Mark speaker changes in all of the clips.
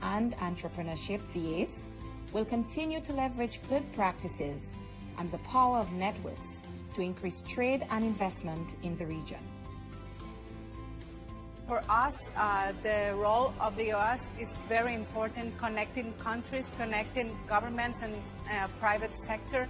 Speaker 1: and Entrepreneurship, the OAS, will continue to leverage good practices and the power of networks to increase trade and investment in the region.
Speaker 2: For us, the role of the OAS is very important, connecting countries, connecting governments and private sector,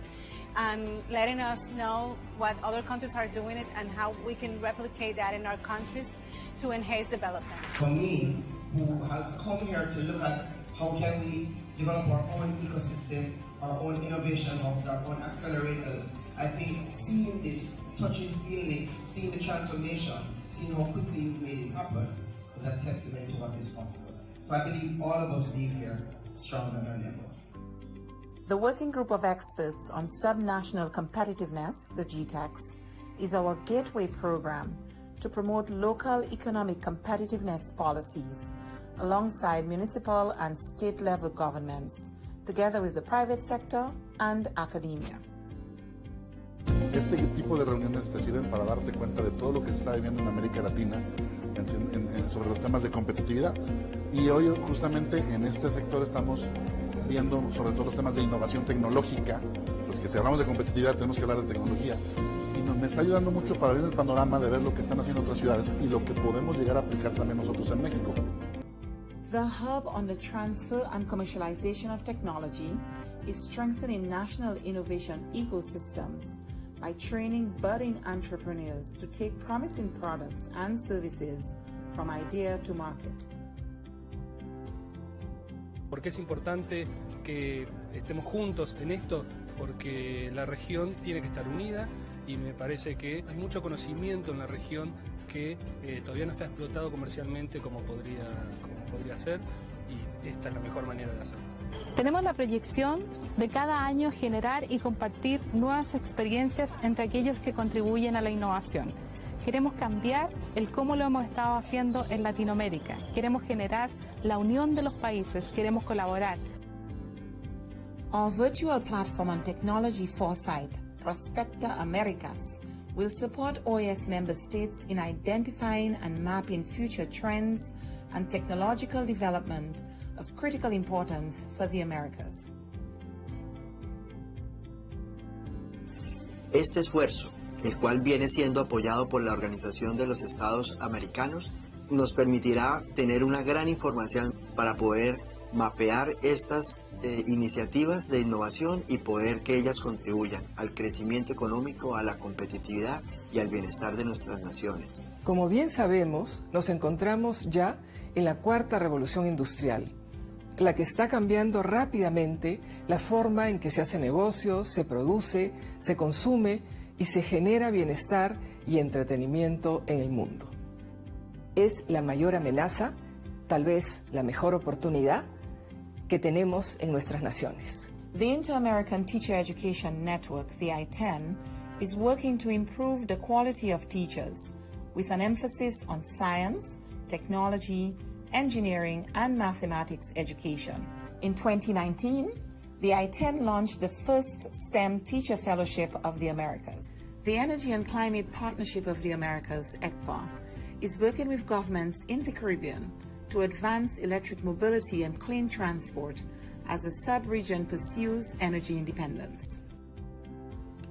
Speaker 2: and letting us know what other countries are doing it and how we can replicate that in our countries to enhance development.
Speaker 3: For me, who has come here to look at how can we develop our own ecosystem, our own innovation hubs, our own accelerators, I think seeing this, touching, feeling it, seeing the transformation, seeing how quickly you made it happen is a testament to what is possible. So I believe all of us leave here stronger than ever.
Speaker 1: The Working Group of Experts on Subnational Competitiveness, the GTEX, is our gateway program to promote local economic competitiveness policies alongside municipal and state-level governments, together with the private sector and academia.
Speaker 4: Este tipo de reuniones te sirven para darte cuenta de todo lo que se está viviendo en América Latina sobre los temas de competitividad. Y hoy justamente en este sector estamos viendo sobre todo los temas de innovación tecnológica. Los que si hablamos de competitividad tenemos que hablar de tecnología. Y me está ayudando mucho para ver el panorama de ver lo que están haciendo otras ciudades y lo que podemos llegar a aplicar también nosotros en México.
Speaker 1: The hub on the transfer and commercialization of technology is strengthening national innovation ecosystems by training budding entrepreneurs to take promising products and services from idea to market.
Speaker 5: Porque es importante que estemos juntos en esto, porque la región tiene que estar unida y me parece que hay mucho conocimiento en la región que todavía no está explotado comercialmente como podría ser, y esta es la mejor manera de hacerlo.
Speaker 6: Tenemos la proyección de cada año generar y compartir nuevas experiencias entre aquellos que contribuyen a la innovación. Queremos cambiar el cómo lo hemos estado haciendo en Latinoamérica. Queremos generar la unión de los países, queremos colaborar.
Speaker 1: Our virtual platform on technology foresight, Prospecta Americas, will support OAS member states in identifying and mapping future trends and technological development of critical importance for the Americas.
Speaker 7: Este esfuerzo, el cual viene siendo apoyado por la Organización de los Estados Americanos, nos permitirá tener una gran información para poder mapear estas iniciativas de innovación y poder que ellas contribuyan al crecimiento económico, a la competitividad y al bienestar de nuestras naciones.
Speaker 8: Como bien sabemos, nos encontramos ya en la cuarta revolución industrial, la que está cambiando rápidamente la forma en que se hace negocios, se produce, se consume y se genera bienestar y entretenimiento en el mundo. Es la mayor amenaza, tal vez la mejor oportunidad que tenemos en nuestras naciones.
Speaker 1: The Inter-American Teacher Education Network, the I-10, is working to improve the quality of teachers with an emphasis on science, technology, engineering, and mathematics education. In 2019, the I-10 launched the first STEM Teacher Fellowship of the Americas. The Energy and Climate Partnership of the Americas, ECPA, is working with governments in the Caribbean to advance electric mobility and clean transport as the sub-region pursues energy independence.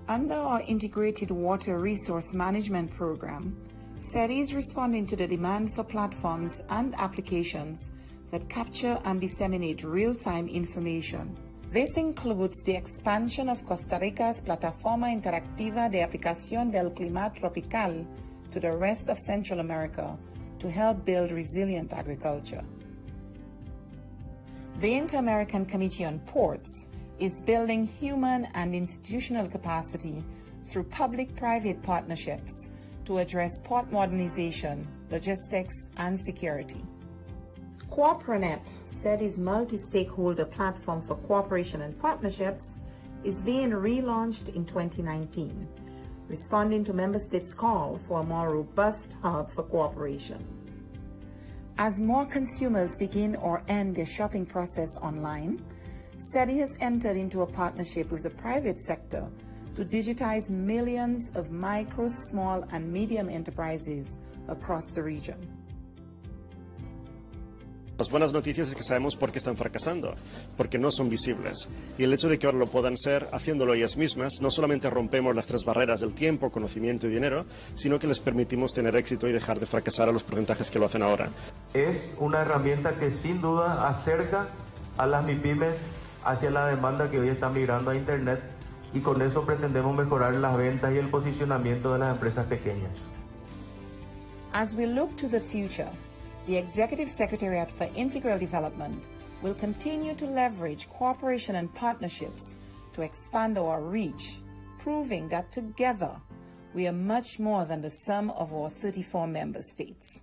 Speaker 1: Under our Integrated Water Resource Management Program, SETI is responding to the demand for platforms and applications that capture and disseminate real-time information. This includes the expansion of Costa Rica's Plataforma Interactiva de Aplicación del Clima Tropical to the rest of Central America to help build resilient agriculture. The Inter-American Committee on Ports is building human and institutional capacity through public-private partnerships to address port modernization, logistics, and security. CooperaNet, SETI's multi-stakeholder platform for cooperation and partnerships, is being relaunched in 2019, responding to member states' call for a more robust hub for cooperation. As more consumers begin or end their shopping process online, SETI has entered into a partnership with the private sector to digitize millions of micro, small, and medium enterprises across the region.
Speaker 9: Las buenas noticias es que sabemos por qué están fracasando, porque no son visibles. Y el hecho de que ahora lo puedan ser, haciéndolo ellas mismas, no solamente rompemos las 3 barreras del tiempo, conocimiento y dinero, sino que les permitimos tener éxito y dejar de fracasar a los porcentajes que lo hacen ahora.
Speaker 10: Es una herramienta que sin duda acerca a las MIPYMES hacia la demanda que hoy está migrando a Internet, y con eso pretendemos mejorar las ventas y el posicionamiento de las empresas pequeñas.
Speaker 1: As we look to the future, the Executive Secretariat for Integral Development will continue to leverage cooperation and partnerships to expand our reach, proving that together we are much more than the sum of our 34 member states.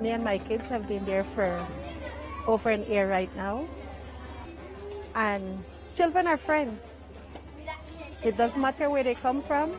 Speaker 11: Me and my kids have been there for over an year right now. And children are friends. It doesn't matter where they come from.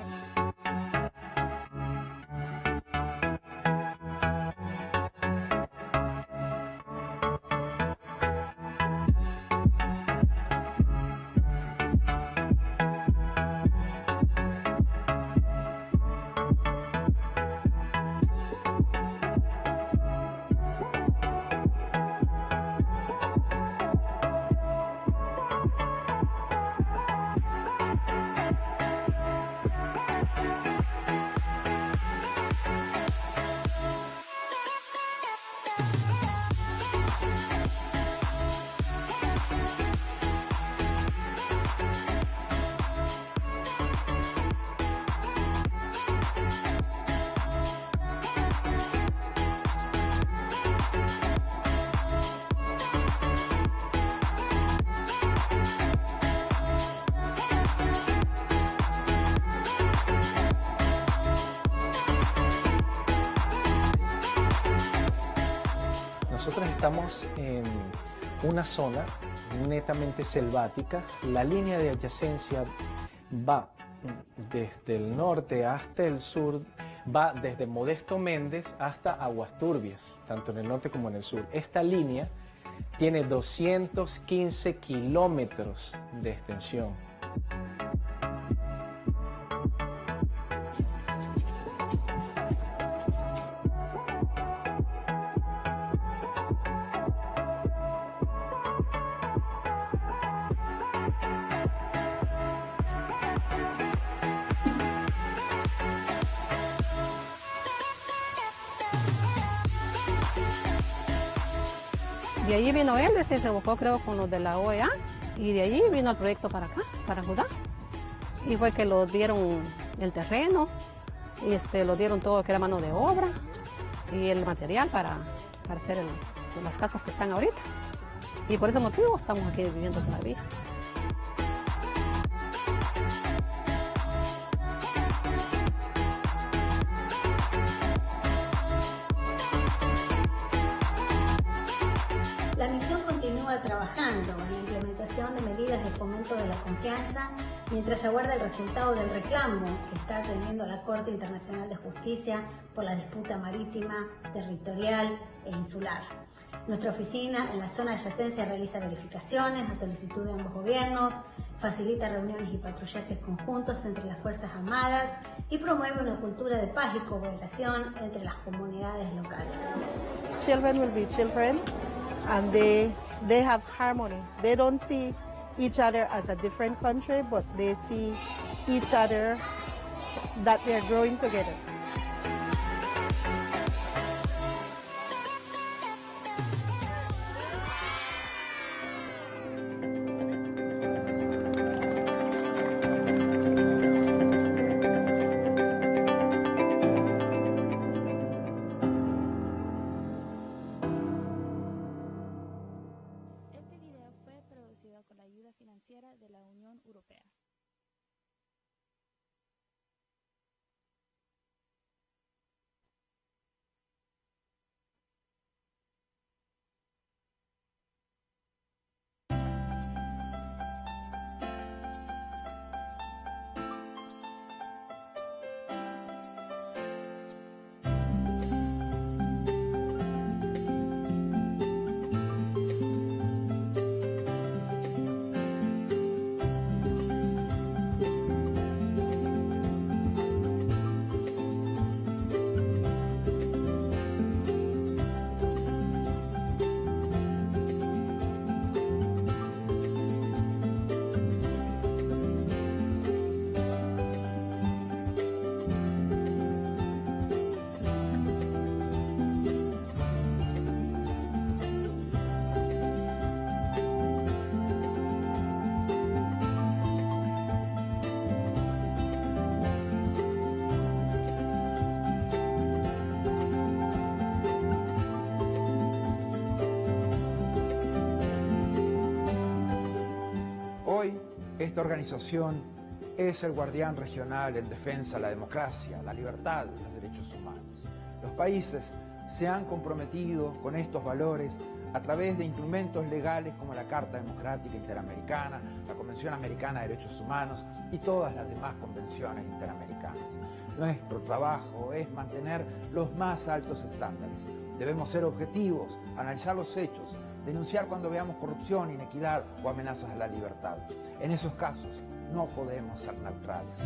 Speaker 12: Nosotros estamos en una zona netamente selvática. La línea de adyacencia va desde el norte hasta el sur, va desde Modesto Méndez hasta Aguas Turbias, tanto en el norte como en el sur. Esta línea tiene 215 kilómetros de extensión.
Speaker 13: De allí vino él, se buscó creo con los de la OEA, y de allí vino el proyecto para acá, para Judá. Y fue que lo dieron el terreno, y lo dieron todo lo que era mano de obra y el material para hacer las casas que están ahorita. Y por ese motivo estamos aquí viviendo todavía.
Speaker 14: La misión continúa trabajando en la implementación de medidas de fomento de la confianza mientras se aguarda el resultado del reclamo que está atendiendo la Corte Internacional de Justicia por la disputa marítima, territorial e insular. Nuestra oficina en la zona de adyacencia realiza verificaciones a solicitud de ambos gobiernos, facilita reuniones y patrullajes conjuntos entre las Fuerzas Armadas y promueve una cultura de paz y cooperación entre las comunidades locales.
Speaker 11: Children will be children. and they have harmony. They don't see each other as a different country, but they see each other that they're growing together.
Speaker 15: Este video fue producido con la ayuda financiera de la Unión Europea.
Speaker 16: Hoy, esta organización es el guardián regional en defensa de la democracia, la libertad y los derechos humanos. Los países se han comprometido con estos valores a través de instrumentos legales como la Carta Democrática Interamericana, la Convención Americana de Derechos Humanos y todas las demás convenciones interamericanas. Nuestro trabajo es mantener los más altos estándares. Debemos ser objetivos, analizar los hechos, denunciar cuando veamos corrupción, inequidad o amenazas a la libertad. En esos casos no podemos ser neutrales.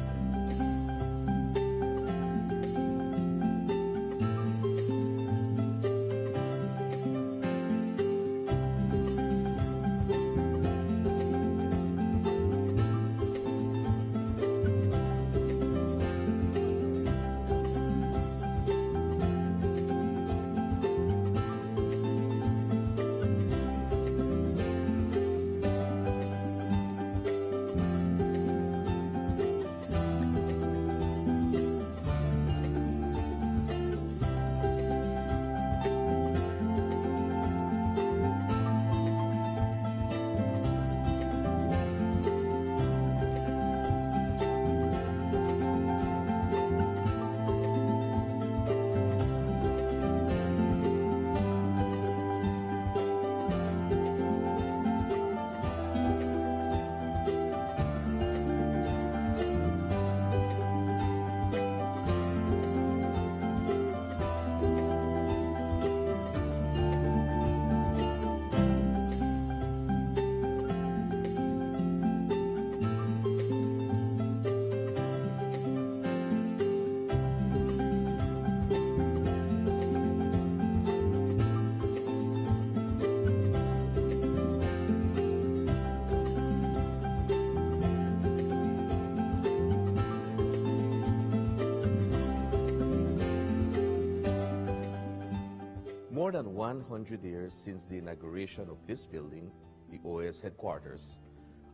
Speaker 17: More than 100 years since the inauguration of this building, the OAS headquarters,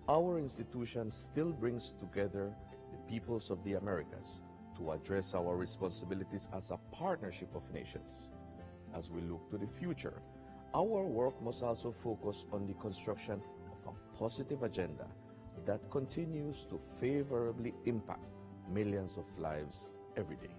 Speaker 17: our institution still brings together the peoples of the Americas to address our responsibilities as a partnership of nations. As we look to the future, our work must also focus on the construction of a positive agenda that continues to favorably impact millions of lives every day.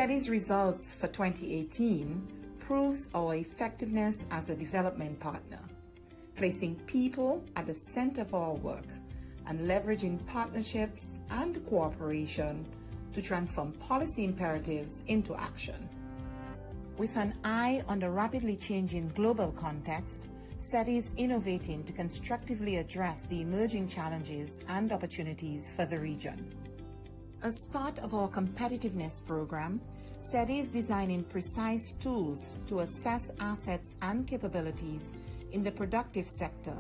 Speaker 1: SETI's results for 2018 proves our effectiveness as a development partner, placing people at the center of our work and leveraging partnerships and cooperation to transform policy imperatives into action. With an eye on the rapidly changing global context, SETI is innovating to constructively address the emerging challenges and opportunities for the region. As part of our competitiveness program, SETI is designing precise tools to assess assets and capabilities in the productive sector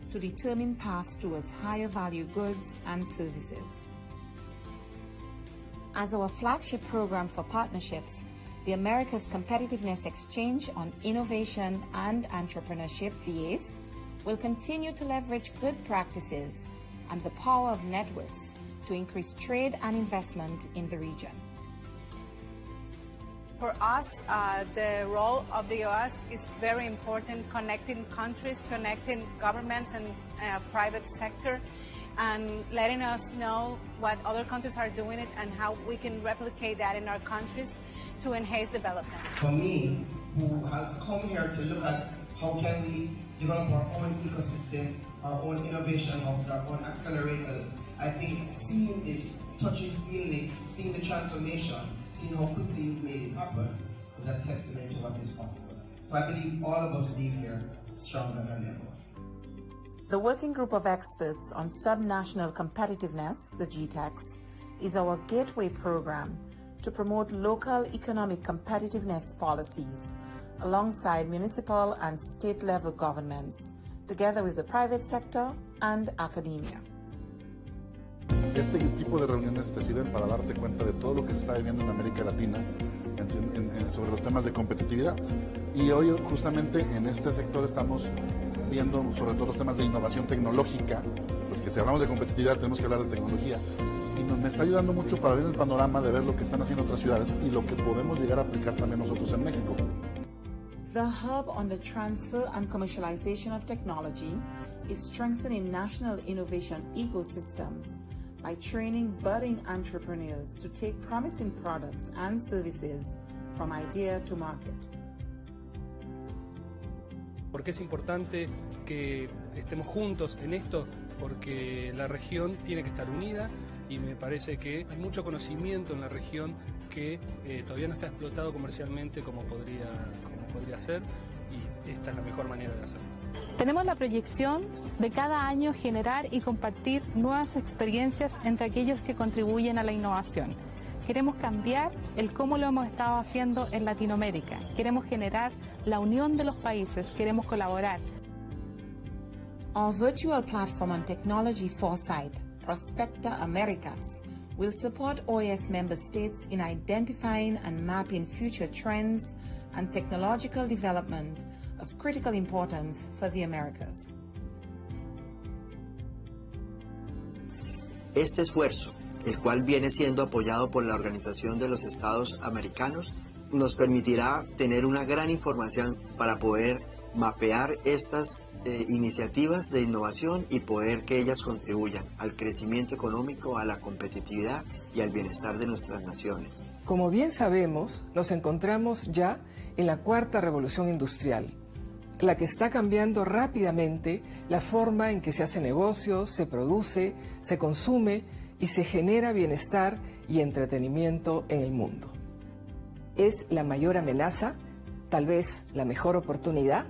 Speaker 1: to determine paths towards higher value goods and services. As our flagship program for partnerships, the Americas Competitiveness Exchange on Innovation and Entrepreneurship, the OAS, will continue to leverage good practices and the power of networks to increase trade and investment in the region.
Speaker 2: For us, the role of the OAS is very important, connecting countries, connecting governments and private sector, and letting us know what other countries are doing it and how we can replicate that in our countries to enhance development.
Speaker 3: For me, who has come here to look at how can we develop our own ecosystem, our own innovation hubs, our own accelerators, I think seeing this, touching, feeling it, seeing the transformation, seeing how quickly you've made it happen is a testament to what is possible. So I believe all of us leave here stronger than ever.
Speaker 1: The Working Group of Experts on Subnational Competitiveness, the GTEX, is our gateway program to promote local economic competitiveness policies alongside municipal and state-level governments, together with the private sector and academia.
Speaker 4: Este tipo de reuniones te sirven para darte cuenta de todo lo que se está viviendo en América Latina sobre los temas de competitividad. Y hoy justamente en este sector estamos viendo sobre todo los temas de innovación tecnológica, pues que si hablamos de competitividad tenemos que hablar de tecnología. Y me está ayudando mucho para ver el panorama de ver lo que están haciendo otras ciudades y lo que podemos llegar a aplicar también nosotros en México.
Speaker 1: The hub on the transfer and commercialization of technology is strengthening national innovation ecosystems by training budding entrepreneurs to take promising products and services from idea to market.
Speaker 5: Porque es importante que estemos juntos en esto, porque la región tiene que estar unida y me parece que hay mucho conocimiento en la región que todavía no está explotado comercialmente como podría ser, y esta es la mejor manera de hacerlo.
Speaker 6: Tenemos la proyección de cada año generar y compartir nuevas experiencias entre aquellos que contribuyen a la innovación. Queremos cambiar el cómo lo hemos estado haciendo en Latinoamérica. Queremos generar la unión de los países, queremos colaborar.
Speaker 1: Our virtual platform on technology foresight, Prospecta Americas, will support OAS member states in identifying and mapping future trends and technological development of critical importance for the Americas.
Speaker 7: Este esfuerzo, el cual viene siendo apoyado por la Organización de los Estados Americanos, nos permitirá tener una gran información para poder mapear estas iniciativas de innovación y poder que ellas contribuyan al crecimiento económico, a la competitividad y al bienestar de nuestras naciones.
Speaker 8: Como bien sabemos, nos encontramos ya en la cuarta revolución industrial, la que está cambiando rápidamente la forma en que se hace negocios, se produce, se consume y se genera bienestar y entretenimiento en el mundo. Es la mayor amenaza, tal vez la mejor oportunidad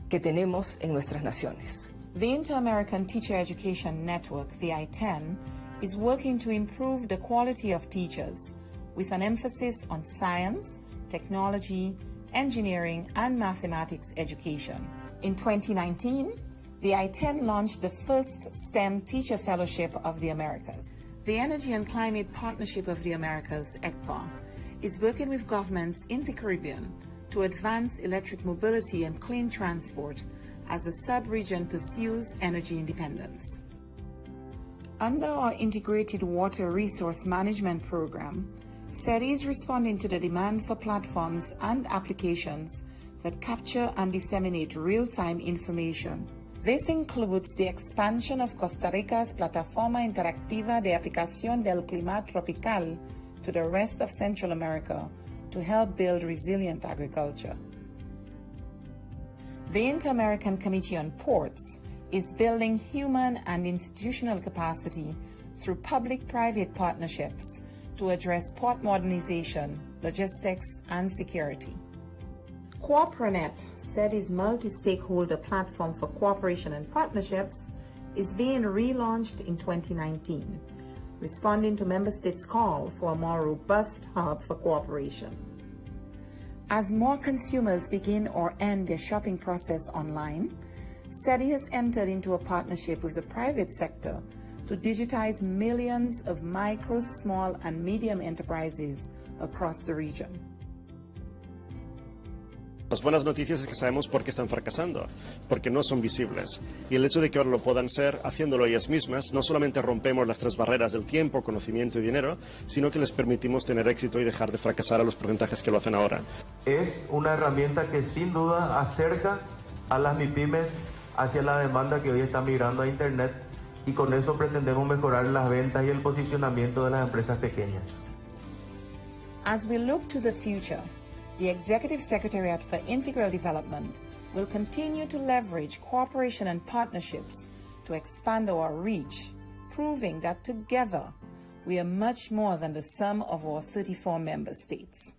Speaker 8: que tenemos en nuestras naciones.
Speaker 1: The Inter-American Teacher Education Network, the I-10, is working to improve the quality of teachers with an emphasis on science, technology, engineering, and mathematics education. In 2019, the I-10 launched the first STEM Teacher Fellowship of the Americas. The Energy and Climate Partnership of the Americas, ECPA, is working with governments in the Caribbean to advance electric mobility and clean transport as the sub-region pursues energy independence. Under our Integrated Water Resource Management Program, SETI is responding to the demand for platforms and applications that capture and disseminate real-time information. This includes the expansion of Costa Rica's Plataforma Interactiva de Aplicación del Clima Tropical, to the rest of Central America to help build resilient agriculture. The Inter-American Committee on Ports is building human and institutional capacity through public-private partnerships to address port modernization, logistics, and security. CooperaNet, SETI's multi-stakeholder platform for cooperation and partnerships, is being relaunched in 2019, responding to member states' call for a more robust hub for cooperation. As more consumers begin or end their shopping process online, SETI has entered into a partnership with the private sector to digitize millions of micro, small, and medium enterprises across the region.
Speaker 9: Las buenas noticias es que sabemos por qué están fracasando, porque no son visibles. Y el hecho de que ahora lo puedan ser, haciéndolo ellas mismas, no solamente rompemos las tres barreras del tiempo, conocimiento y dinero, sino que les permitimos tener éxito y dejar de fracasar a los porcentajes que lo hacen ahora.
Speaker 10: Es una herramienta que sin duda acerca a las MIPYMES hacia la demanda que hoy está migrando a Internet, y con eso pretendemos mejorar las ventas y el posicionamiento de las empresas pequeñas.
Speaker 1: As we look to the future, the Executive Secretariat for Integral Development will continue to leverage cooperation and partnerships to expand our reach, proving that together we are much more than the sum of our 34 member states.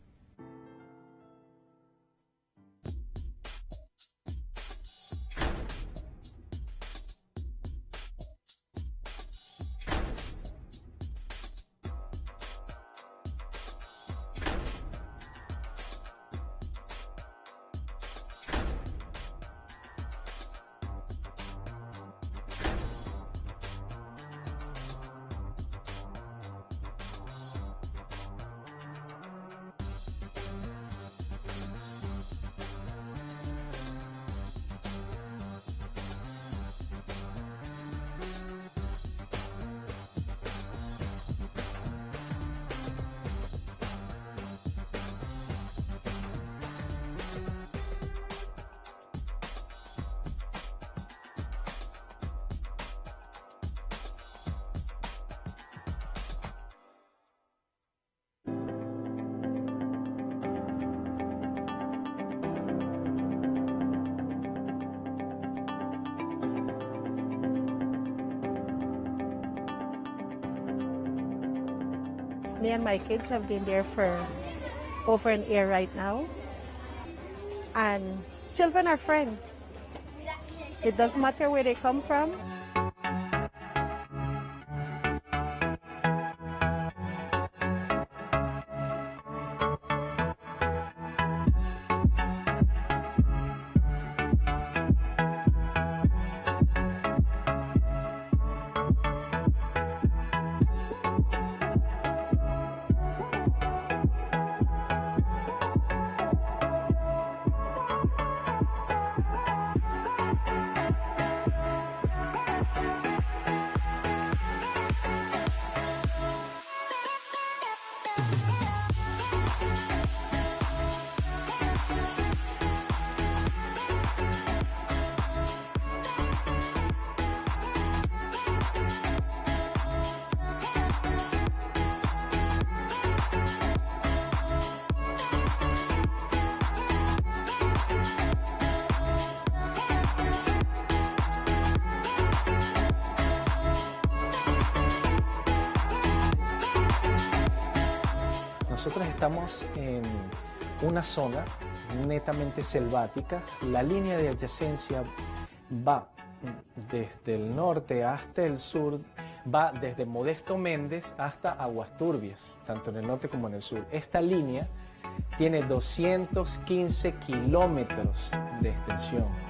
Speaker 11: Me and my kids have been there for over an year right now. And children are friends. It doesn't matter where they come from.
Speaker 12: Nosotros estamos en una zona netamente selvática. La línea de adyacencia va desde el norte hasta el sur, va desde Modesto Méndez hasta Aguas Turbias, tanto en el norte como en el sur. Esta línea tiene 215 kilómetros de extensión.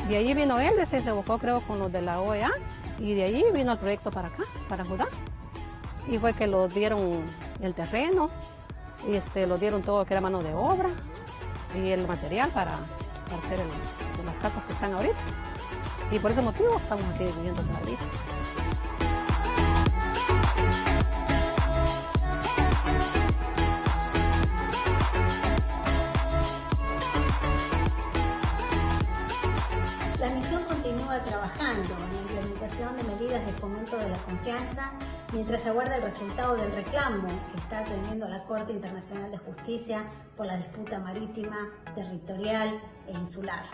Speaker 13: De allí vino él, se buscó creo con los de la OAS y de allí vino el proyecto para acá, para Judá. Y fue que lo dieron el terreno, y lo dieron todo que era mano de obra y el material para hacer las casas que están ahorita. Y por ese motivo estamos aquí viviendo todavía.
Speaker 14: La misión continúa trabajando en la implementación de medidas de fomento de la confianza mientras aguarda el resultado del reclamo que está atendiendo la Corte Internacional de Justicia por la disputa marítima, territorial e insular.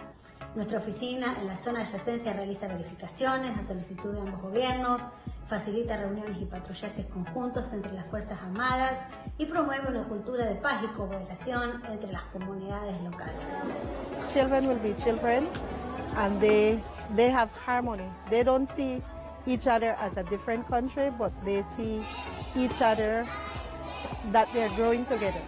Speaker 14: Nuestra oficina en la zona de adyacencia realiza verificaciones a solicitud de ambos gobiernos, facilita reuniones y patrullajes conjuntos entre las Fuerzas Armadas y promueve una cultura de paz y cooperación entre las comunidades locales.
Speaker 11: Children will be children and they have harmony. They don't see each other as a different country, but they see each other that they're growing together.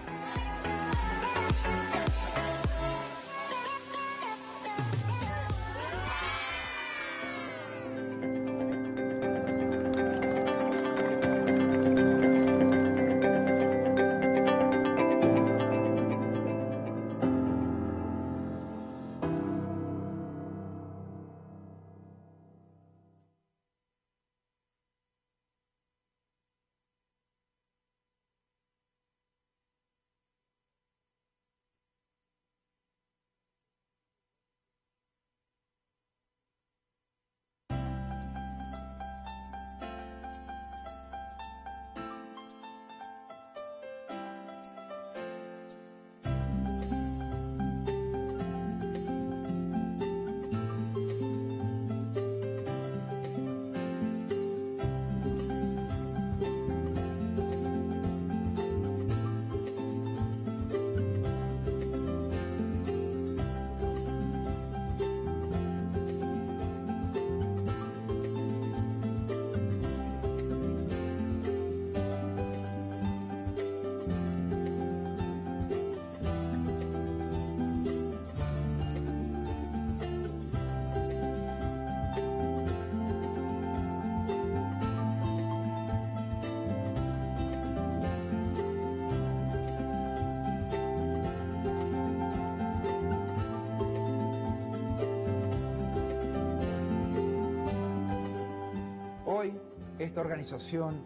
Speaker 16: Hoy, esta organización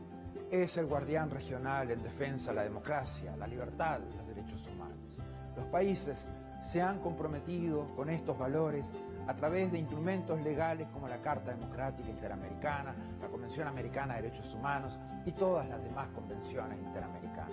Speaker 16: es el guardián regional en defensa de la democracia, la libertad y los derechos humanos. Los países se han comprometido con estos valores a través de instrumentos legales como la Carta Democrática Interamericana, la Convención Americana de Derechos Humanos y todas las demás convenciones interamericanas.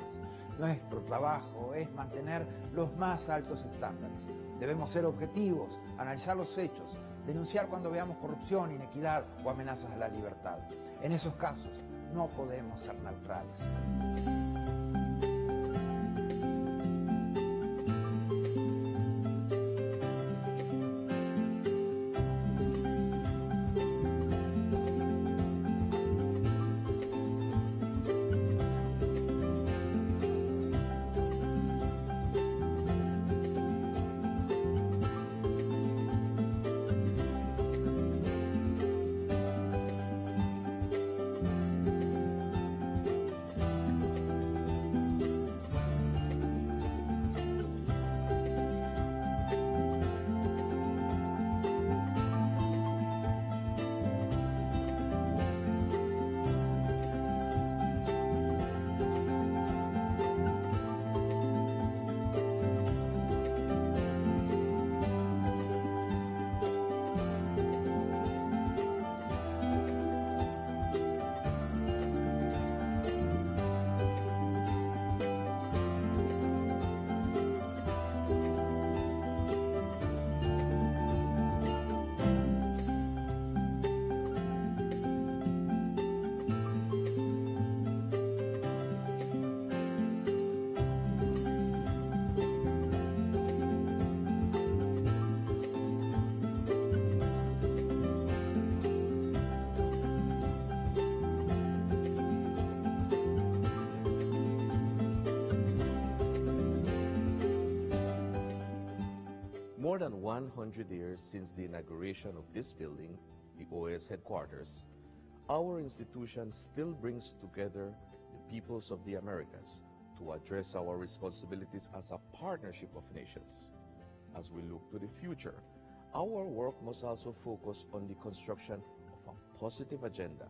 Speaker 16: Nuestro trabajo es mantener los más altos estándares. Debemos ser objetivos, analizar los hechos, denunciar cuando veamos corrupción, inequidad o amenazas a la libertad. En esos casos, no podemos ser neutrales.
Speaker 17: More than 100 years since the inauguration of this building, the OAS headquarters, our institution still brings together the peoples of the Americas to address our responsibilities as a partnership of nations. As we look to the future, our work must also focus on the construction of a positive agenda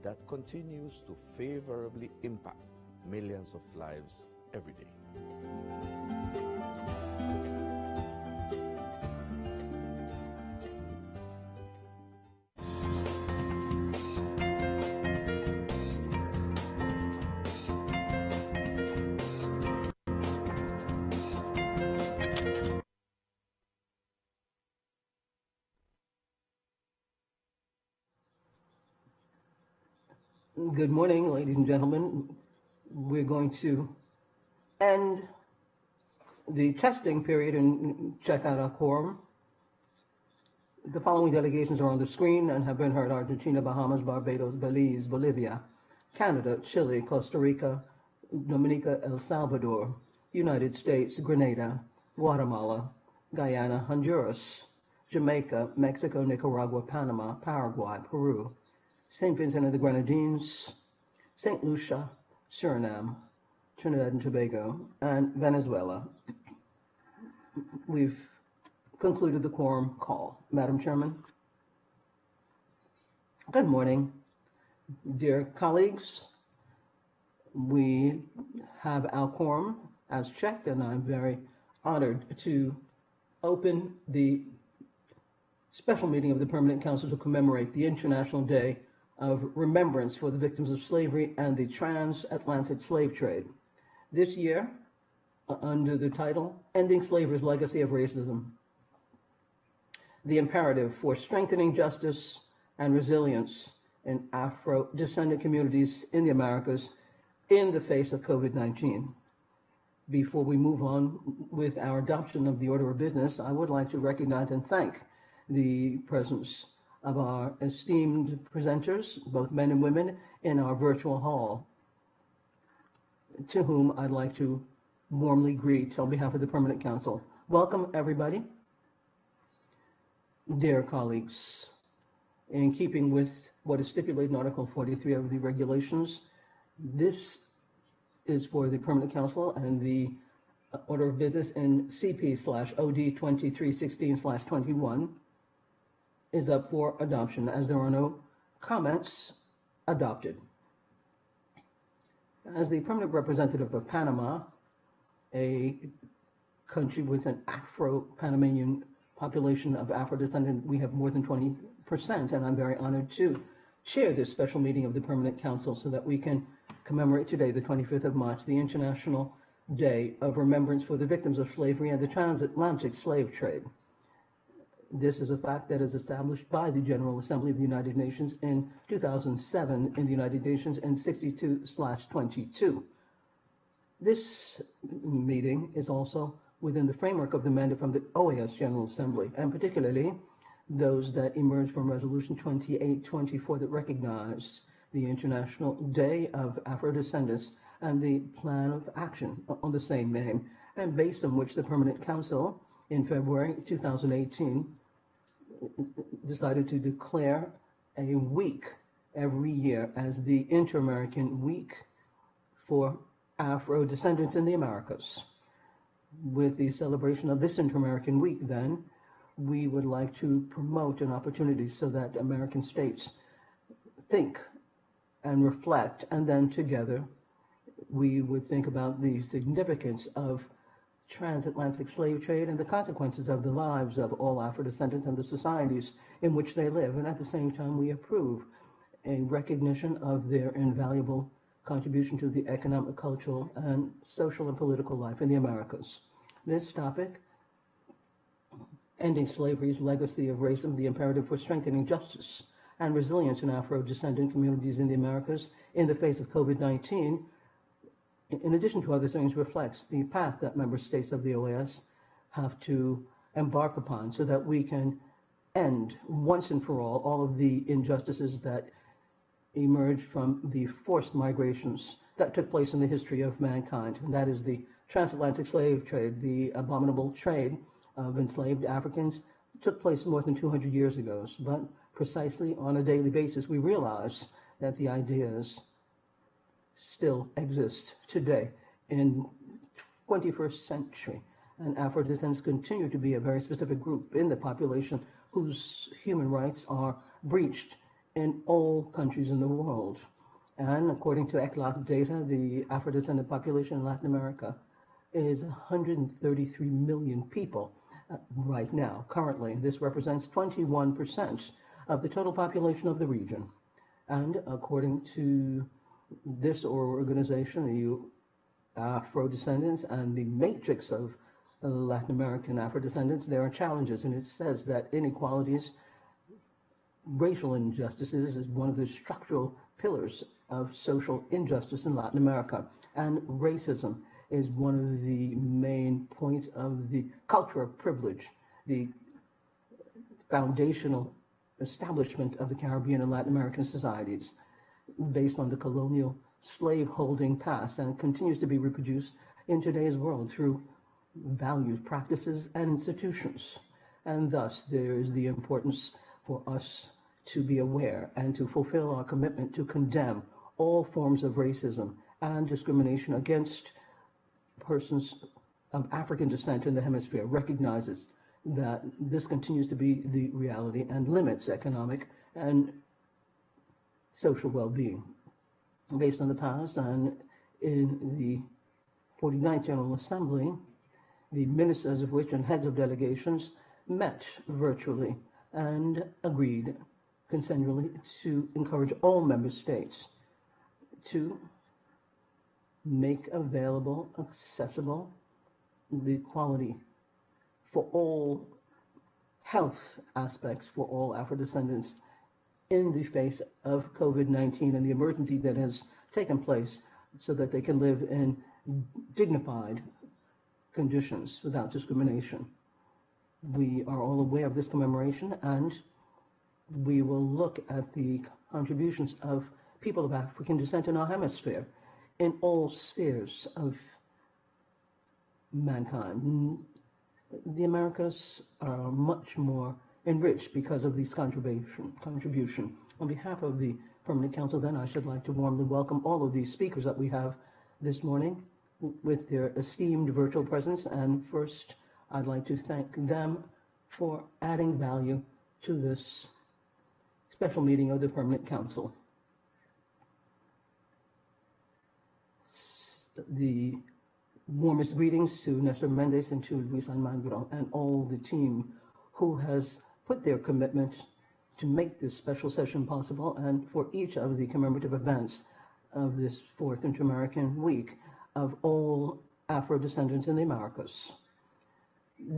Speaker 17: that continues to favorably impact millions of lives every day.
Speaker 18: Good morning, ladies and gentlemen. We're going to end the testing period and check out our quorum. The following delegations are on the screen and have been heard: Argentina, Bahamas, Barbados, Belize, Bolivia, Canada, Chile, Costa Rica, Dominica, El Salvador, United States, Grenada, Guatemala, Guyana, Honduras, Jamaica, Mexico, Nicaragua, Panama, Paraguay, Peru, St. Vincent and the Grenadines, St. Lucia, Suriname, Trinidad and Tobago, and Venezuela. We've concluded the quorum call. Madam Chairman. Good morning, dear colleagues. We have our quorum as checked, and I'm very honored to open the special meeting of the Permanent Council to commemorate the International Day of Remembrance for the Victims of Slavery and the Transatlantic Slave Trade. This year, under the title, Ending Slavery's Legacy of Racism, the imperative for strengthening justice and resilience in Afro-descendant communities in the Americas in the face of COVID-19. Before we move on with our adoption of the order of business, I would like to recognize and thank the presence of our esteemed presenters, both men and women, in our virtual hall, to whom I'd like to warmly greet on behalf of the Permanent Council. Welcome, everybody. Dear colleagues, in keeping with what is stipulated in Article 43 of the regulations, this is for the Permanent Council, and the order of business in CP/OD 2316/21 is up for adoption. As there are no comments, adopted. As the permanent representative of Panama, a country with an Afro-Panamanian population of Afro-descendant, we have more than 20%, and I'm very honored to chair this special meeting of the Permanent Council so that we can commemorate today, the 25th of March, the International Day of Remembrance for the Victims of Slavery and the Transatlantic Slave Trade. This is a fact that is established by the General Assembly of the United Nations in 2007 in the United Nations in 62/22. This meeting is also within the framework of the mandate from the OAS General Assembly, and particularly those that emerged from Resolution 2824 that recognized the International Day of Afro-Descendants and the plan of action on the same name, and based on which the Permanent Council in February 2018 decided to declare a week every year as the Inter-American Week for Afro-Descendants in the Americas. With the celebration of this Inter-American Week, then, we would like to promote an opportunity so that American states think and reflect, and then together we would think about the significance of transatlantic slave trade and the consequences of the lives of all Afro-descendants and the societies in which they live. And at the same time, we approve a recognition of their invaluable contribution to the economic, cultural, and social and political life in the Americas. This topic, Ending Slavery's Legacy of Racism, the imperative for strengthening justice and resilience in Afro-descendant communities in the Americas in the face of COVID-19, in addition to other things, reflects the path that member states of the OAS have to embark upon so that we can end once and for all of the injustices that emerged from the forced migrations that took place in the history of mankind. And that is the transatlantic slave trade, the abominable trade of enslaved Africans, took place more than 200 years ago. But precisely on a daily basis, we realize that the ideas still exist today in 21st century. and Afro-descendants continue to be a very specific group in the population whose human rights are breached in all countries in the world. And according to ECLAC data, the Afro-descendant population in Latin America is 133 million people right now, currently. This represents 21% of the total population of the region. And according to this organization, the Afro-descendants and the matrix of Latin American Afro-descendants, there are challenges, and it says that inequalities, racial injustices is one of the structural pillars of social injustice in Latin America, and racism is one of the main points of the culture of privilege, the foundational establishment of the Caribbean and Latin American societies based on the colonial slave-holding past, and it continues to be reproduced in today's world through values, practices, and institutions. And thus, there is the importance for us to be aware and to fulfill our commitment to condemn all forms of racism and discrimination against persons of African descent in the hemisphere, recognizes that this continues to be the reality and limits economic and social well-being. Based on the past, and in the 49th General Assembly, the ministers of which and heads of delegations met virtually and agreed consensually to encourage all member states to make available, accessible, the quality for all health aspects for all Afro-descendants in the face of COVID-19 and the emergency that has taken place, so that they can live in dignified conditions without discrimination. We are all aware of this commemoration, and we will look at the contributions of people of African descent in our hemisphere in all spheres of mankind. The Americas are much more enriched because of this contribution. On behalf of the Permanent Council, then, I should like to warmly welcome all of these speakers that we have this morning with their esteemed virtual presence. And first, I'd like to thank them for adding value to this special meeting of the Permanent Council. The warmest greetings to Nestor Mendes and to Luis Almagro and all the team who has put their commitment to make this special session possible, and for each of the commemorative events of this 4th Inter-American Week of all Afro-descendants in the Americas.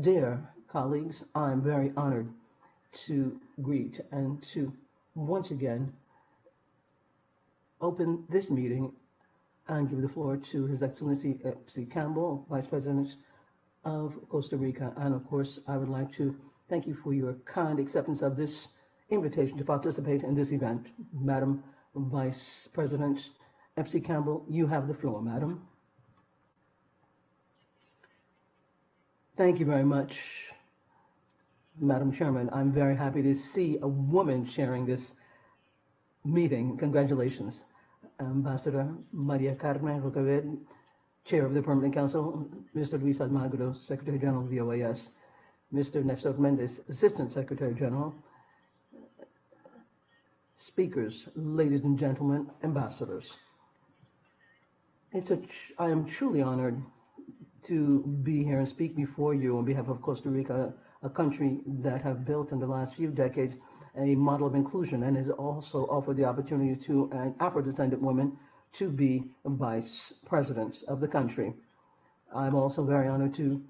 Speaker 18: Dear colleagues, I'm very honored to greet and to once again open this meeting and give the floor to His Excellency F.C. Campbell, Vice President of Costa Rica. And of course, I would like to thank you for your kind acceptance of this invitation to participate in this event. Madam Vice President F.C. Campbell, you have the floor, Madam. Thank you very much, Madam Chairman. I'm very happy to see a woman chairing this meeting. Congratulations. Ambassador Maria Carmen Rocavet, Chair of the Permanent Council, Mr. Luis Almagro, Secretary General of the OAS, Mr. Nestor Mendes, Assistant Secretary General, speakers, ladies and gentlemen, ambassadors. I am truly honored to be here and speak before you on behalf of Costa Rica, a country that have built in the last few decades a model of inclusion and has also offered the opportunity to an Afro-descendant woman to be vice president of the country. I'm also very honored to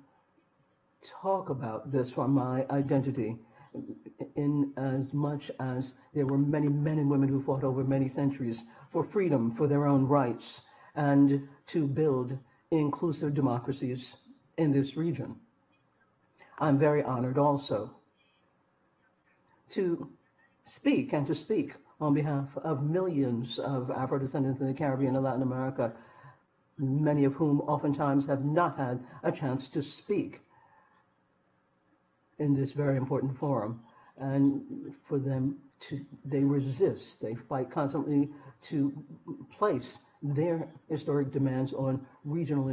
Speaker 18: talk about this from my identity, in as much as there were many men and women who fought over many centuries for freedom, for their own rights, and to build inclusive democracies in this region. I'm very honored also to speak on behalf of millions of Afro-descendants in the Caribbean and Latin America, many of whom oftentimes have not had a chance to speak in this very important forum. And for them they resist, they fight constantly to place their historic demands on regional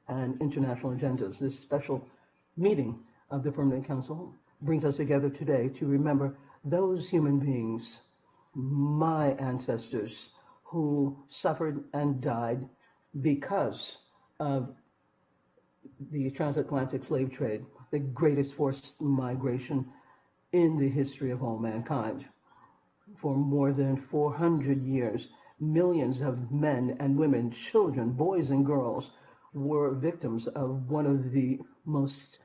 Speaker 18: and international agendas. This special meeting of the Permanent Council brings us together today to remember those human beings, my ancestors, who suffered and died because of the transatlantic slave trade, the greatest forced migration in the history of all mankind. For more than 400 years, millions of men and women, children, boys and girls, were victims of one of the most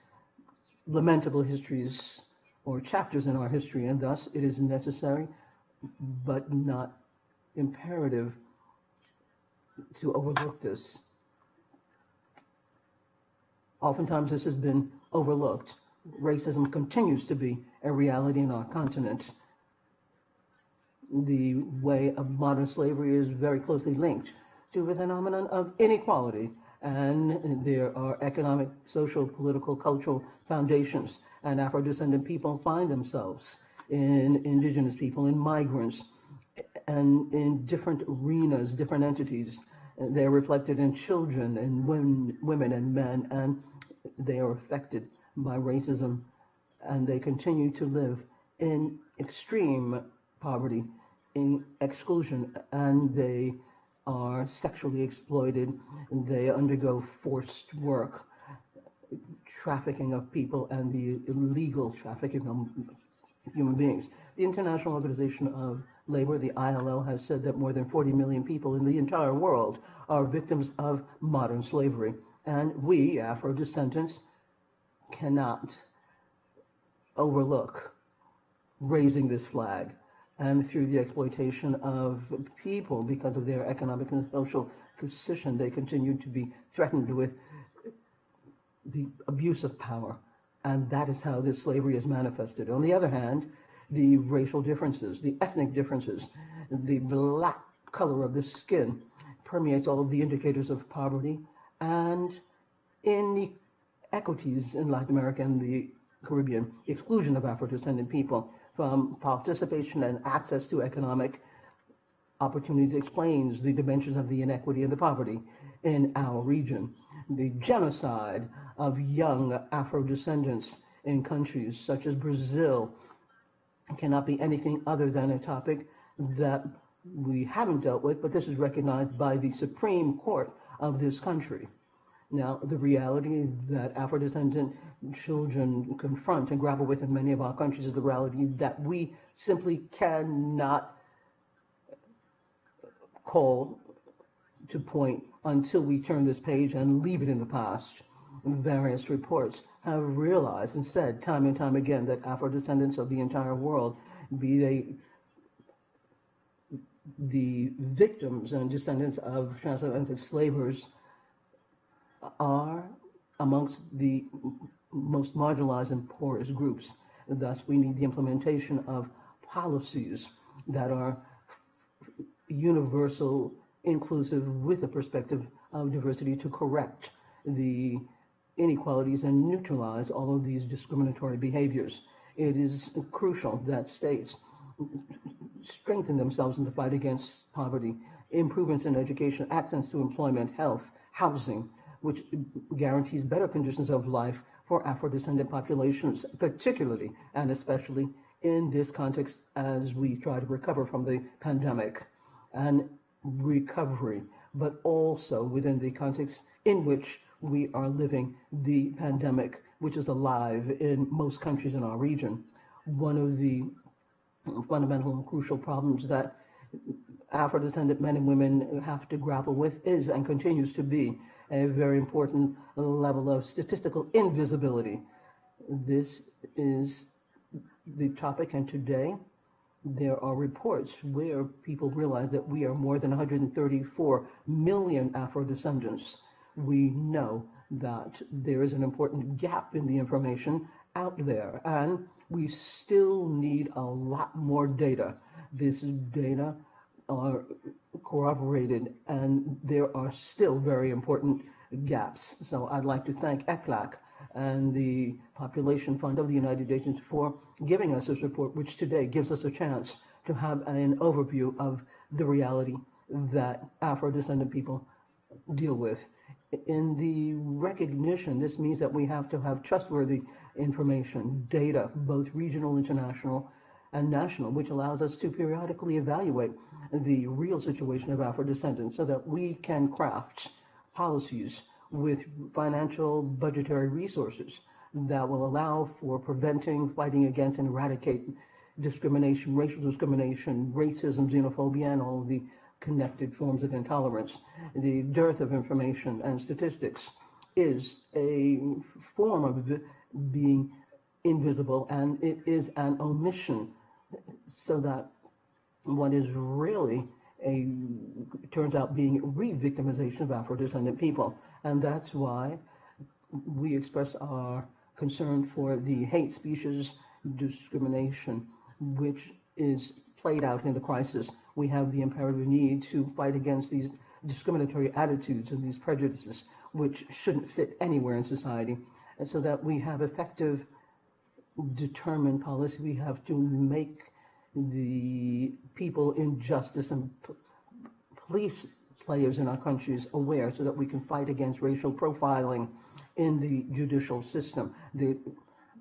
Speaker 18: lamentable histories or chapters in our history, and thus it is necessary but not imperative to overlook this. Oftentimes this has been overlooked. Racism continues to be a reality in our continent. The way of modern slavery is very closely linked to the phenomenon of inequality, and there are economic, social, political, cultural foundations, and Afro-descendant people find themselves in indigenous people, in migrants, and in different arenas, different entities. They're reflected in children and women and men, and they are affected by racism, and they continue to live in extreme poverty, in exclusion, and they are sexually exploited, and they undergo forced work, trafficking of people, and the illegal trafficking of human beings. The International Organization of Labor, the ILO, has said that more than 40 million people in the entire world are victims of modern slavery. And we, Afro-descendants, cannot overlook raising this flag. And through the exploitation of people because of their economic and social position, they continue to be threatened with the abuse of power. And that is how this slavery is manifested. On the other hand, the racial differences, the ethnic differences, the black color of the skin permeates all of the indicators of poverty and inequities in Latin America and the Caribbean, the exclusion of Afro-descendant people from participation and access to economic opportunities explains the dimensions of the inequity and the poverty in our region. The genocide of young Afro-descendants in countries such as Brazil cannot be anything other than a topic that we haven't dealt with, but this is recognized by the Supreme Court of this country. Now, the reality that Afro-descendant children confront and grapple with in many of our countries is the reality that we simply cannot call to point until we turn this page and leave it in the past. Various reports have realized and said time and time again that Afro-descendants of the entire world, be they the victims and descendants of transatlantic slavers, are amongst the most marginalized and poorest groups. Thus, we need the implementation of policies that are universal, inclusive, with a perspective of diversity to correct the inequalities and neutralize all of these discriminatory behaviors. It is crucial that states strengthen themselves in the fight against poverty, improvements in education, access to employment, health, housing, which guarantees better conditions of life for Afro-descendant populations, particularly and especially in this context as we try to recover from the pandemic and recovery, but also within the context in which we are living the pandemic, which is alive in most countries in our region. One of the fundamental and crucial problems that Afro-descendant men and women have to grapple with is and continues to be a very important level of statistical invisibility. This is the topic, and today there are reports where people realize that we are more than 134 million Afro-descendants. We know that there is an important gap in the information out there, and we still need a lot more data. This data are corroborated, and there are still very important gaps. So I'd like to thank ECLAC and the Population Fund of the United Nations for giving us this report, which today gives us a chance to have an overview of the reality that Afro-descendant people deal with. In the recognition, this means that we have to have trustworthy information, data, both regional, international, and national, which allows us to periodically evaluate the real situation of Afro-descendants so that we can craft policies with financial, budgetary resources that will allow for preventing, fighting against, and eradicate discrimination, racial discrimination, racism, xenophobia, and all of the connected forms of intolerance. The dearth of information and statistics is a form of being invisible, and it is an omission, so that what is really turns out being re-victimization of Afro-descendant people. And that's why we express our concern for the hate speeches discrimination, which is played out in the crisis. We have the imperative need to fight against these discriminatory attitudes and these prejudices, which shouldn't fit anywhere in society. And so that we have effective, determined policy, we have to make the people in justice and police players in our countries aware so that we can fight against racial profiling in the judicial system, the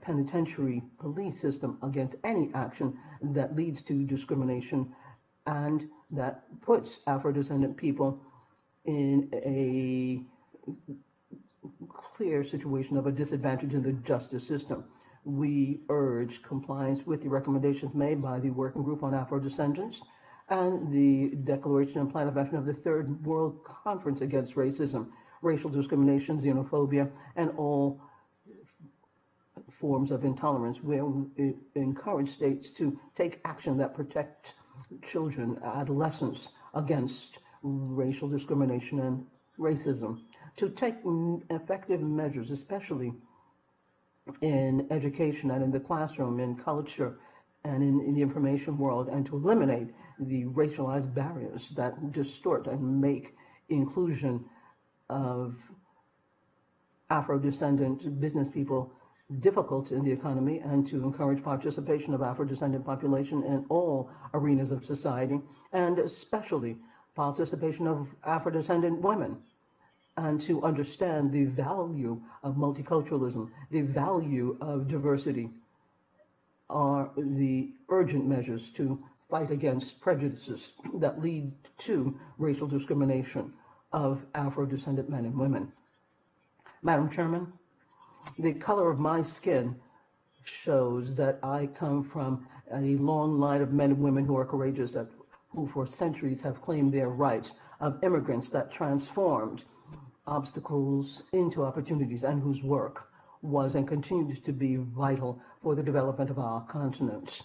Speaker 18: penitentiary police system, against any action that leads to discrimination and that puts Afro-descendant people in a clear situation of a disadvantage in the justice system. We urge compliance with the recommendations made by the Working Group on Afro-Descendants and the Declaration and Plan of Action of the Third World Conference Against Racism, Racial Discrimination, Xenophobia, and all forms of intolerance. We encourage states to take action that protect children, adolescents, against racial discrimination and racism, to take effective measures, especially in education and in the classroom, in culture, and in the information world, and to eliminate the racialized barriers that distort and make inclusion of Afro-descendant business people difficult in the economy, and to encourage participation of Afro-descendant population in all arenas of society, and especially participation of Afro-descendant women, and to understand the value of multiculturalism, the value of diversity, are the urgent measures to fight against prejudices that lead to racial discrimination of Afro-descendant men and women. Madam Chairman, the color of my skin shows that I come from a long line of men and women who are courageous, who for centuries have claimed their rights, of immigrants that transformed obstacles into opportunities, and whose work was and continues to be vital for the development of our continent.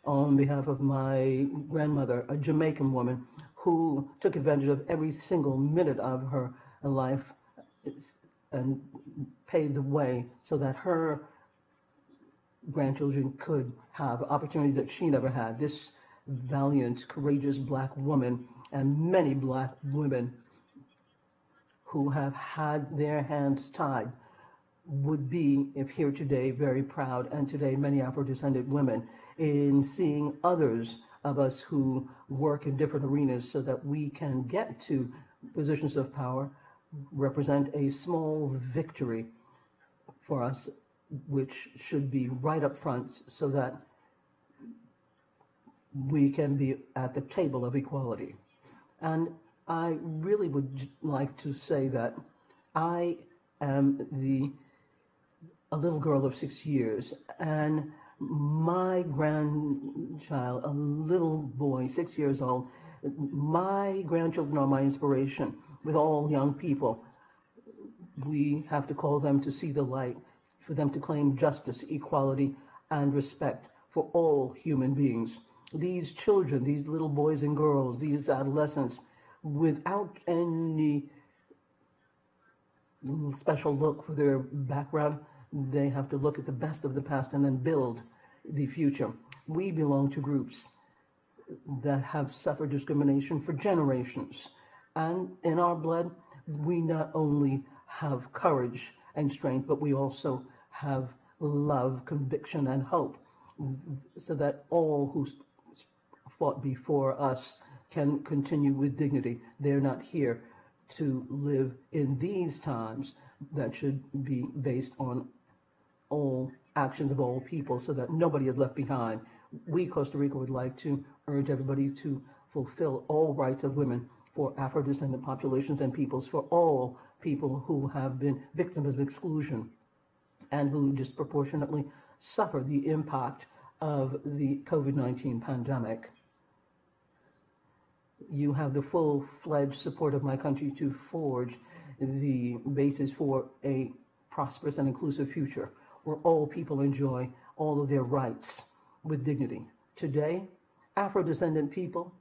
Speaker 18: On behalf of my grandmother, a Jamaican woman who took advantage of every single minute of her life and paved the way so that her grandchildren could have opportunities that she never had. This valiant, courageous black woman, and many black women who have had their hands tied, would be, if here today, very proud, and today many Afro-descendant women, in seeing others of us who work in different arenas so that we can get to positions of power, represent a small victory for us, which should be right up front so that we can be at the table of equality. And I really would like to say that I am a little girl of 6 years, and my grandchild, a little boy, 6 years old, my grandchildren are my inspiration. With all young people, we have to call them to see the light, for them to claim justice, equality, and respect for all human beings. These children, these little boys and girls, these adolescents, without any special look for their background, they have to look at the best of the past and then build the future. We belong to groups that have suffered discrimination for generations. And in our blood, we not only have courage and strength, but we also have love, conviction, and hope, so that all who fought before us can continue with dignity. They're not here to live in these times that should be based on all actions of all people so that nobody is left behind. We, Costa Rica, would like to urge everybody to fulfill all rights of women for Afro-descendant populations and peoples, for all people who have been victims of exclusion and who disproportionately suffer the impact of the COVID-19 pandemic. You have the full-fledged support of my country to forge the basis for a prosperous and inclusive future where all people enjoy all of their rights with dignity. Today, Afro-descendant people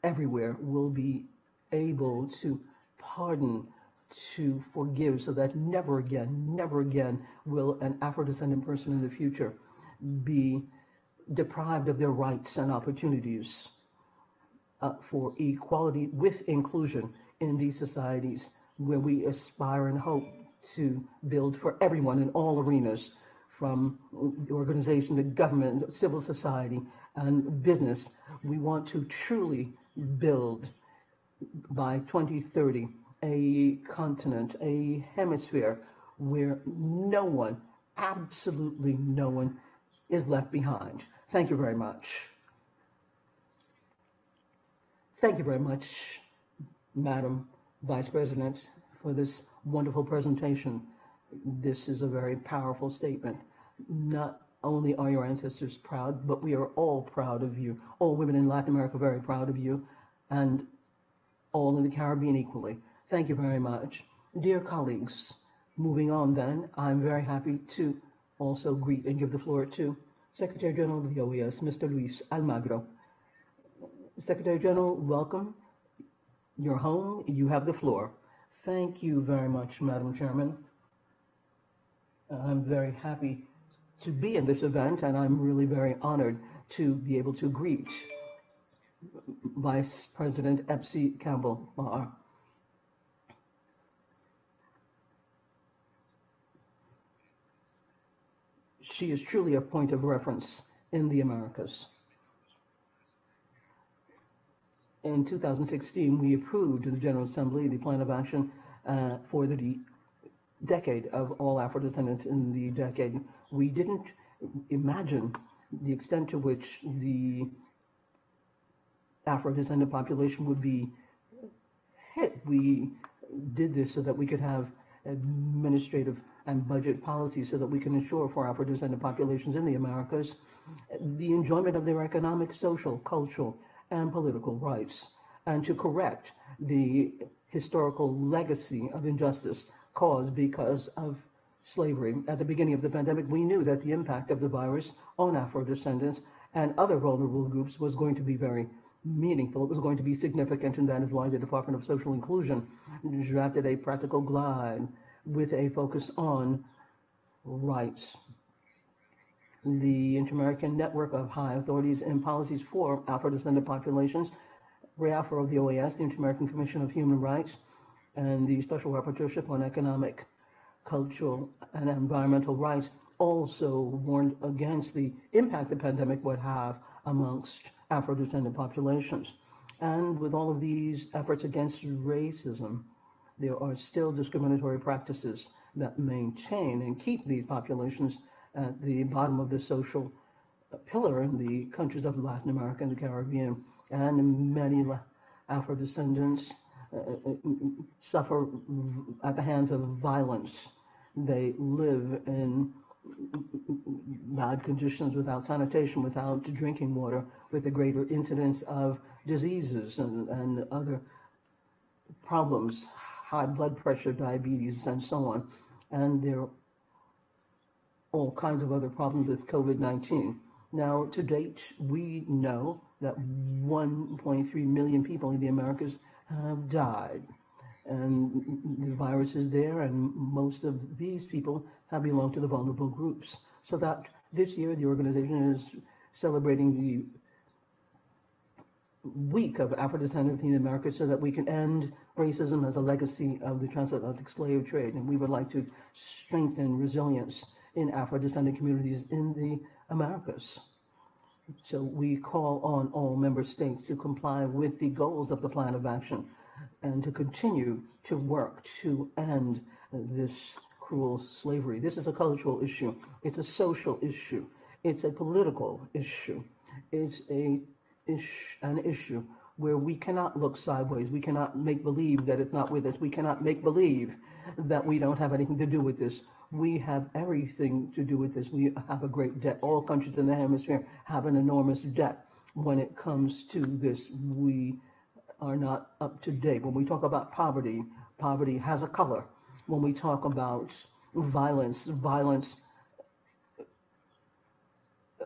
Speaker 18: everywhere will be able to pardon, to forgive, so that never again will an Afro-descendant person in the future be deprived of their rights and opportunities for equality with inclusion in these societies where we aspire and hope to build for everyone in all arenas, from the organization to government, civil society, and business. We want to truly build by 2030 a continent, a hemisphere where no one, absolutely no one, is left behind. Thank you very much. Thank you very much, Madam Vice President, for this wonderful presentation. This is a very powerful statement. Not only are your ancestors proud, but we are all proud of you. All women in Latin America are very proud of you, and all in the Caribbean equally. Thank you very much. Dear colleagues, moving on then, I'm very happy to also greet and give the floor to Secretary General of the OAS, Mr. Luis Almagro. Secretary General, welcome. You're home. You have the floor. Thank you very much, Madam Chairman. I'm very happy to be in this event, and I'm really very honored to be able to greet Vice President Epsie Campbell-Barr. She is truly a point of reference in the Americas. In 2016, we approved in the General Assembly the plan of action for the decade of all Afro-descendants in the decade. We didn't imagine the extent to which the Afro-descendant population would be hit. We did this so that we could have administrative and budget policies so that we can ensure for Afro-descendant populations in the Americas the enjoyment of their economic, social, cultural, and political rights, and to correct the historical legacy of injustice caused because of slavery. At the beginning of the pandemic, we knew that the impact of the virus on Afro-descendants and other vulnerable groups was going to be very meaningful. It was going to be significant, and that is why the Department of Social Inclusion drafted a practical guide with a focus on rights. The Inter-American Network of High Authorities and Policies for Afro-Descendant Populations, REAFRO of the OAS, the Inter-American Commission of Human Rights, and the Special Rapporteurship on Economic, Cultural, and Environmental Rights also warned against the impact the pandemic would have amongst Afro-descendant populations. And with all of these efforts against racism, there are still discriminatory practices that maintain and keep these populations at the bottom of the social pillar in the countries of Latin America and the Caribbean. And many Afro-descendants suffer at the hands of violence. They live in bad conditions, without sanitation, without drinking water, with a greater incidence of diseases and other problems, high blood pressure, diabetes, and so on. And there are all kinds of other problems with COVID-19. Now, to date, we know that 1.3 million people in the Americas have died. And the virus is there, and most of these people have belonged to the vulnerable groups. So that this year, the organization is celebrating the week of Afro-descendants in the Americas so that we can end racism as a legacy of the transatlantic slave trade. And we would like to strengthen resilience in Afro-descendant communities in the Americas. So we call on all member states to comply with the goals of the plan of action and to continue to work to end this cruel slavery. This is a cultural issue. It's a social issue. It's a political issue. It's an issue where we cannot look sideways. We cannot make believe that it's not with us. We cannot make believe that we don't have anything to do with this. We have everything to do with this. We have a great debt. All countries in the hemisphere have an enormous debt when it comes to this. We are not up to date. When we talk about poverty, poverty has a color. When we talk about violence, violence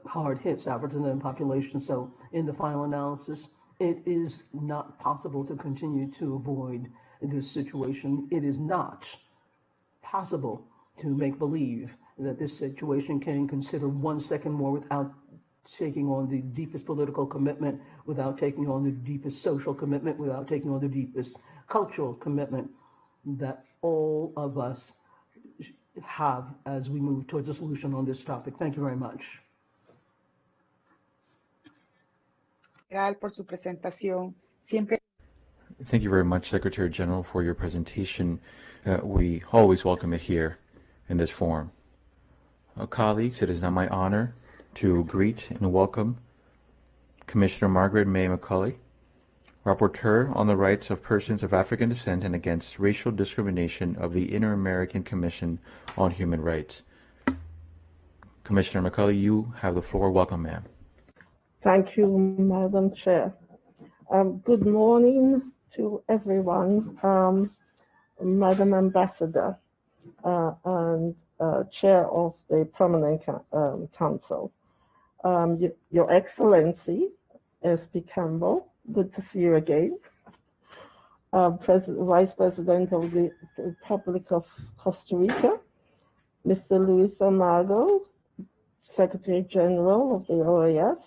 Speaker 18: hard hits African population. So in the final analysis, it is not possible to continue to avoid this situation. It is not possible to make believe that this situation can consider 1 second more without taking on the deepest political commitment, without taking on the deepest social commitment, without taking on the deepest cultural commitment that all of us have as we move towards a solution on this topic. Thank you very much.
Speaker 19: Por su presentación. Siempre.
Speaker 20: Thank you very much, Secretary General, for your presentation. We always welcome it here in this forum. Colleagues, it is now my honor to greet and welcome Commissioner Margaret May McCully, Rapporteur on the Rights of Persons of African Descent and Against Racial Discrimination of the Inter-American Commission on Human Rights. Commissioner McCully, you have the floor. Welcome, ma'am.
Speaker 21: Thank you, Madam Chair. Good morning to everyone, Madam Ambassador and Chair of the Permanent Council. Your Excellency, S.P. Campbell, good to see you again. Vice President of the Republic of Costa Rica, Mr. Luis Amago, Secretary General of the OAS,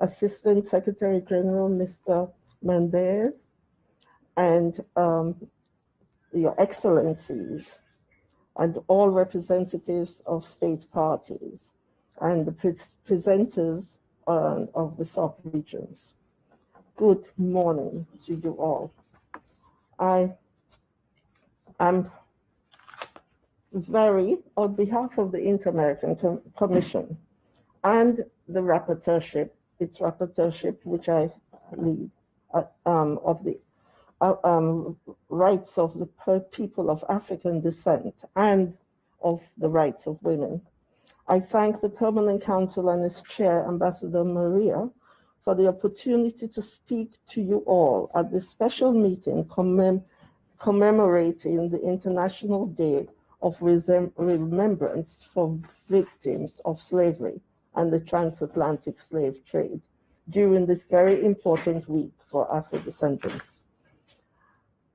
Speaker 21: Assistant Secretary General Mr. Mendez, and Your Excellencies, and all representatives of state parties, and the presenters of the sub-regions. Good morning to you all. I am on behalf of the Inter-American Commission and the rapporteurship, its rapporteurship, which I lead, of the rights of the people of African descent and of the rights of women. I thank the Permanent Council and its chair, Ambassador Maria, for the opportunity to speak to you all at this special meeting commemorating the International Day of Remembrance for Victims of Slavery and the Transatlantic Slave Trade during this very important week for Afro-descendants.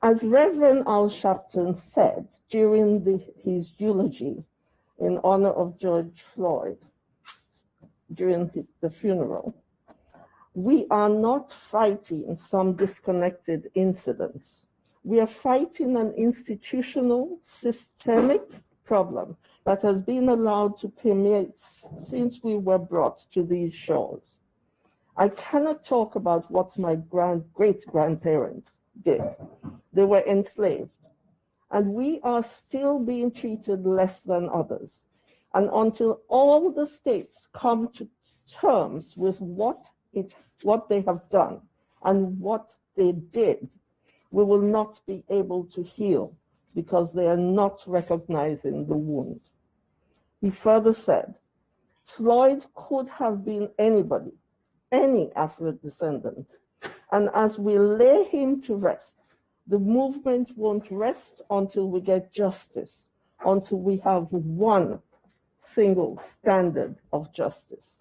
Speaker 21: As Reverend Al Sharpton said during his eulogy in honor of George Floyd during the funeral, we are not fighting some disconnected incidents. We are fighting an institutional, systemic problem that has been allowed to permeate since we were brought to these shores. I cannot talk about what my great-grandparents did. They were enslaved, and we are still being treated less than others. And until all the states come to terms with what they have done and what they did, we will not be able to heal because they are not recognizing the wound. He further said, Floyd could have been anybody, any Afro-descendant, and as we lay him to rest, the movement won't rest until we get justice, until we have one single standard of justice.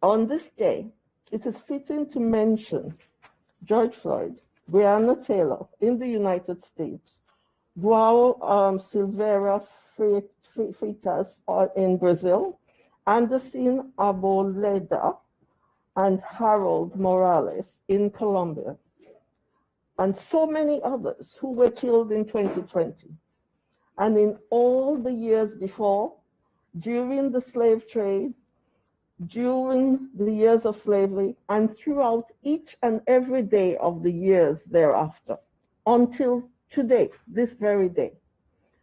Speaker 21: On this day, it is fitting to mention George Floyd, Breonna Taylor in the United States, João Silveira Freitas in Brazil, Anderson Arboleda, and Harold Morales in Colombia, and so many others who were killed in 2020. And in all the years before, during the slave trade, during the years of slavery and throughout each and every day of the years thereafter, until today, this very day.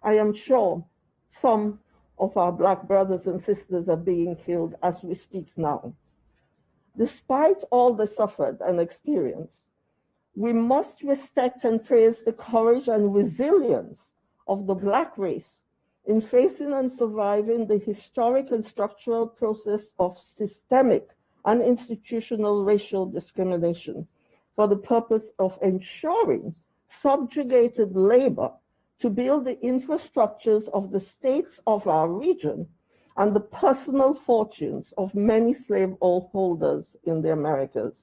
Speaker 21: I am sure some of our Black brothers and sisters are being killed as we speak now. Despite all they suffered and experienced, we must respect and praise the courage and resilience of the Black race in facing and surviving the historic and structural process of systemic and institutional racial discrimination for the purpose of ensuring subjugated labor to build the infrastructures of the states of our region and the personal fortunes of many slaveholders in the Americas.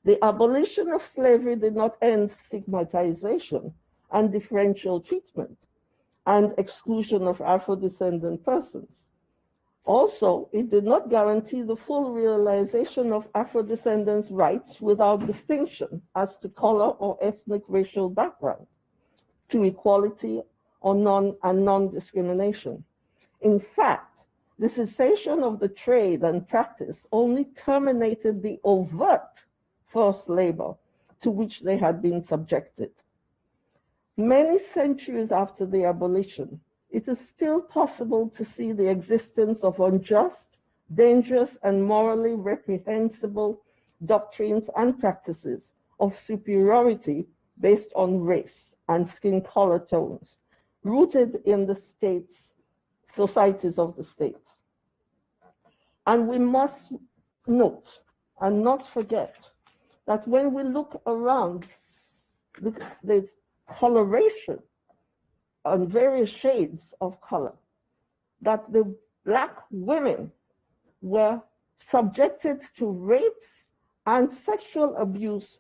Speaker 21: The abolition of slavery did not end stigmatization and differential treatment and exclusion of Afro-descendant persons. Also, it did not guarantee the full realization of Afro-descendants' rights without distinction as to color or ethnic racial background, to equality or non-discrimination. In fact, the cessation of the trade and practice only terminated the overt forced labor to which they had been subjected. Many centuries after the abolition, it is still possible to see the existence of unjust, dangerous, and morally reprehensible doctrines and practices of superiority based on race and skin color tones, rooted in the states, societies of the states. And we must note and not forget that when we look around the coloration and various shades of color, that the Black women were subjected to rapes and sexual abuse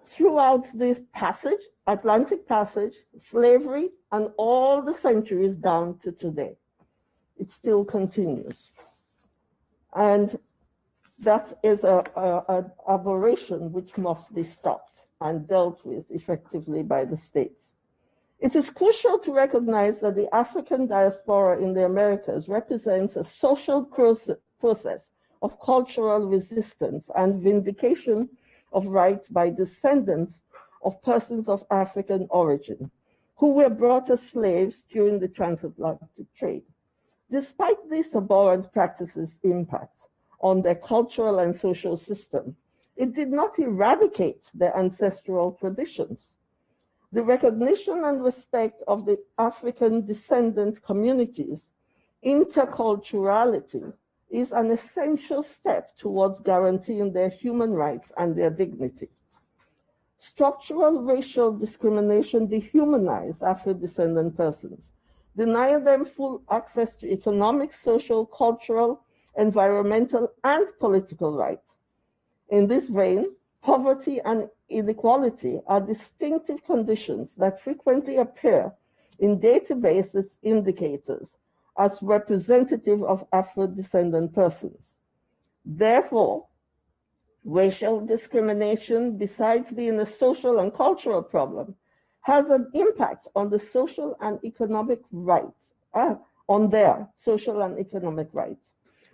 Speaker 21: throughout the passage, Atlantic Passage, slavery, and all the centuries down to today. It still continues. And that is an aberration which must be stopped and dealt with effectively by the states. It is crucial to recognize that the African diaspora in the Americas represents a social process of cultural resistance and vindication of rights by descendants of persons of African origin who were brought as slaves during the transatlantic trade. Despite these abhorrent practices' impact on their cultural and social system, it did not eradicate their ancestral traditions. The recognition and respect of the African descendant communities' interculturality is an essential step towards guaranteeing their human rights and their dignity. Structural racial discrimination dehumanizes Afro-descendant persons, denying them full access to economic, social, cultural, environmental, and political rights. In this vein, poverty and inequality are distinctive conditions that frequently appear in databases indicators as representative of Afro-descendant persons. Therefore, racial discrimination, besides being a social and cultural problem, has an impact on the social and economic rights, on their social and economic rights.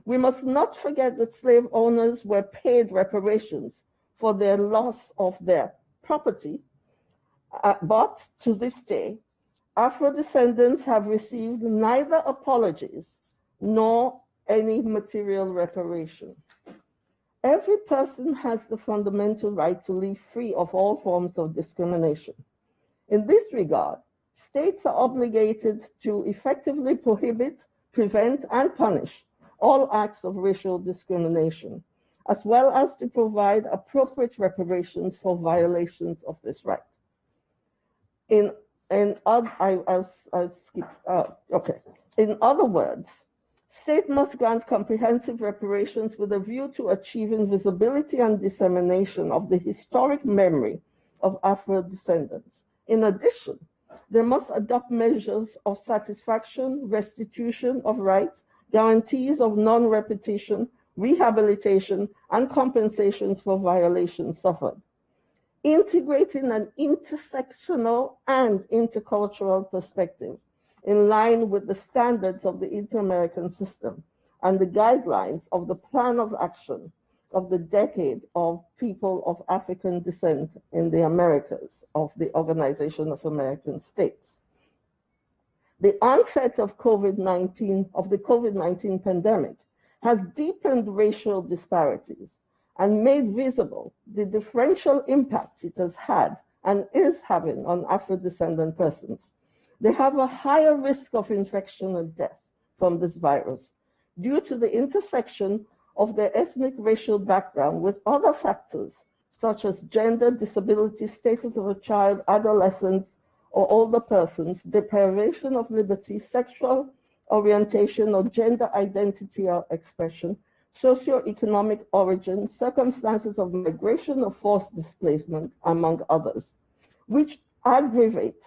Speaker 21: We must not forget that slave owners were paid reparations for their loss of their property, but to this day, Afro-descendants have received neither apologies nor any material reparation. Every person has the fundamental right to live free of all forms of discrimination. In this regard, states are obligated to effectively prohibit, prevent, and punish all acts of racial discrimination, as well as to provide appropriate reparations for violations of this right. In other words, state must grant comprehensive reparations with a view to achieving visibility and dissemination of the historic memory of Afro-descendants. In addition, they must adopt measures of satisfaction, restitution of rights, guarantees of non-repetition, rehabilitation, and compensations for violations suffered. Integrating an intersectional and intercultural perspective in line with the standards of the Inter-American system and the guidelines of the Plan of Action of the Decade of People of African Descent in the Americas of the Organization of American States. The onset of the COVID-19 pandemic has deepened racial disparities and made visible the differential impact it has had and is having on Afro-descendant persons. They have a higher risk of infection and death from this virus due to the intersection of their ethnic racial background with other factors such as gender, disability, status of a child, adolescents, or older persons, deprivation of liberty, sexual orientation or gender identity or expression, socioeconomic origin, circumstances of migration or forced displacement, among others, which aggravate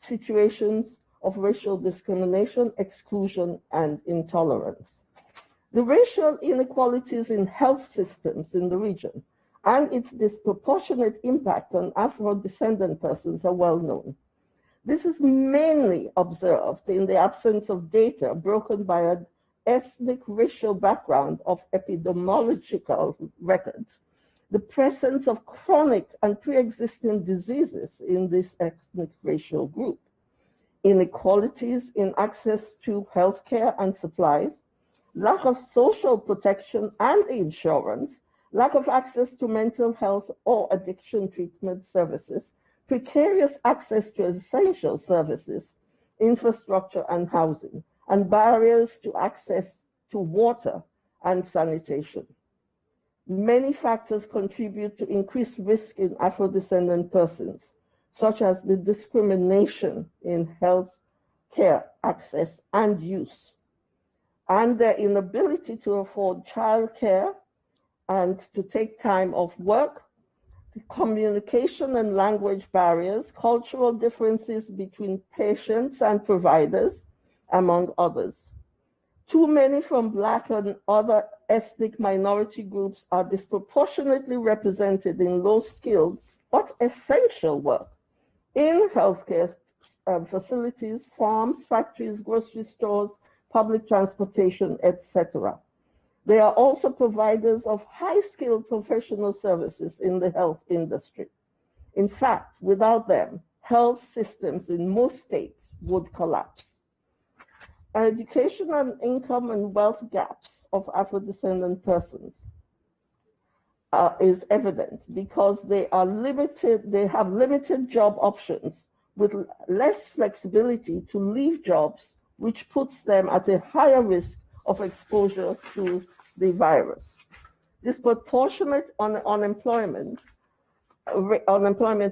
Speaker 21: situations of racial discrimination, exclusion, and intolerance. The racial inequalities in health systems in the region and its disproportionate impact on Afro-descendant persons are well known. This is mainly observed in the absence of data broken by an ethnic racial background of epidemiological records, the presence of chronic and pre-existing diseases in this ethnic racial group, inequalities in access to healthcare and supplies, lack of social protection and insurance, lack of access to mental health or addiction treatment services, precarious access to essential services, infrastructure and housing, and barriers to access to water and sanitation. Many factors contribute to increased risk in Afro-descendant persons, such as the discrimination in health care access and use, and their inability to afford childcare and to take time off work, the communication and language barriers, cultural differences between patients and providers, among others. Too many from Black and other ethnic minority groups are disproportionately represented in low-skilled but essential work in healthcare facilities, farms, factories, grocery stores, public transportation, etc. They are also providers of high-skilled professional services in the health industry. In fact, without them, health systems in most states would collapse. Education and income and wealth gaps of Afro-descendant persons is evident because they have limited job options with less flexibility to leave jobs, which puts them at a higher risk of exposure to the virus. Disproportionate unemployment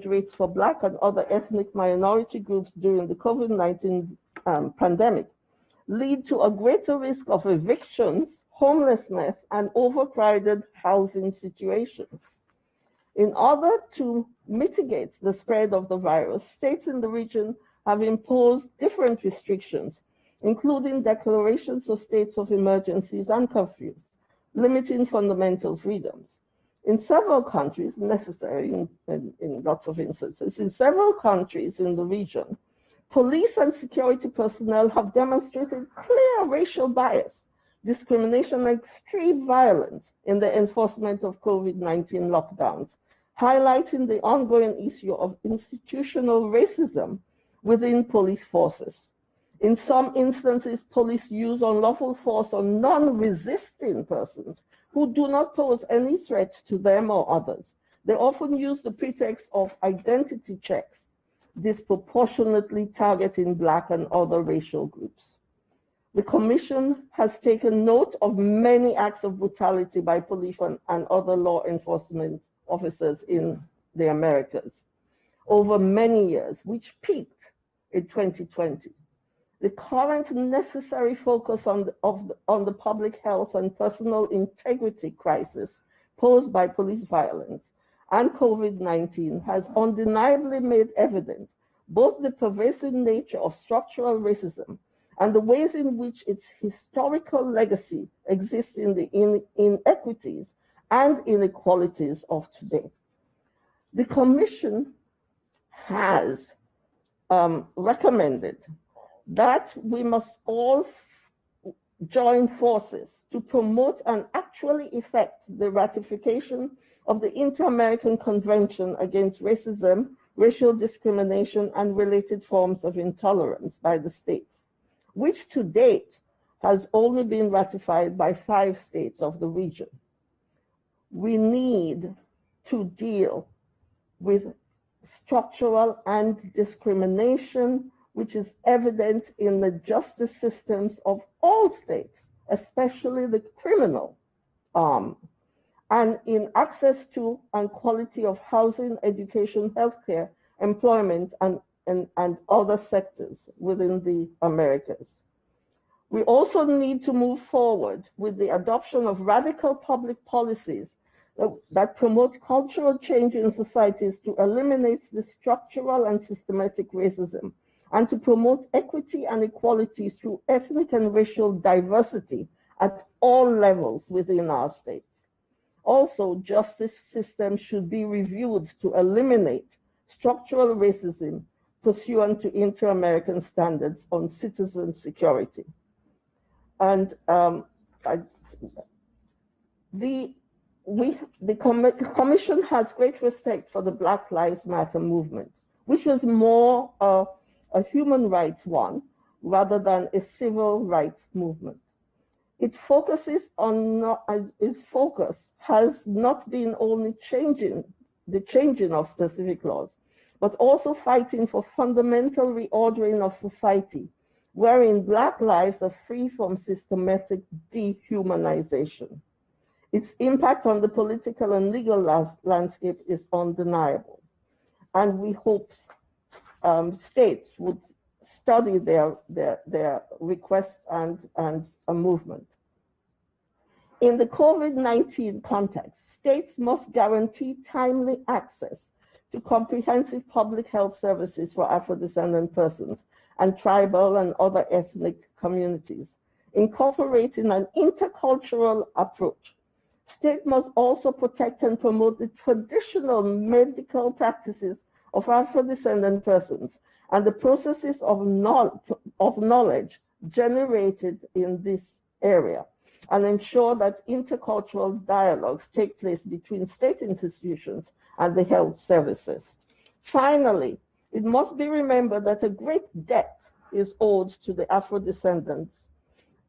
Speaker 21: rates for Black and other ethnic minority groups during the COVID-19 pandemic lead to a greater risk of evictions, homelessness, and overcrowded housing situations. In order to mitigate the spread of the virus, states in the region have imposed different restrictions, including declarations of states of emergencies and curfews, limiting fundamental freedoms. In several countries, necessary in lots of instances, in several countries in the region, police and security personnel have demonstrated clear racial bias, discrimination, and extreme violence in the enforcement of COVID-19 lockdowns, highlighting the ongoing issue of institutional racism within police forces. In some instances, police use unlawful force on non-resisting persons who do not pose any threat to them or others. They often use the pretext of identity checks, disproportionately targeting Black and other racial groups. The Commission has taken note of many acts of brutality by police and other law enforcement officers in the Americas over many years, which peaked in 2020. The current necessary focus on the public health and personal integrity crisis posed by police violence and COVID-19 has undeniably made evident both the pervasive nature of structural racism and the ways in which its historical legacy exists in the inequities and inequalities of today. The Commission has recommended that we must all join forces to promote and actually effect the ratification of the Inter-American Convention Against Racism, Racial Discrimination, and Related Forms of Intolerance by the states, which to date has only been ratified by 5 states of the region. We need to deal with structural discrimination, which is evident in the justice systems of all states, especially the criminal, and in access to and quality of housing, education, healthcare, employment, and other sectors within the Americas. We also need to move forward with the adoption of radical public policies that promote cultural change in societies to eliminate the structural and systematic racism, and to promote equity and equality through ethnic and racial diversity at all levels within our states. Also, justice systems should be reviewed to eliminate structural racism pursuant to inter-American standards on citizen security. And the Commission has great respect for the Black Lives Matter movement, which was more a human rights one rather than a civil rights movement. Its focus has not been only the changing of specific laws, but also fighting for fundamental reordering of society, wherein Black lives are free from systematic dehumanization. Its impact on the political and legal landscape is undeniable, and we hope states would study their requests and a movement. In the COVID-19 context, states must guarantee timely access to comprehensive public health services for Afro-descendant persons and tribal and other ethnic communities, incorporating an intercultural approach. States must also protect and promote the traditional medical practices of Afro-descendant persons and the processes of knowledge generated in this area, and ensure that intercultural dialogues take place between state institutions and the health services. Finally, it must be remembered that a great debt is owed to the Afro-descendants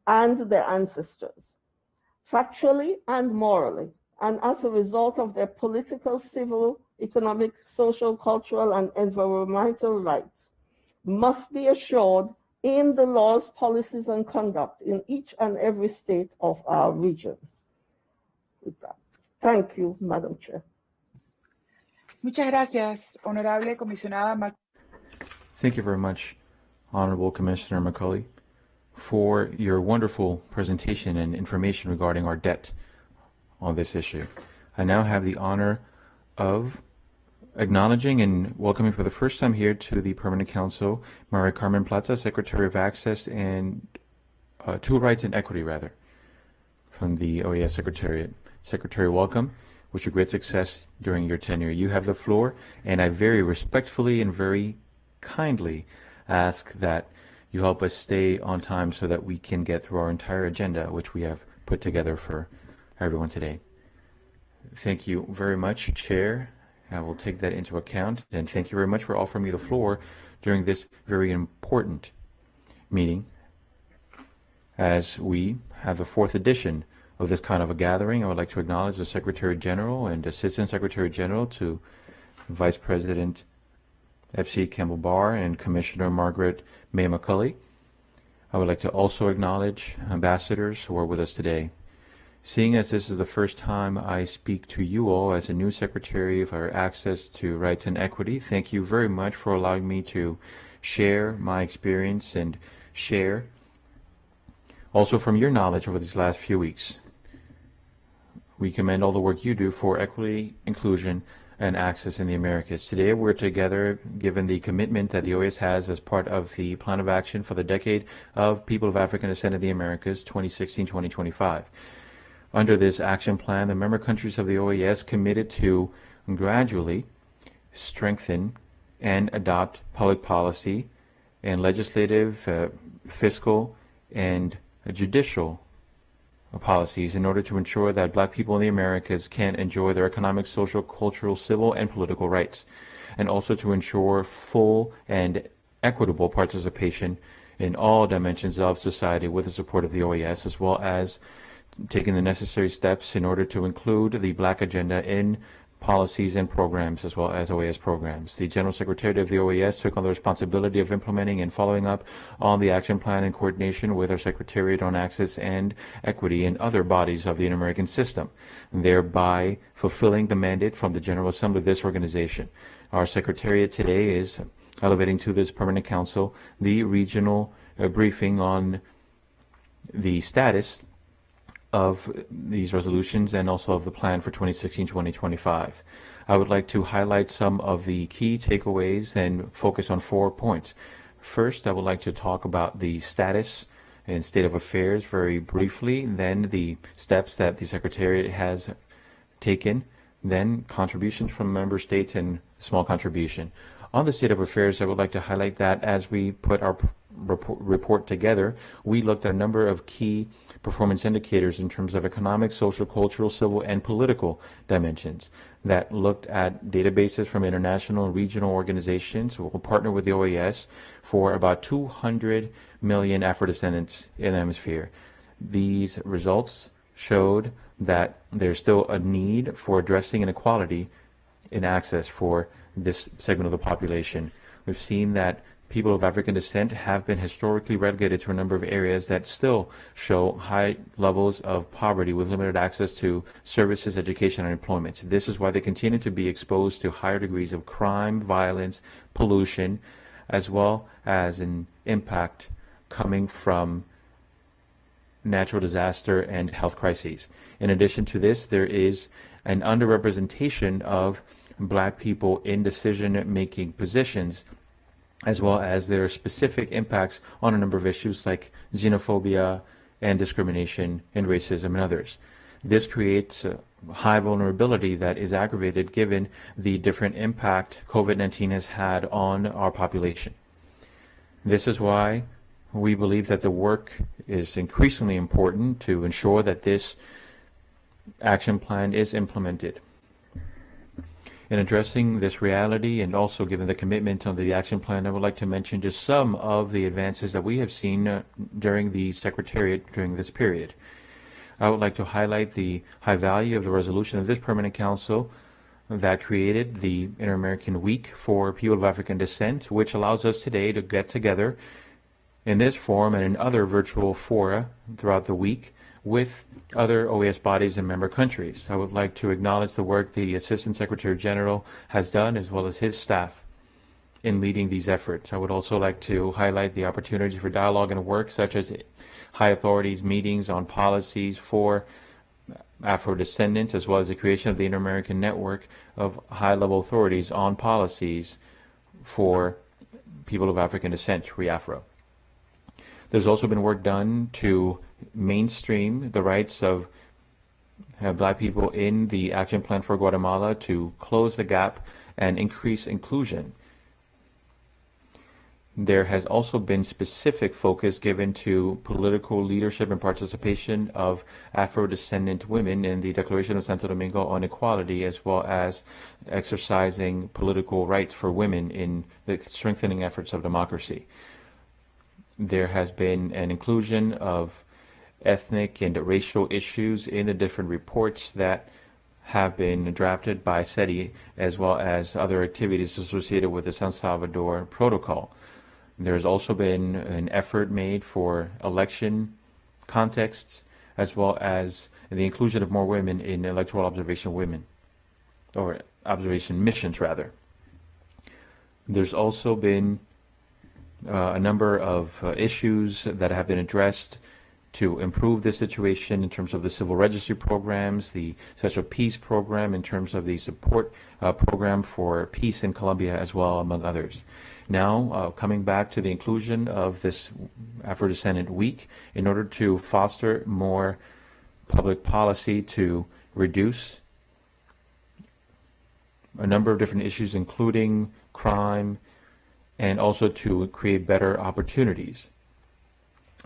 Speaker 21: and their ancestors, factually and morally, and as a result of their political, civil, economic, social, cultural, and environmental rights, must be assured in the laws, policies, and conduct in each and every state of our region. With that, thank you, Madam Chair.
Speaker 19: Muchas gracias, honorable comisionada.
Speaker 20: Thank you very much, Honorable Commissioner McCulley, for your wonderful presentation and information regarding our debt on this issue. I now have the honor of acknowledging and welcoming for the first time here to the Permanent Council, Maria Carmen Plata, Secretary of Access and to Rights and Equity, from the OAS Secretariat. Secretary, welcome. Wish you great success during your tenure. You have the floor, and I very respectfully and very kindly ask that you help us stay on time so that we can get through our entire agenda, which we have put together for everyone today. Thank you very much, Chair. I will take that into account, and thank you very much for offering me the floor during this very important meeting as we have the 4th edition of this kind of a gathering. I would like to acknowledge the Secretary General and Assistant Secretary General to Vice President FC Campbell-Barr and Commissioner Margaret May McCulley. I would like to also acknowledge ambassadors who are with us today. Seeing as this is the first time I speak to you all as a new Secretary for Access to Rights and Equity, thank you very much for allowing me to share my experience and share also from your knowledge over these last few weeks. We commend all the work you do for equity, inclusion, and access in the Americas. Today we're together given the commitment that the OAS has as part of the Plan of Action for the Decade of People of African Descent in the Americas 2016-2025. Under this action plan, the member countries of the OAS committed to gradually strengthen and adopt public policy and legislative, fiscal, and judicial policies in order to ensure that Black people in the Americas can enjoy their economic, social, cultural, civil, and political rights, and also to ensure full and equitable participation in all dimensions of society with the support of the OAS, as well as taking the necessary steps in order to include the Black agenda in policies and programs, as well as OAS programs. The General Secretary of the OAS took on the responsibility of implementing and following up on the action plan in coordination with our Secretariat on Access and Equity and other bodies of the Inter-American system, thereby fulfilling the mandate from the General Assembly of this organization. Our Secretariat today is elevating to this Permanent Council the regional briefing on the status of these resolutions and also of the plan for 2016-2025. I would like to highlight some of the key takeaways and focus on 4 points. First, I would like to talk about the status and state of affairs very briefly, then the steps that the Secretariat has taken, then contributions from member states and small contribution. On the state of affairs, I would like to highlight that as we put our report together, we looked at a number of key performance indicators in terms of economic, social, cultural, civil, and political dimensions that looked at databases from international and regional organizations who will partner with the OAS for about 200 million Afro-descendants in the hemisphere. These results showed that there's still a need for addressing inequality in access for this segment of the population. We've seen that people of African descent have been historically relegated to a number of areas that still show high levels of poverty with limited access to services, education, and employment. This is why they continue to be exposed to higher degrees of crime, violence, pollution, as well as an impact coming from natural disaster and health crises. In addition to this, there is an underrepresentation of Black people in decision-making positions, as well as their specific impacts on a number of issues like xenophobia and discrimination and racism and others. This creates high vulnerability that is aggravated given the different impact COVID-19 has had on our population. This is why we believe that the work is increasingly important to ensure that this action plan is implemented. In addressing this reality and also given the commitment on the action plan, I would like to mention just some of the advances that we have seen during the Secretariat during this period. I would like to highlight the high value of the resolution of this Permanent Council that created the Inter-American Week for People of African Descent, which allows us today to get together in this forum and in other virtual fora throughout the week with other OAS bodies and member countries. I would like to acknowledge the work the Assistant Secretary General has done, as well as his staff, in leading these efforts. I would also like to highlight the opportunity for dialogue and work, such as high authorities meetings on policies for Afro-descendants, as well as the creation of the Inter-American Network of high-level authorities on policies for people of African descent, REAFRO. There's also been work done to mainstream the rights of Black people in the action plan for Guatemala to close the gap and increase inclusion. There has also been specific focus given to political leadership and participation of Afro-descendant women in the Declaration of Santo Domingo on equality, as well as exercising political rights for women in the strengthening efforts of democracy. There has been an inclusion of ethnic and racial issues in the different reports that have been drafted by SETI, as well as other activities associated with the San Salvador Protocol. There's also been an effort made for election contexts, as well as the inclusion of more women in electoral observation observation missions, rather. There's also been a number of issues that have been addressed to improve the situation in terms of the civil registry programs, the Social Peace Program, in terms of the support program for peace in Colombia as well, among others. Now, coming back to the inclusion of this Afro-Descendant Week, in order to foster more public policy to reduce a number of different issues, including crime, and also to create better opportunities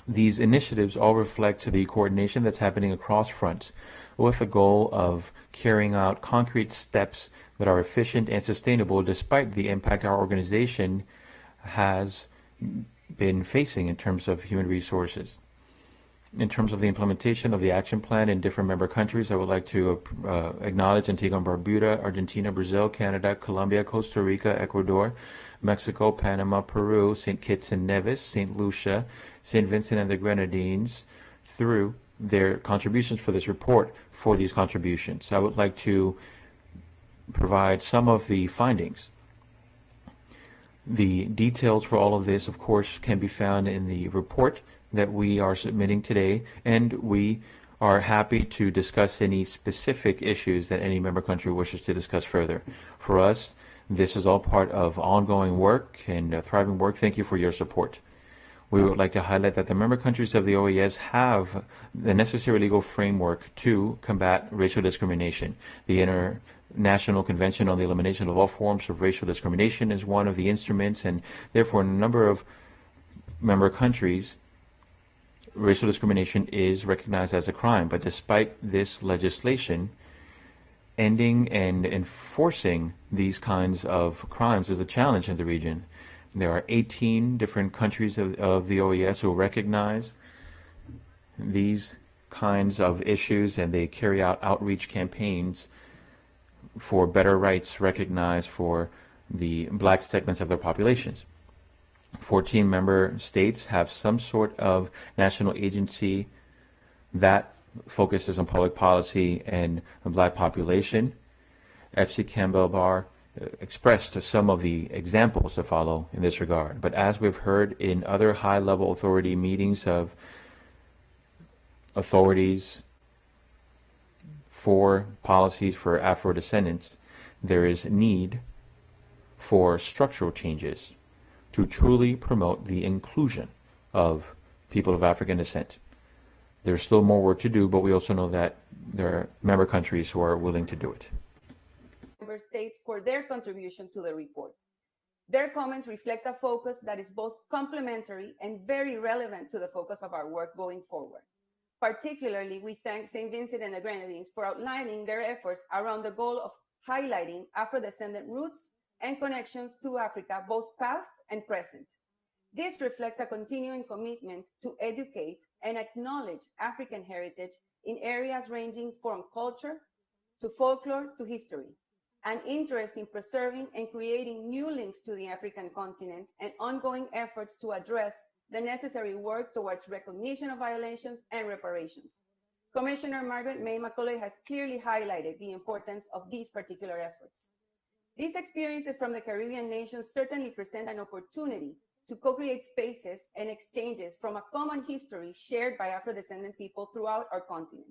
Speaker 20: These initiatives all reflect the coordination that's happening across fronts with the goal of carrying out concrete steps that are efficient and sustainable despite the impact our organization has been facing in terms of human resources. In terms of the implementation of the action plan in different member countries, I would like to acknowledge Antigua and Barbuda, Argentina, Brazil, Canada, Colombia, Costa Rica, Ecuador, Mexico, Panama, Peru, St. Kitts and Nevis, St. Lucia, St. Vincent and the Grenadines, through their contributions for this report, for these contributions. I would like to provide some of the findings. The details for all of this, of course, can be found in the report that we are submitting today, and we are happy to discuss any specific issues that any member country wishes to discuss further. For us, this is all part of ongoing work and thriving work. Thank you for your support. We would like to highlight that the member countries of the OAS have the necessary legal framework to combat racial discrimination. The International Convention on the Elimination of All Forms of Racial Discrimination is one of the instruments, and therefore in a number of member countries, racial discrimination is recognized as a crime. But despite this legislation, ending and enforcing these kinds of crimes is a challenge in the region. There are 18 different countries of the OAS who recognize these kinds of issues, and they carry out outreach campaigns for better rights recognized for the black segments of their populations. 14 member states have some sort of national agency that focuses on public policy and the black population. Epsi Campbell-Barr expressed some of the examples to follow in this regard. But as we've heard in other high-level authority meetings of authorities for policies for Afro-descendants, there is need for structural changes to truly promote the inclusion of people of African descent. There's still more work to do, but we also know that there are member countries who are willing to do it.
Speaker 15: Member states for their contribution to the report. Their comments reflect a focus that is both complementary and very relevant to the focus of our work going forward. Particularly, we thank St. Vincent and the Grenadines for outlining their efforts around the goal of highlighting Afro-descendant roots and connections to Africa, both past and present. This reflects a continuing commitment to educate and acknowledge African heritage in areas ranging from culture to folklore to history, an interest in preserving and creating new links to the African continent, and ongoing efforts to address the necessary work towards recognition of violations and reparations. Commissioner Margaret May Macaulay has clearly highlighted the importance of these particular efforts. These experiences from the Caribbean nations certainly present an opportunity to co-create spaces and exchanges from a common history shared by Afro-descendant people throughout our continent.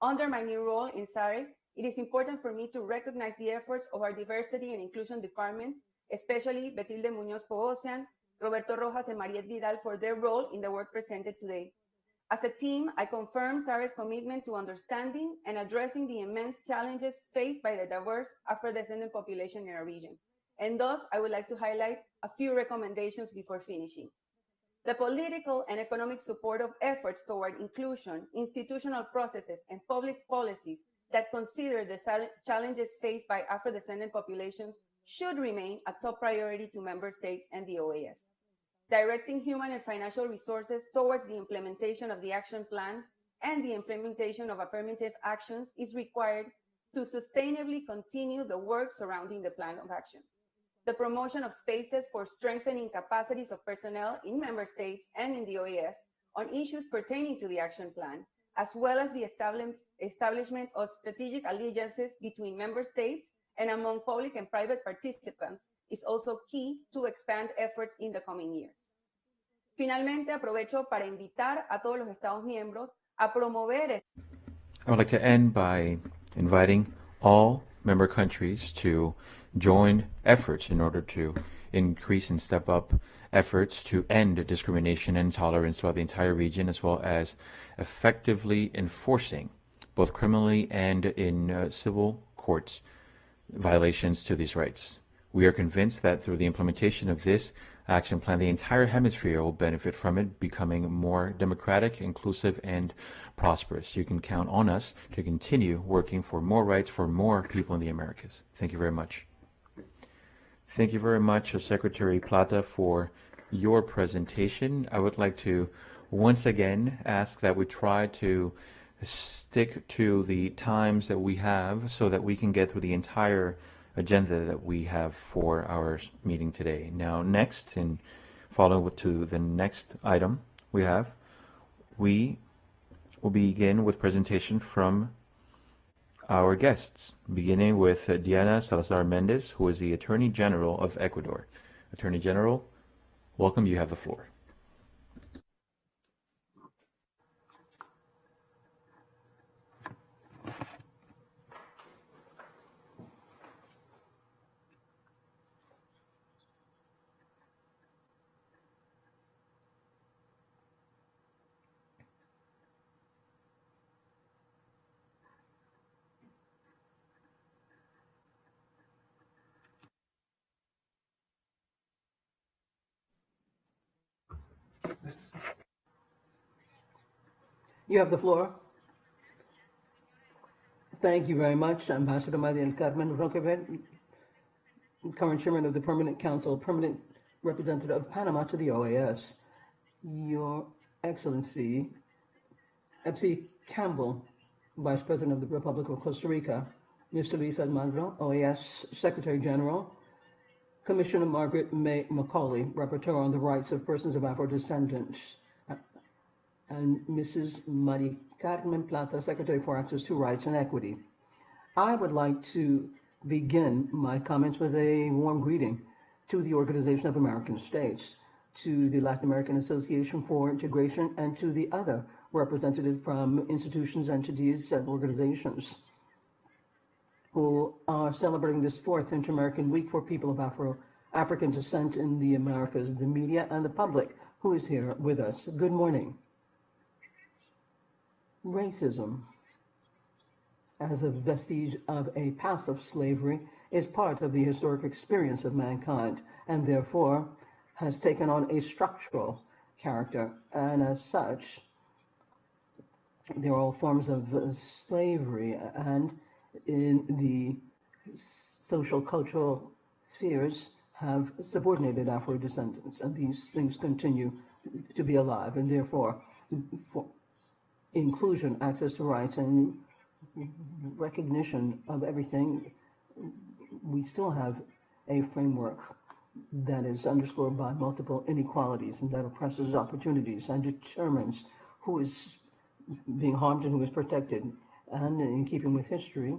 Speaker 15: Under my new role in SARE, it is important for me to recognize the efforts of our Diversity and Inclusion Department, especially Betilde Muñoz Pogosian, Roberto Rojas, and Mariette Vidal for their role in the work presented today. As a team, I confirm SARE's commitment to understanding and addressing the immense challenges faced by the diverse Afro-descendant population in our region. And thus, I would like to highlight a few recommendations before finishing. The political and economic support of efforts toward inclusion, institutional processes, and public policies that consider the challenges faced by Afro-descendant populations should remain a top priority to member states and the OAS. Directing human and financial resources towards the implementation of the action plan and the implementation of affirmative actions is required to sustainably continue the work surrounding the plan of action. The promotion of spaces for strengthening capacities of personnel in member states and in the OAS on issues pertaining to the action plan, as well as the establishment of strategic alliances between member states and among public and private participants, is also key to expand efforts in the coming years. Finalmente, aprovecho para invitar a todos los Estados miembros a promover.
Speaker 20: I would like to end by inviting all member countries to join efforts in order to increase and step up efforts to end discrimination and intolerance throughout the entire region, as well as effectively enforcing, both criminally and in civil courts, violations to these rights. We are convinced that through the implementation of this action plan, the entire hemisphere will benefit from it becoming more democratic, inclusive, and prosperous. You can count on us to continue working for more rights for more people in the Americas. Thank you very much. Thank you very much, Secretary Plata, for your presentation. I would like to once again ask that we try to stick to the times that we have so that we can get through the entire agenda that we have for our meeting today. Now, next, and follow to the next item we will begin with presentation from our guests, beginning with Diana Salazar Mendez, who is the Attorney General of Ecuador. Attorney General, welcome. You have the floor.
Speaker 18: You have the floor. Thank you very much, Ambassador Maria del Carmen Roquevet, current chairman of the Permanent Council, permanent representative of Panama to the OAS. Your Excellency, FC Campbell, Vice President of the Republic of Costa Rica, Mr. Luis Almagro, OAS Secretary General, Commissioner Margaret May Macaulay, Rapporteur on the Rights of Persons of Afro-Descendants, and Mrs. Maria Carmen Plata, Secretary for Access to Rights and Equity. I would like to begin my comments with a warm greeting to the Organization of American States, to the Latin American Association for Integration, and to the other representatives from institutions, entities, and organizations who are celebrating this 4th Inter-American Week for people of African descent in the Americas, the media, and the public who is here with us. Good morning. Racism, as a vestige of a past of slavery, is part of the historic experience of mankind, and therefore has taken on a structural character, and as such, there are all forms of slavery, and in the social cultural spheres have subordinated Afro-descendants, and these things continue to be alive, and therefore for inclusion, access to rights, and recognition of everything, we still have a framework that is underscored by multiple inequalities and that oppresses opportunities and determines who is being harmed and who is protected. And in keeping with history,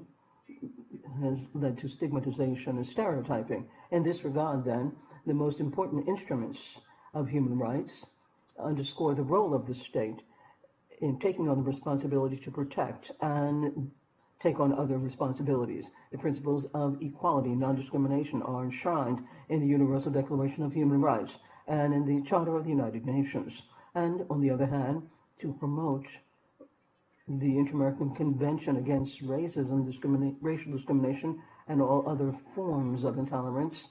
Speaker 18: has led to stigmatization and stereotyping. In this regard, then, the most important instruments of human rights underscore the role of the state in taking on the responsibility to protect and take on other responsibilities. The principles of equality and non-discrimination are enshrined in the Universal Declaration of Human Rights and in the Charter of the United Nations. And on the other hand, to promote the Inter-American Convention Against Racism, Racial Discrimination, and all other forms of intolerance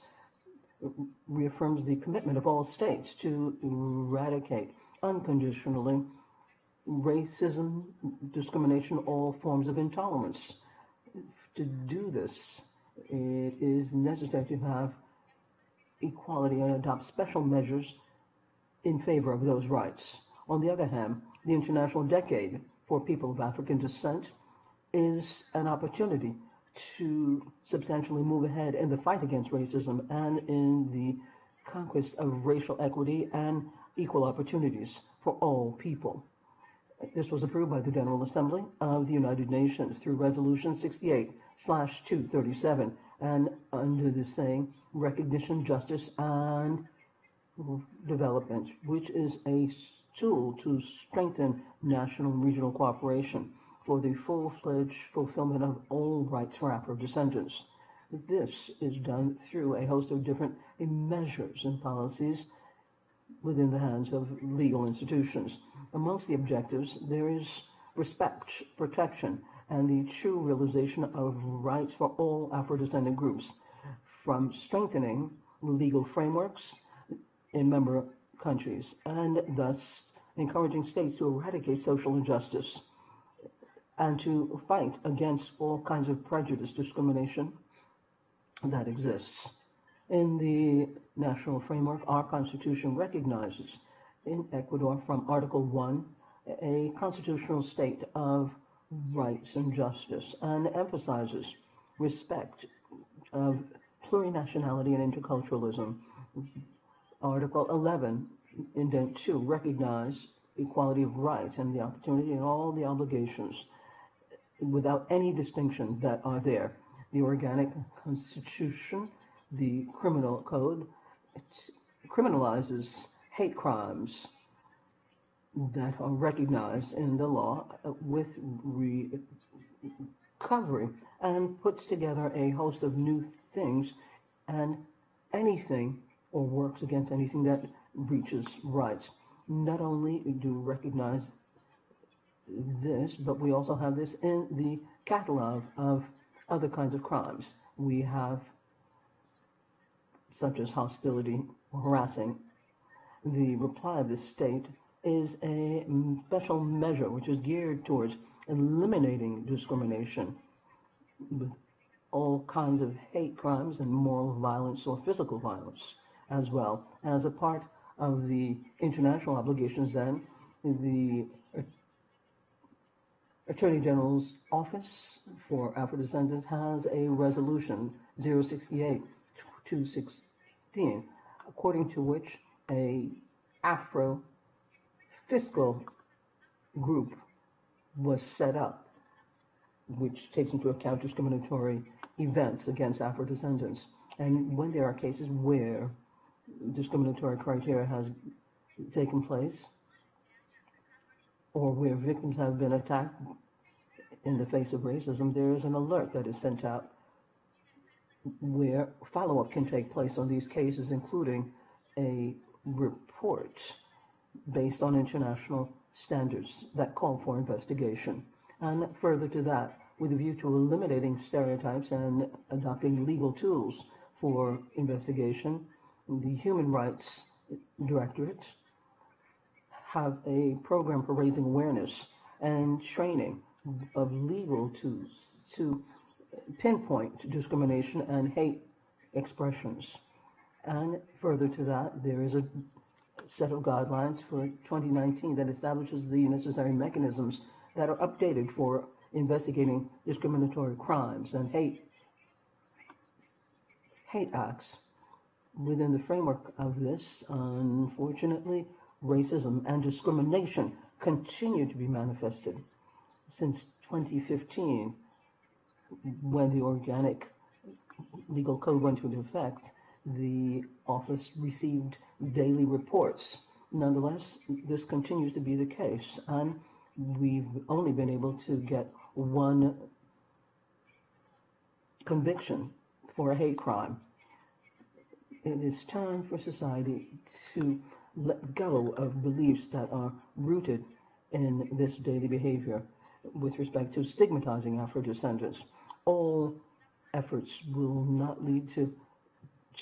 Speaker 18: reaffirms the commitment of all states to eradicate unconditionally racism, discrimination, all forms of intolerance. To do this, it is necessary to have equality and adopt special measures in favor of those rights. On the other hand, the International Decade for People of African Descent is an opportunity to substantially move ahead in the fight against racism and in the conquest of racial equity and equal opportunities for all people. This was approved by the General Assembly of the United Nations through Resolution 68/237, and under the saying, recognition, justice, and development, which is a tool to strengthen national and regional cooperation for the full-fledged fulfillment of all rights for Afro-descendants. This is done through a host of different measures and policies within the hands of legal institutions. Amongst the objectives, there is respect, protection, and the true realization of rights for all Afro-descendant groups, from strengthening legal frameworks in member countries and thus encouraging states to eradicate social injustice and to fight against all kinds of prejudice, discrimination that exists. In the national framework, our Constitution recognizes in Ecuador from Article 1 a constitutional state of rights and justice and emphasizes respect of plurinationality and interculturalism. Article 11, Indent 2, recognize equality of rights and the opportunity and all the obligations without any distinction that are there. The organic constitution, the criminal code, criminalizes hate crimes that are recognized in the law with recovery and puts together a host of new things and anything or works against anything that breaches rights. Not only do we recognize this, but we also have this in the catalog of other kinds of crimes. We have such as hostility or harassing. The reply of the state is a special measure which is geared towards eliminating discrimination with all kinds of hate crimes and moral violence or physical violence as well. As a part of the international obligations then, the Attorney General's Office for Afro-Descendants has a resolution 068-216, according to which a Afro-fiscal group was set up, which takes into account discriminatory events against Afro-descendants. And when there are cases where discriminatory criteria has taken place, or where victims have been attacked in the face of racism, there is an alert that is sent out where follow-up can take place on these cases, including a report based on international standards that call for investigation. And further to that, with a view to eliminating stereotypes and adopting legal tools for investigation, the Human Rights Directorate have a program for raising awareness and training of legal tools to pinpoint discrimination and hate expressions. And further to that, there is a set of guidelines for 2019 that establishes the necessary mechanisms that are updated for investigating discriminatory crimes and hate acts. Within the framework of this, unfortunately, racism and discrimination continue to be manifested. Since 2015, when the organic legal code went into effect, the office received daily reports. Nonetheless, this continues to be the case, and we've only been able to get one conviction for a hate crime. It is time for society to let go of beliefs that are rooted in this daily behavior with respect to stigmatizing Afro-descendants. All efforts will not lead to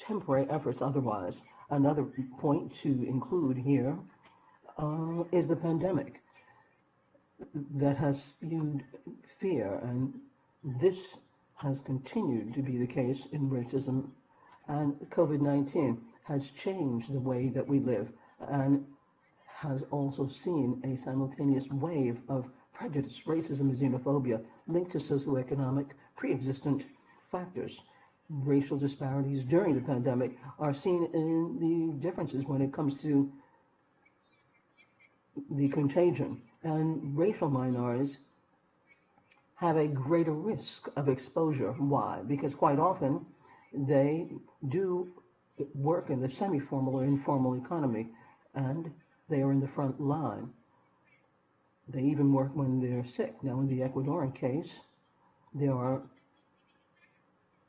Speaker 18: temporary efforts otherwise. Another point to include here is the pandemic that has spewed fear, and this has continued to be the case in racism, and COVID-19 has changed the way that we live and has also seen a simultaneous wave of prejudice, racism, and xenophobia linked to socioeconomic pre-existent factors. Racial disparities during the pandemic are seen in the differences when it comes to the contagion, and racial minorities have a greater risk of exposure. Why? Because quite often they do work in the semi-formal or informal economy, and they are in the front line. They even work when they're sick. Now, in the Ecuadorian case, there are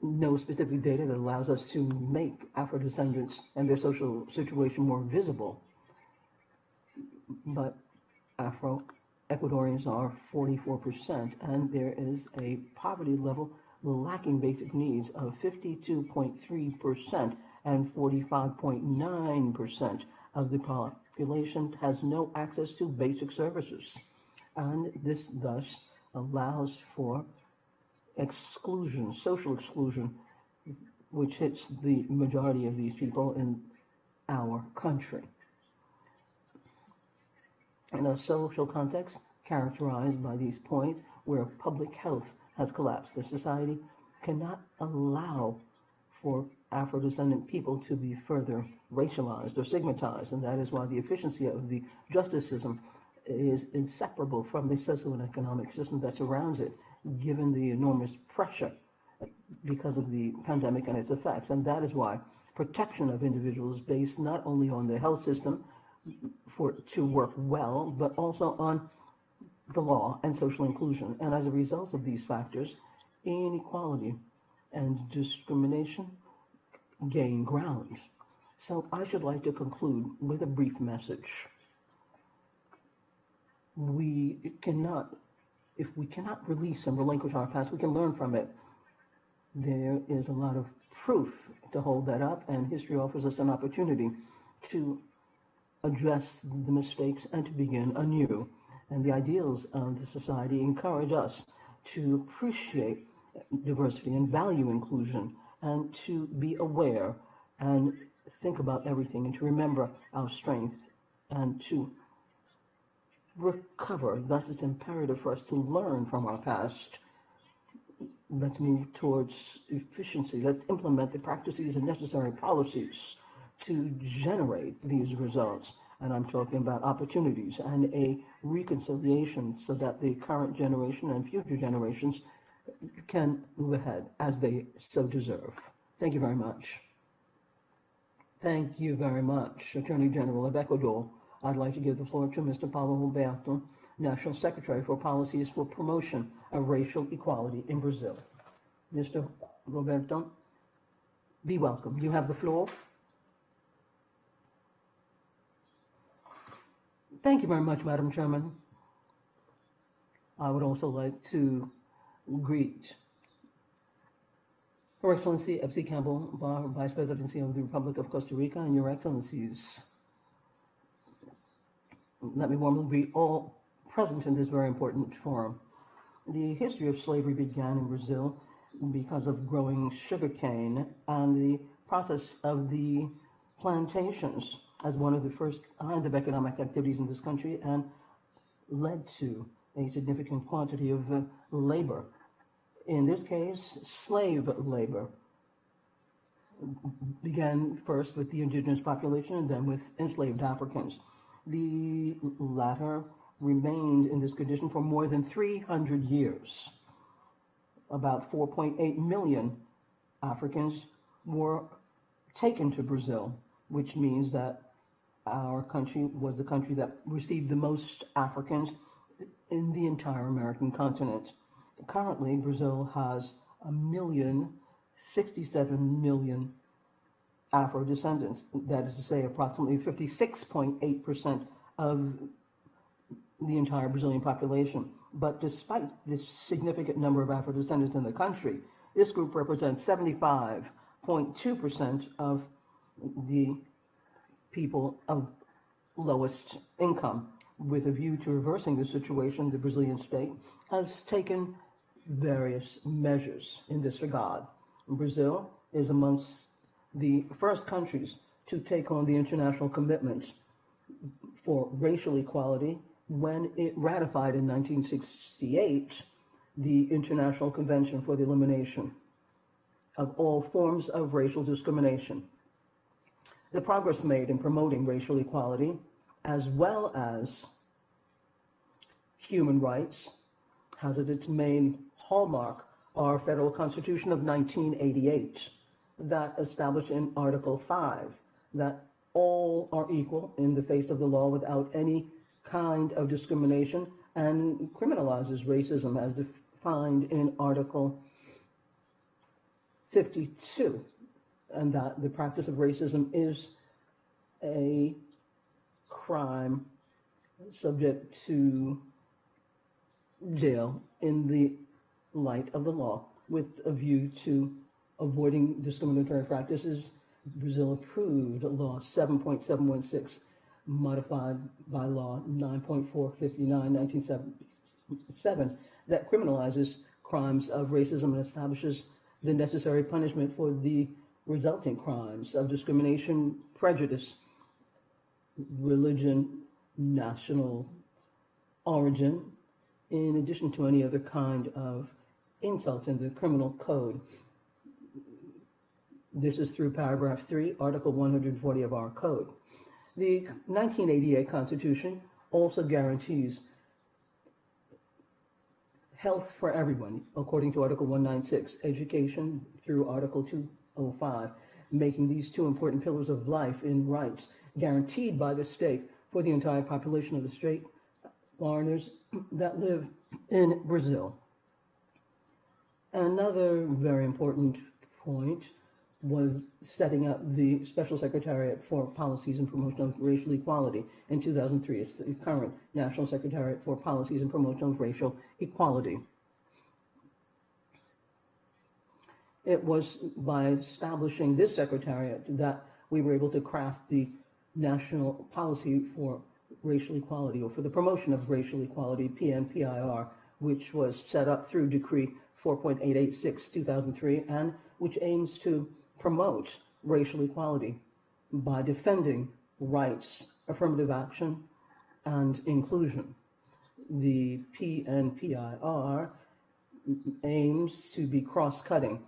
Speaker 18: no specific data that allows us to make Afro-descendants and their social situation more visible. But Afro-Ecuadorians are 44%, and there is a poverty level lacking basic needs of 52.3% and 45.9% of the population has no access to basic services. And this thus allows for exclusion, social exclusion, which hits the majority of these people in our country. In a social context characterized by these points where public health has collapsed, the society cannot allow for Afro-descendant people to be further racialized or stigmatized, and that is why the efficiency of the justice system is inseparable from the social and economic system that surrounds it, given the enormous pressure because of the pandemic and its effects. And that is why protection of individuals based not only on the health system to work well, but also on the law and social inclusion. And as a result of these factors, inequality and discrimination gain ground. So I should like to conclude with a brief message. If we cannot release and relinquish our past, we can learn from it. There is a lot of proof to hold that up, and history offers us an opportunity to address the mistakes and to begin anew. And the ideals of the society encourage us to appreciate diversity and value inclusion, and to be aware and think about everything, and to remember our strength and to recover. Thus, it's imperative for us to learn from our past. Let's move towards efficiency. Let's implement the practices and necessary policies to generate these results. And I'm talking about opportunities and a reconciliation so that the current generation and future generations can move ahead as they so deserve. Thank you very much. Thank you very much, Attorney General of Ecuador. I'd like to give the floor to Mr. Paulo Roberto, National Secretary for Policies for Promotion of Racial Equality in Brazil. Mr. Roberto, be welcome. You have the floor. Thank you very much, Madam Chairman. I would also like to greet Her Excellency Epsi Campbell, Vice Presidency of the Republic of Costa Rica, and Your Excellencies. Let me warmly greet all present in this very important forum. The history of slavery began in Brazil because of growing sugarcane and the process of the plantations as one of the first kinds of economic activities in this country, and led to a significant quantity of labor. In this case, slave labor began first with the indigenous population and then with enslaved Africans. The latter remained in this condition for more than 300 years. About 4.8 million Africans were taken to Brazil, which means that our country was the country that received the most Africans in the entire American continent. Currently, Brazil has 1,067,000,000 Afro-descendants. That is to say, approximately 56.8% of the entire Brazilian population. But despite this significant number of Afro-descendants in the country, this group represents 75.2% of the people of lowest income. With a view to reversing the situation, the Brazilian state has taken various measures in this regard. Brazil is amongst the first countries to take on the international commitment for racial equality when it ratified in 1968 the International Convention for the Elimination of all forms of racial discrimination. The progress made in promoting racial equality, as well as human rights, has as its main hallmark our Federal Constitution of 1988 that established in Article 5 that all are equal in the face of the law without any kind of discrimination, and criminalizes racism as defined in Article 52, and that the practice of racism is a crime subject to jail in the light of the law. with a view to avoiding discriminatory practices, Brazil approved Law 7.716, modified by Law 9.459, 1977, that criminalizes crimes of racism and establishes the necessary punishment for the resulting crimes of discrimination, prejudice, religion, national origin, in addition to any other kind of insult in the criminal code. This is through paragraph 3, article 140 of our code. The 1988 Constitution also guarantees health for everyone, according to article 196, education through article 205, making these two important pillars of life in rights guaranteed by the state for the entire population of the state, foreigners that live in Brazil. Another very important point was setting up the Special Secretariat for Policies and Promotion of Racial Equality in 2003. It's the current National Secretariat for Policies and Promotion of Racial Equality. It was by establishing this secretariat that we were able to craft the National Policy for Racial Equality, or for the Promotion of Racial Equality, PNPIR, which was set up through Decree 4.886, 2003, and which aims to promote racial equality by defending rights, affirmative action, and inclusion. The PNPIR aims to be cross-cutting.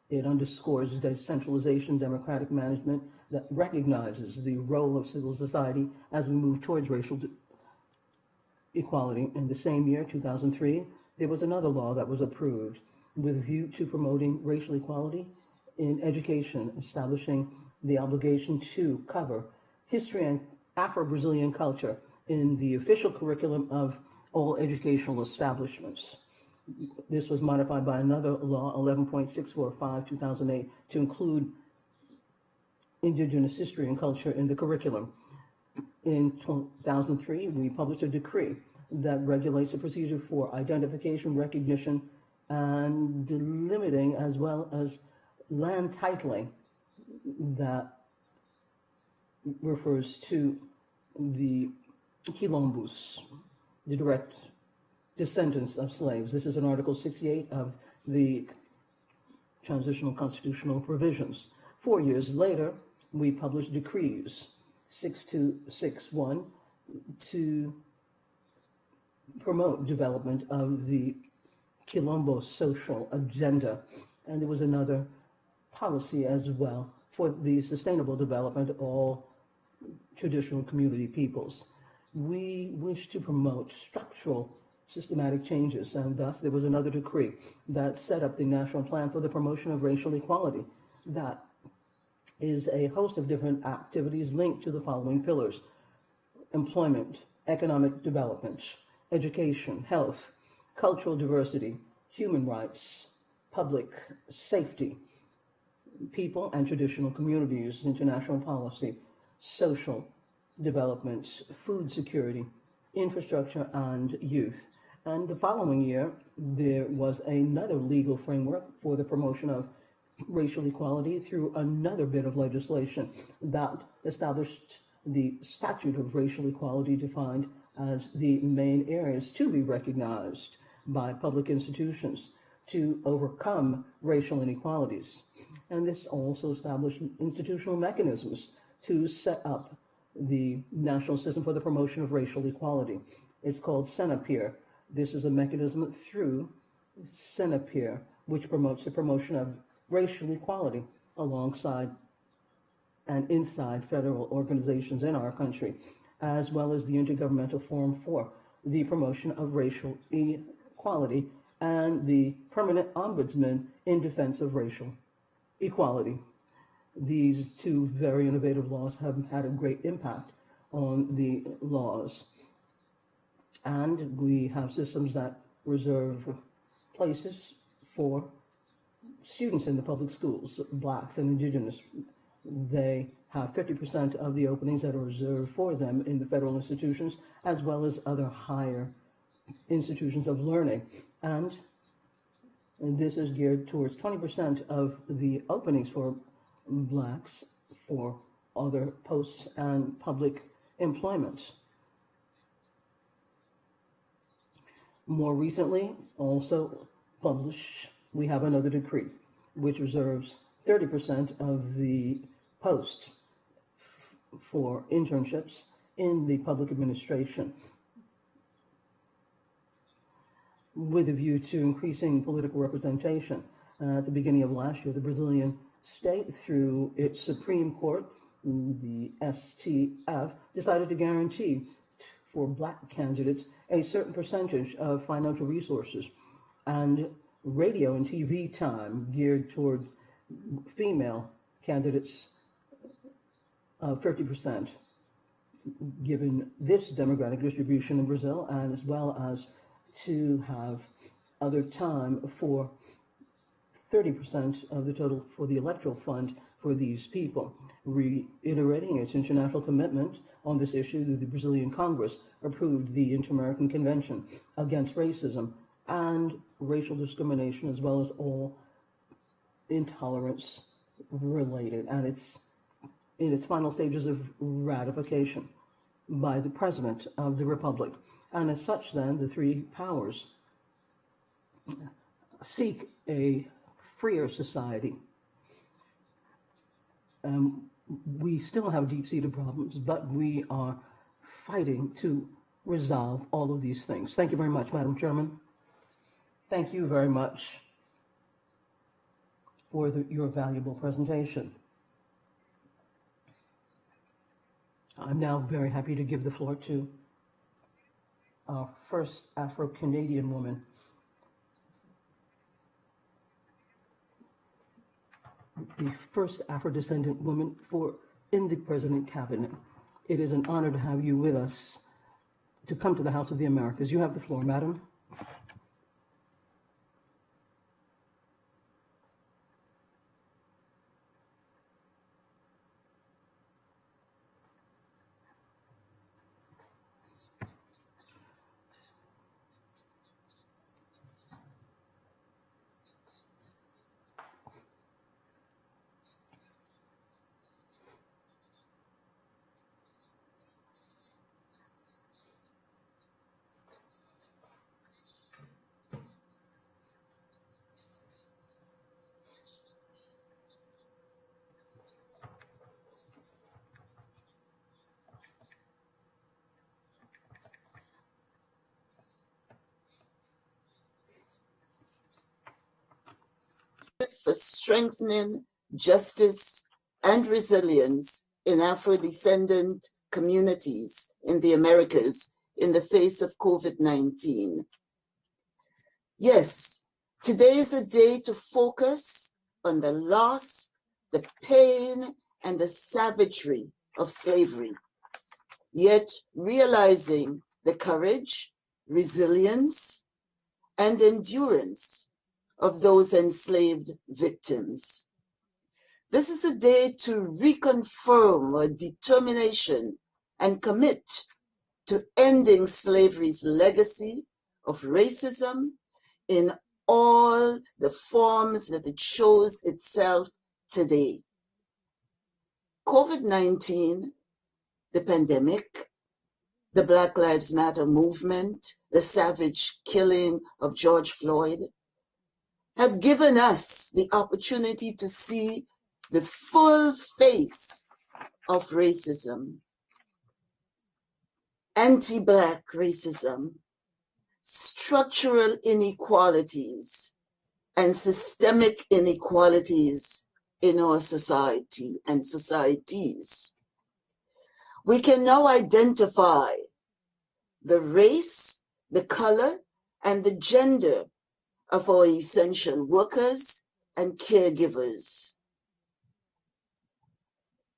Speaker 18: It underscores decentralization, democratic management that recognizes the role of civil society as we move towards racial equality. In the same year, 2003, there was another law that was approved with a view to promoting racial equality in education, establishing the obligation to cover history and Afro-Brazilian culture in the official curriculum of all educational establishments. This was modified by another law, 11.645, 2008, to include indigenous history and culture in the curriculum. In 2003, we published a decree that regulates the procedure for identification, recognition, and delimiting, as well as land titling, that refers to the quilombos, the direct descendants of slaves. This is in Article 68 of the Transitional Constitutional Provisions. 4 years later, we published decrees 6261 to promote development of the Quilombo social agenda. And there was another policy as well for the sustainable development of all traditional community peoples. We wish to promote structural systematic changes, and thus there was another decree that set up the National Plan for the Promotion of Racial Equality. That is a host of different activities linked to the following pillars: employment, economic development, education, health, cultural diversity, human rights, public safety, people and traditional communities, international policy, social development, food security, infrastructure, and youth. And the following year, there was another legal framework for the promotion of racial equality through another bit of legislation that established the statute of racial equality, defined as the main areas to be recognized by public institutions to overcome racial inequalities. And this also established institutional mechanisms to set up the National System for the Promotion of Racial Equality. It's called CENAPIR. This is a mechanism through CENAPIR which promotes the promotion of racial equality alongside and inside federal organizations in our country, as well as the Intergovernmental Forum for the Promotion of Racial Equality and the Permanent Ombudsman in Defense of Racial Equality. These two very innovative laws have had a great impact on the laws. And we have systems that reserve places for students in the public schools, blacks and indigenous. They have 50% of the openings that are reserved for them in the federal institutions, as well as other higher institutions of learning. And And this is geared towards 20% of the openings for blacks for other posts and public employment. More recently, also published, we have another decree which reserves 30% of the posts for internships in the public administration, with a view to increasing political representation. At the beginning of last year, the Brazilian state, through its Supreme Court, the STF, decided to guarantee for black candidates a certain percentage of financial resources and radio and TV time geared toward female candidates of 50%, given this demographic distribution in Brazil, and as well as to have other time for 30% of the total for the electoral fund for these people. Reiterating its international commitment on this issue, the Brazilian Congress approved the Inter-American Convention Against Racism and Racial Discrimination, as well as all intolerance related, and it's in its final stages of ratification by the President of the Republic. And as such, then, the three powers seek a freer society. We still have deep-seated problems, but we are fighting to resolve all of these things. Thank you very much, Madam Chairman. Thank you very much for your valuable presentation. I'm now very happy to give the floor to our first Afro-Canadian woman, the first Afro-descendant woman in the President Cabinet. It is an honor to have you with us to come to the House of the Americas. You have the floor, madam.
Speaker 2: For strengthening justice and resilience in Afro-descendant communities in the Americas in the face of COVID-19. Yes, today is a day to focus on the loss, the pain, and the savagery of slavery, yet realizing the courage, resilience, and endurance of those enslaved victims. This is a day to reconfirm our determination and commit to ending slavery's legacy of racism in all the forms that it shows itself today. COVID-19, the pandemic, the Black Lives Matter movement, the savage killing of George Floyd, have given us the opportunity to see the full face of racism, anti-Black racism, structural inequalities, and systemic inequalities in our society and societies. We can now identify the race, the color, and the gender of our essential workers and caregivers.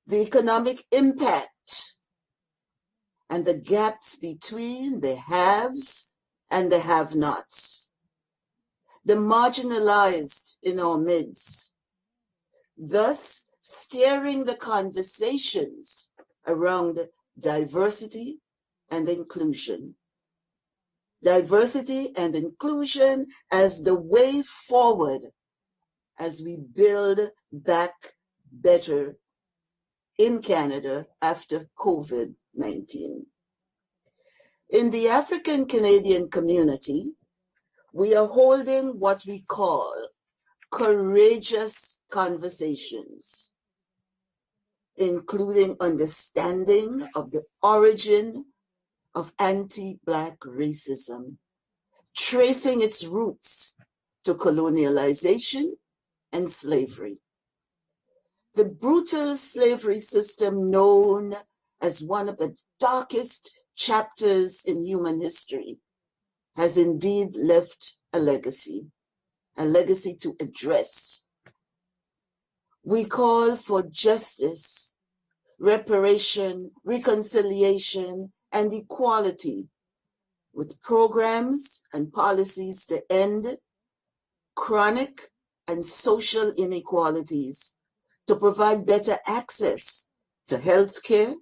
Speaker 2: The economic impact and the gaps between the haves and the have-nots, the marginalized in our midst, thus steering the conversations around diversity and inclusion. diversity and inclusion as the way forward as we build back better in Canada after COVID-19. In the African Canadian community, we are holding what we call courageous conversations, including understanding of the origin of anti-Black racism, tracing its roots to colonialization and slavery. The brutal slavery system, known as one of the darkest chapters in human history, has indeed left a legacy to address. We call for justice, reparation, reconciliation, and equality, with programs and policies to end chronic and social inequalities, to provide better access to health care,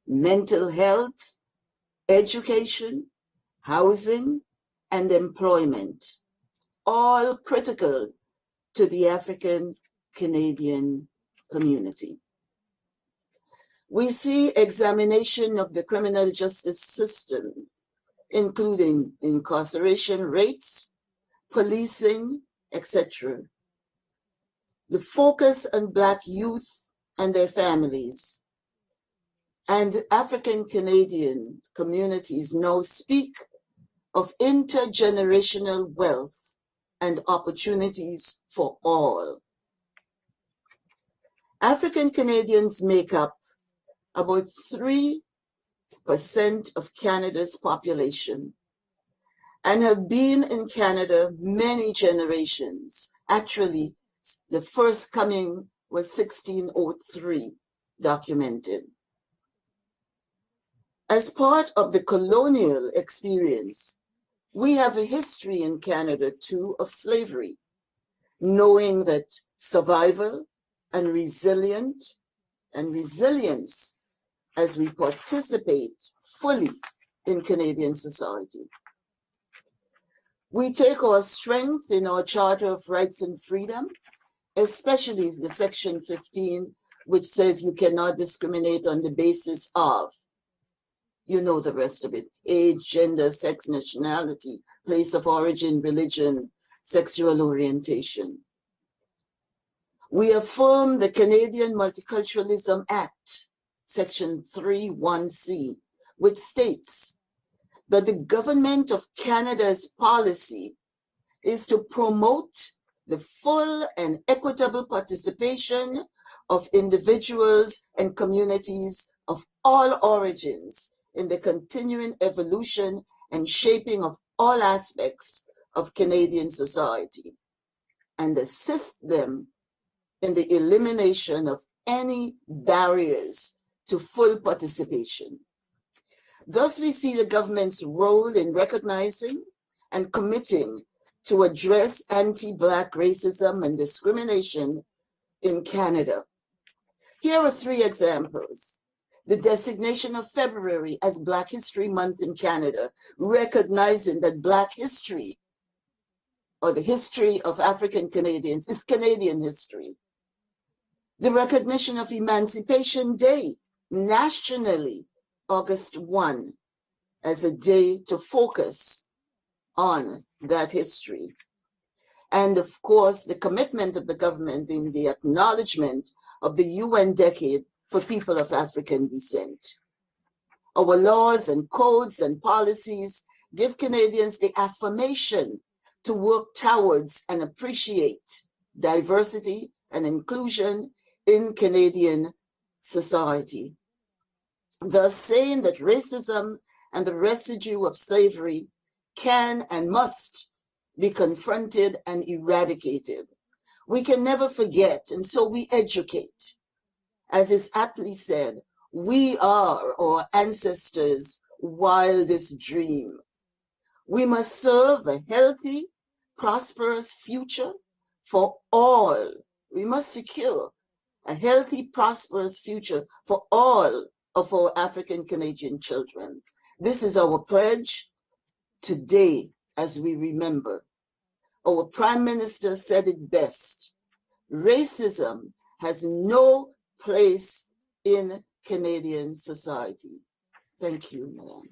Speaker 2: mental health, education, housing, and employment, all critical to the African Canadian community. We see examination of the criminal justice system, including incarceration rates, policing, etc. The focus on Black youth and their families, and African Canadian communities now speak of intergenerational wealth and opportunities for all. African Canadians make up about 3% of Canada's population and have been in Canada many generations. Actually, the first coming was 1603 documented. As part of the colonial experience, we have a history in Canada too of slavery, knowing that survival and resilience as we participate fully in Canadian society. We take our strength in our Charter of Rights and Freedom, especially the Section 15, which says you cannot discriminate on the basis of, you know the rest of it, age, gender, sex, nationality, place of origin, religion, sexual orientation. We affirm the Canadian Multiculturalism Act, Section 3(1)(c), which states that the Government of Canada's policy is to promote the full and equitable participation of individuals and communities of all origins in the continuing evolution and shaping of all aspects of Canadian society, and assist them in the elimination of any barriers to full participation. Thus, we see the government's role in recognizing and committing to address anti-Black racism and discrimination in Canada. Here are 3 examples. The designation of February as Black History Month in Canada, recognizing that Black history, or the history of African Canadians, is Canadian history. The recognition of Emancipation Day nationally, August 1, as a day to focus on that history. And of course, the commitment of the government in the acknowledgement of the UN Decade for People of African Descent. Our laws and codes and policies give Canadians the affirmation to work towards and appreciate diversity and inclusion in Canadian society, thus saying that racism and the residue of slavery can and must be confronted and eradicated. We can never forget, and so we educate. As is aptly said, we are our ancestors' wildest dream. We must serve a healthy, prosperous future for all. We must secure a healthy, prosperous future for all of our African Canadian children. This is our pledge, today as we remember. Our Prime Minister said it best. Racism has no place in Canadian society. Thank you, Madam.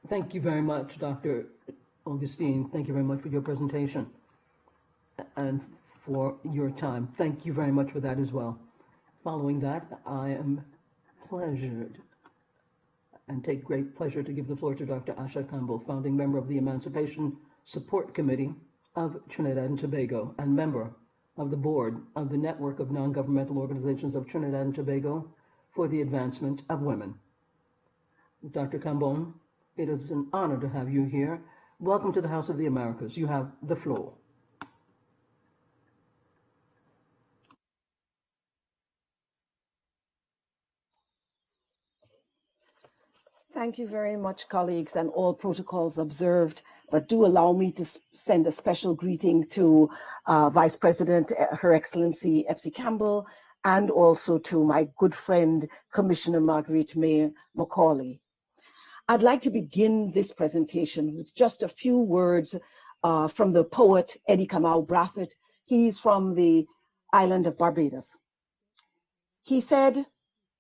Speaker 18: Thank you very much, Dr. Augustine. Thank you very much for your presentation and for your time. Thank you very much for that as well. Following that, I am pleasured and take great pleasure to give the floor to Dr. Asha Campbell, founding member of the Emancipation Support Committee of Trinidad and Tobago and member of the board of the Network of Non-Governmental Organizations of Trinidad and Tobago for the Advancement of Women. Dr. Campbell, it is an honor to have you here. Welcome to the House of the Americas. You have the floor.
Speaker 3: Thank you very much, colleagues, and all protocols observed. But do allow me to send a special greeting to Vice President, Her Excellency Epsie Campbell, and also to my good friend, Commissioner Marguerite May Macaulay. I'd like to begin this presentation with just a few words from the poet Eddie Kamau Brathwaite. He's from the island of Barbados. He said,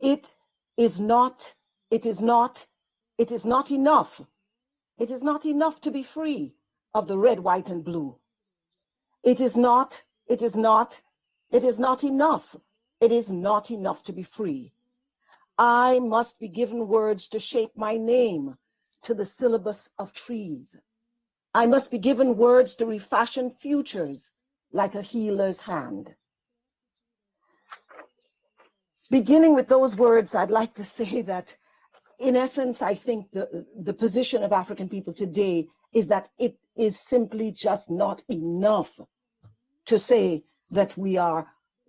Speaker 3: it is not enough. It is not enough to be free of the red, white, and blue. It is not enough. It is not enough to be free. I must be given words to shape my name to the syllabus of trees. I must be given words to refashion futures like a healer's hand. Beginning with those words, I'd like to say that in essence, I think the position of African people today is that it is simply just not enough to say that we are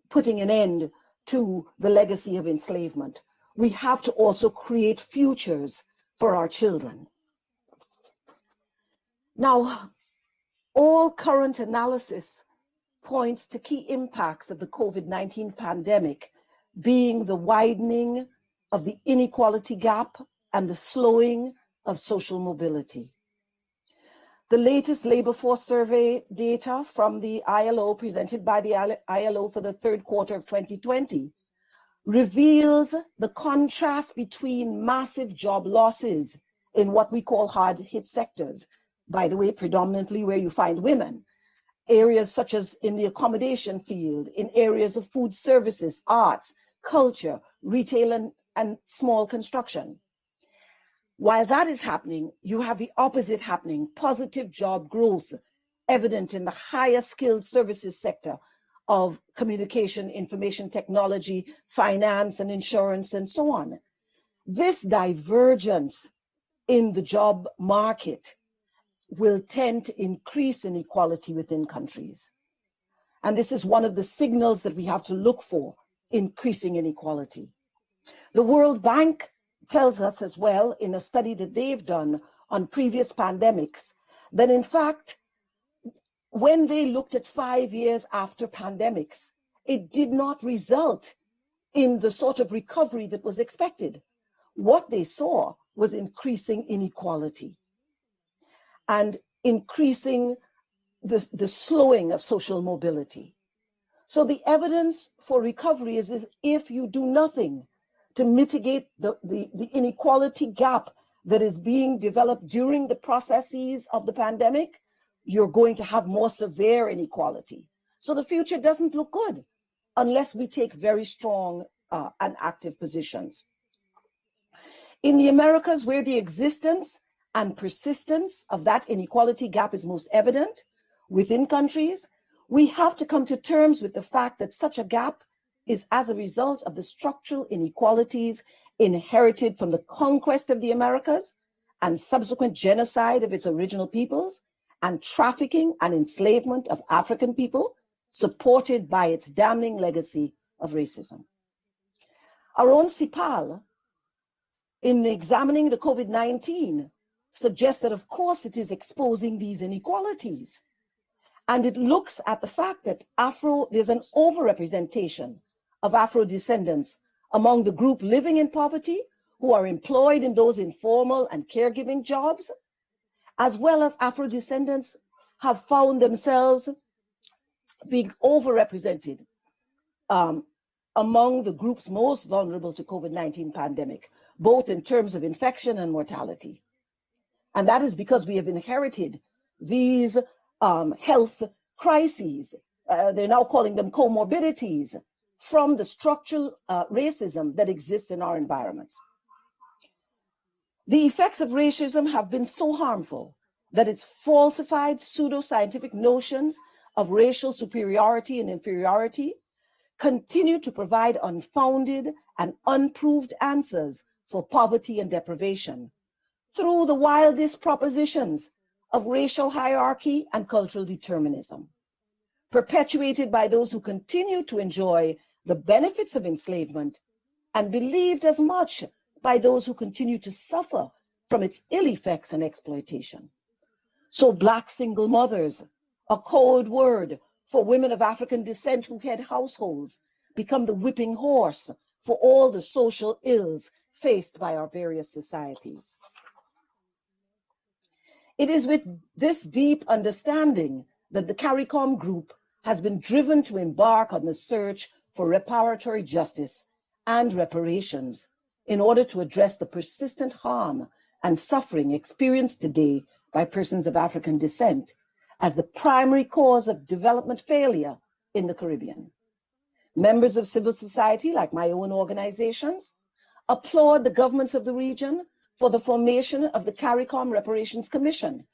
Speaker 3: putting an end to the legacy of enslavement. We have to also create futures for our children. Now, all current analysis points to key impacts of the COVID-19 pandemic being the widening of the inequality gap and the slowing of social mobility. The latest labor force survey data from the ILO, presented by the ILO for the third quarter of 2020, reveals the contrast between massive job losses in what we call hard-hit sectors, by the way, predominantly where you find women, areas such as in the accommodation field, in areas of food services, arts, culture, retail, and small construction. While that is happening, you have the opposite happening, positive job growth evident in the higher skilled services sector of communication, information technology, finance and insurance, and so on. This divergence in the job market will tend to increase inequality within countries. And this is one of the signals that we have to look for, increasing inequality. The World Bank tells us as well in a study that they've done on previous pandemics that in fact, when they looked at 5 years after pandemics, it did not result in the sort of recovery that was expected. What they saw was increasing inequality and increasing the slowing of social mobility. So the evidence for recovery is if you do nothing to mitigate the inequality gap that is being developed during the processes of the pandemic, you're going to have more severe inequality. So the future doesn't look good unless we take very strong and active positions. In the Americas, where the existence and persistence of that inequality gap is most evident within countries, we have to come to terms with the fact that such a gap is as a result of the structural inequalities inherited from the conquest of the Americas and subsequent genocide of its original peoples and trafficking and enslavement of African people, supported by its damning legacy of racism. Our own CIPAL, in examining the COVID-19, suggests that of course it is exposing these inequalities. And it looks at the fact that there's an overrepresentation of Afro descendants among the group living in poverty who are employed in those informal and caregiving jobs, as well as Afro-descendants, have found themselves being overrepresented among the groups most vulnerable to COVID-19 pandemic, both in terms of infection and mortality. And that is because we have inherited these health crises, they're now calling them comorbidities, from the structural racism that exists in our environments. The effects of racism have been so harmful that its falsified pseudoscientific notions of racial superiority and inferiority continue to provide unfounded and unproved answers for poverty and deprivation through the wildest propositions of racial hierarchy and cultural determinism, perpetuated by those who continue to enjoy the benefits of enslavement and believed as much by those who continue to suffer from its ill effects and exploitation. So Black single mothers, a code word for women of African descent who head households, become the whipping horse for all the social ills faced by our various societies. It is with this deep understanding that the CARICOM group has been driven to embark on the search for reparatory justice and reparations in order to address the persistent harm and suffering experienced today by persons of African descent as the primary cause of development failure in the Caribbean. Members of civil society, like my own organizations, applaud the governments of the region for the formation of the CARICOM Reparations Commission,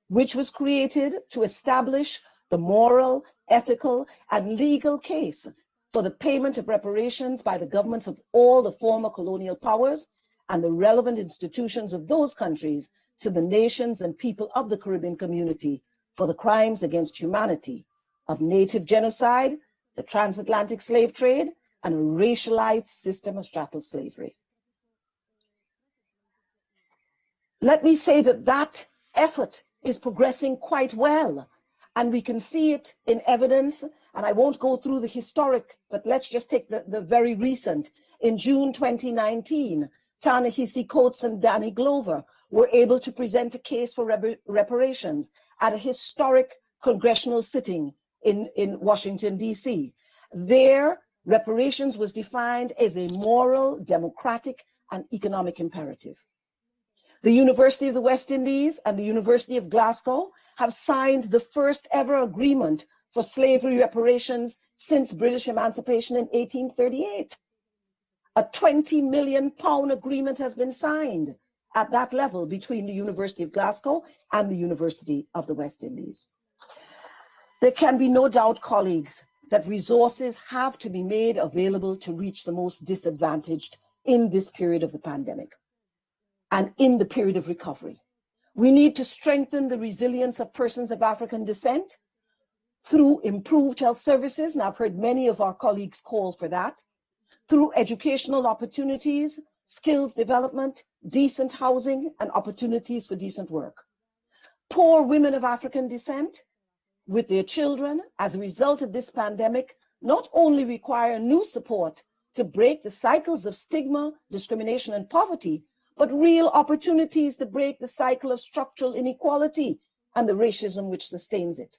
Speaker 3: which was created to establish the moral, ethical, and legal case for the payment of reparations by the governments of all the former colonial powers and the relevant institutions of those countries to the nations and people of the Caribbean community for the crimes against humanity of native genocide, the transatlantic slave trade, and a racialized system of chattel slavery. Let me say that that effort is progressing quite well, and we can see it in evidence, and I won't go through the historic, but let's just take the very recent. In June 2019, Ta-Nehisi Coates and Danny Glover were able to present a case for reparations at a historic congressional sitting in Washington, D.C. There, reparations was defined as a moral, democratic, and economic imperative. The University of the West Indies and the University of Glasgow have signed the first ever agreement for slavery reparations since British emancipation in 1838. A £20 million agreement has been signed at that level between the University of Glasgow and the University of the West Indies. There can be no doubt, colleagues, that resources have to be made available to reach the most disadvantaged in this period of the pandemic and in the period of recovery. We need to strengthen the resilience of persons of African descent through improved health services, and I've heard many of our colleagues call for that, through educational opportunities, skills development, decent housing, and opportunities for decent work. Poor women of African descent with their children as a result of this pandemic not only require new support to break the cycles of stigma, discrimination, and poverty, but real opportunities to break the cycle of structural inequality and the racism which sustains it.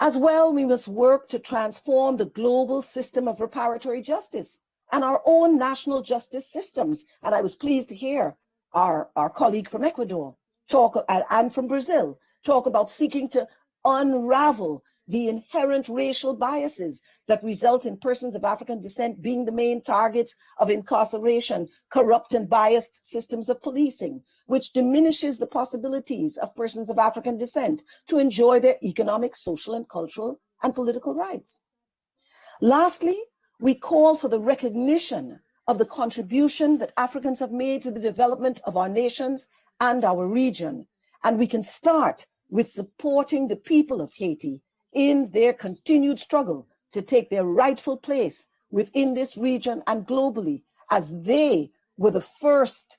Speaker 3: As well, we must work to transform the global system of reparatory justice and our own national justice systems. And I was pleased to hear our colleague from Ecuador talk, and from Brazil, talk about seeking to unravel the inherent racial biases that result in persons of African descent being the main targets of incarceration, corrupt and biased systems of policing, which diminishes the possibilities of persons of African descent to enjoy their economic, social, and cultural and political rights. Lastly, we call for the recognition of the contribution that Africans have made to the development of our nations and our region, and we can start with supporting the people of Haiti in their continued struggle to take their rightful place within this region and globally, as they were the first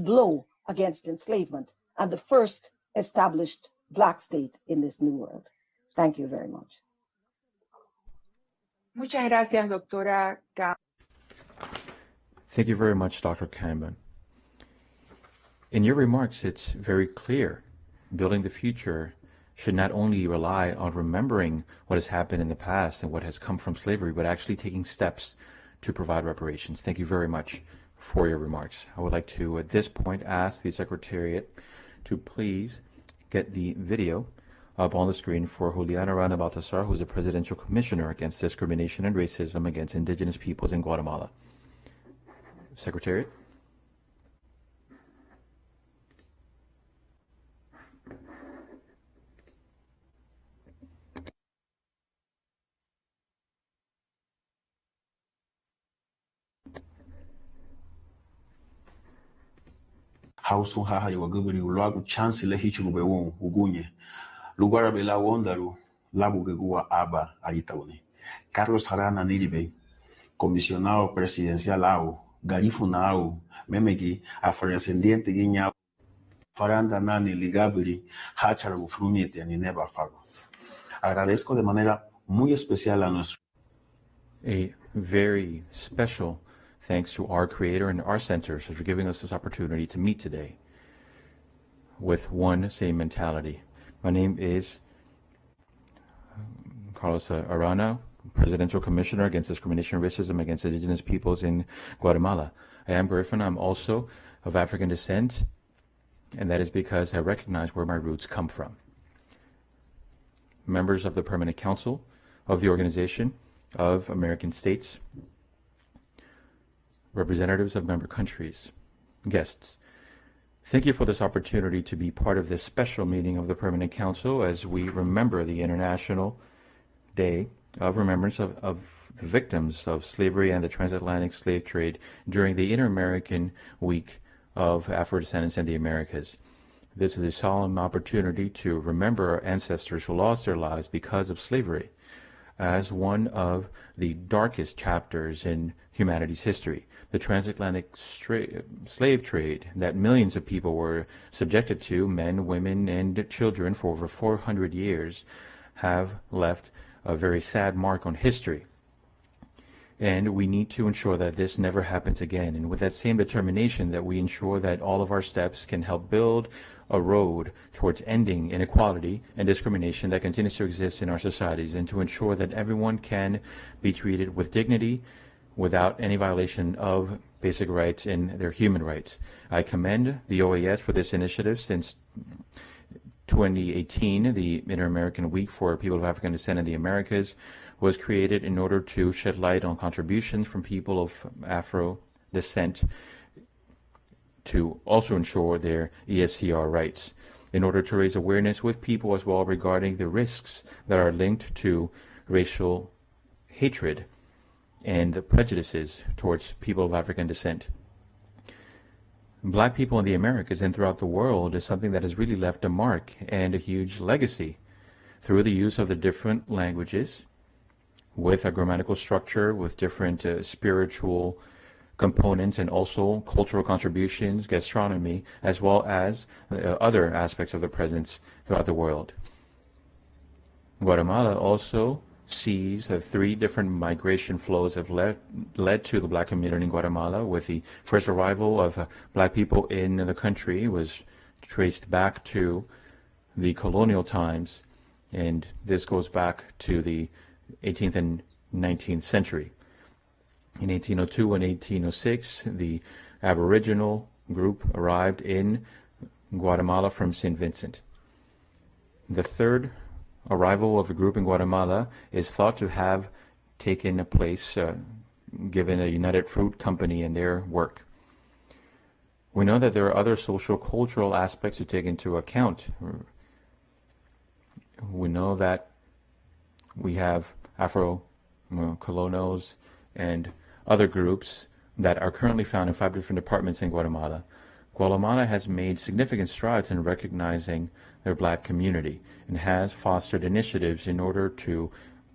Speaker 3: blow against enslavement and the first established Black state in this new world. Thank you very much.
Speaker 19: Muchas gracias, doctora.
Speaker 20: Thank you very much, Dr. Cameron. In your remarks, it's very clear. Building the future should not only rely on remembering what has happened in the past and what has come from slavery, but actually taking steps to provide reparations. Thank you very much for your remarks. I would like to, at this point, ask the Secretariat to please get the video up on the screen for Juliana Rana Baltasar, who's the Presidential Commissioner Against Discrimination and Racism Against Indigenous Peoples in Guatemala. Secretariat.
Speaker 4: Hausu haha ya wagubiri ulagu chansi le hichi lubewon ugunye. Lugara bela wondaru labu gegua aba ayitauni. Carlos Harana Niribe, comisionado presidencial au, garifu na au, memegi afrodescendiente guiña faranda nani ligabiri hachara ufrumiete ni neba fago. Agradezco de manera muy especial a nuestro.
Speaker 20: A very special thanks to our creator and our centers for giving us this opportunity to meet today with one same mentality. My name is Carlos Arana, Presidential Commissioner Against Discrimination and Racism Against Indigenous Peoples in Guatemala. I am Griffin. I'm also of African descent, and that is because I recognize where my roots come from. Members of the Permanent Council of the Organization of American States, representatives of member countries, guests, thank you for this opportunity to be part of this special meeting of the Permanent Council as we remember the International Day of Remembrance of the victims of slavery and the transatlantic slave trade during the Inter-American Week of Afro-Descendants in the Americas. This is a solemn opportunity to remember our ancestors who lost their lives because of slavery as one of the darkest chapters in humanity's history. The transatlantic slave trade that millions of people were subjected to, men, women, and children, for over 400 years, have left a very sad mark on history. And we need to ensure that this never happens again. And with that same determination, that we ensure that all of our steps can help build a road towards ending inequality and discrimination that continues to exist in our societies, and to ensure that everyone can be treated with dignity without any violation of basic rights and their human rights. I commend the OAS for this initiative. Since 2018, the Inter-American Week for People of African Descent in the Americas was created in order to shed light on contributions from people of Afro descent to also ensure their ESCR rights, in order to raise awareness with people as well regarding the risks that are linked to racial hatred and the prejudices towards people of African descent. Black people in the Americas and throughout the world is something that has really left a mark and a huge legacy through the use of the different languages, with a grammatical structure, with different spiritual components, and also cultural contributions, gastronomy, as well as other aspects of the presence throughout the world. Guatemala also sees that 3 different migration flows have led to the Black community in Guatemala, with the first arrival of Black people in the country was traced back to the colonial times, and this goes back to the 18th and 19th century. In 1802 and 1806, the Aboriginal group arrived in Guatemala from St. Vincent. The third arrival of a group in Guatemala is thought to have taken place given a United Fruit Company and their work. We know that there are other social cultural aspects to take into account. We know that we have Afro-Colonos and other groups that are currently found in 5 different departments in Guatemala. Guatemala has made significant strides in recognizing their Black community and has fostered initiatives in order to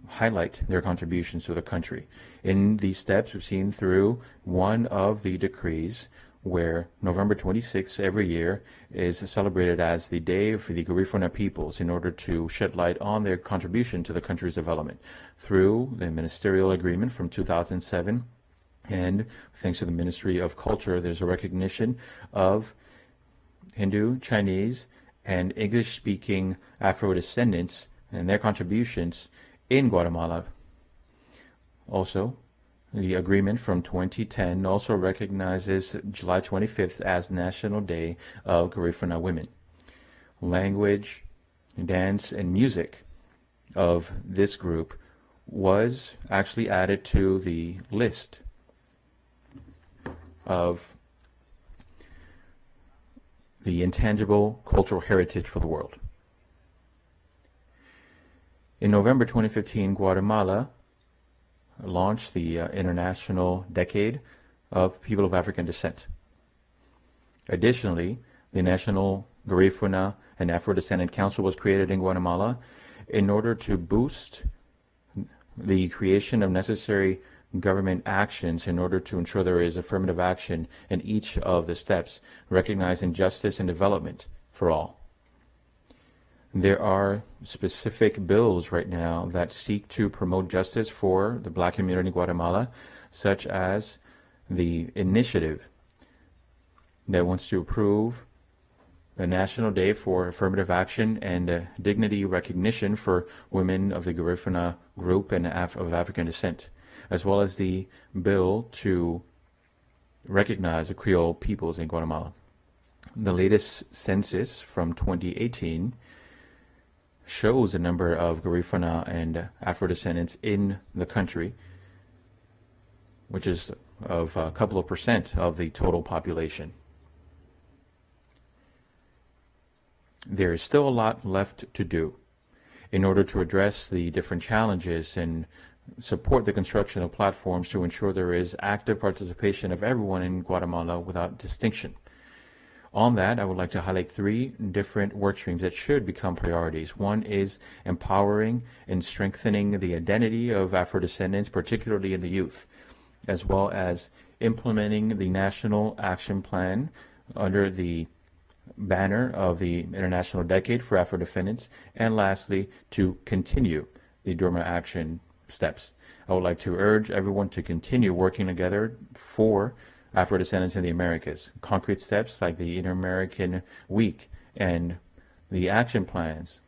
Speaker 20: highlight their contributions to the country. In these steps, we've seen through one of the decrees where November 26th every year is celebrated as the Day for the Garifuna peoples in order to shed light on their contribution to the country's development. Through the ministerial agreement from 2007, And thanks to the Ministry of Culture, there's a recognition of Hindu, Chinese, and English-speaking Afro-descendants and their contributions in Guatemala. Also, the agreement from 2010 also recognizes July 25th as National Day of Garifuna Women. Language, dance, and music of this group was actually added to the list of the intangible cultural heritage for the world. In November 2015, Guatemala launched the International Decade of People of African Descent. Additionally, the National Garifuna and Afro-Descendant Council was created in Guatemala in order to boost the creation of necessary government actions in order to ensure there is affirmative action in each of the steps, recognizing justice and development for all. There are specific bills right now that seek to promote justice for the Black community in Guatemala, such as the initiative that wants to approve a National Day for Affirmative Action and dignity recognition for women of the Garifuna group and of African descent, as well as the bill to recognize the Creole peoples in Guatemala. The latest census from 2018 shows the number of Garifuna and Afro-descendants in the country, which is of a couple of percent of the total population. There is still a lot left to do in order to address the different challenges and support the construction of platforms to ensure there is active participation of everyone in Guatemala without distinction. On that, I would like to highlight 3 different work streams that should become priorities. One is empowering and strengthening the identity of Afro-descendants, particularly in the youth, as well as implementing the National Action Plan under the banner of the International Decade for Afro-Descendants, and lastly, to continue the Durma action steps. I would like to urge everyone to continue working together for Afro-descendants in the Americas. Concrete steps like the Inter-American Week and the action plans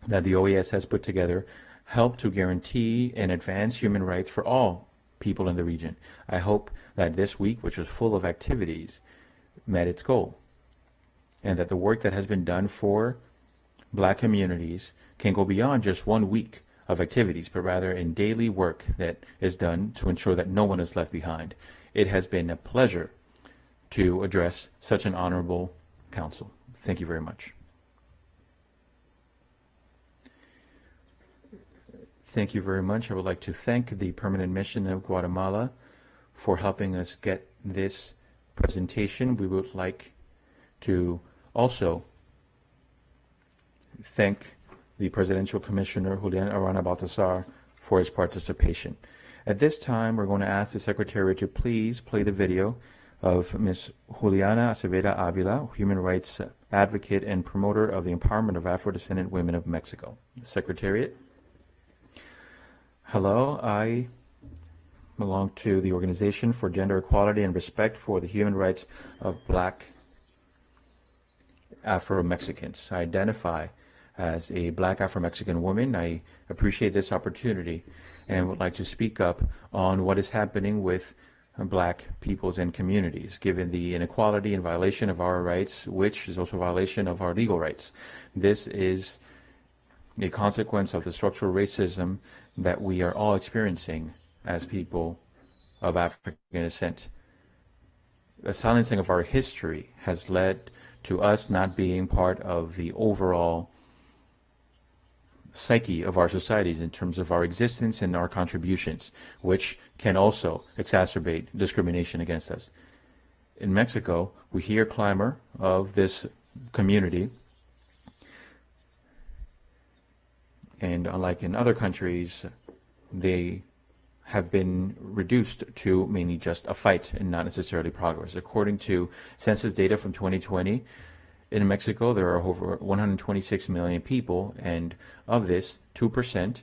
Speaker 20: that the OAS has put together help to guarantee and advance human rights for all people in the region. I hope that this week, which was full of activities, met its goal, and that the work that has been done for Black communities can go beyond just 1 week of activities, but rather in daily work that is done to ensure that no one is left behind. It has been a pleasure to address such an honorable council. Thank you very much. Thank you very much. I would like to thank the Permanent Mission of Guatemala for helping us get this presentation. We would like to also thank the Presidential Commissioner, Julian Arana Baltasar, for his participation. At this time, we're going to ask the Secretary to please play the video of Ms. Juliana Aceveda Avila, Human Rights Advocate and Promoter of the Empowerment of Afro-Descendant Women of Mexico. Secretariat. Hello, I belong to the Organization for Gender Equality and Respect for the Human Rights of Black Afro-Mexicans. I identify as a Black Afro-Mexican woman. I appreciate this opportunity and would like to speak up on what is happening with Black peoples and communities, given the inequality and violation of our rights, which is also a violation of our legal rights. This is a consequence of the structural racism that we are all experiencing as people of African descent. The silencing of our history has led to us not being part of the overall psyche of our societies in terms of our existence and our contributions, which can also exacerbate discrimination against us. In Mexico, we hear clamor of this community, and unlike in other countries, they have been reduced to mainly just a fight and not necessarily progress. According to census data from 2020, in Mexico, there are over 126 million people, and of this, 2%,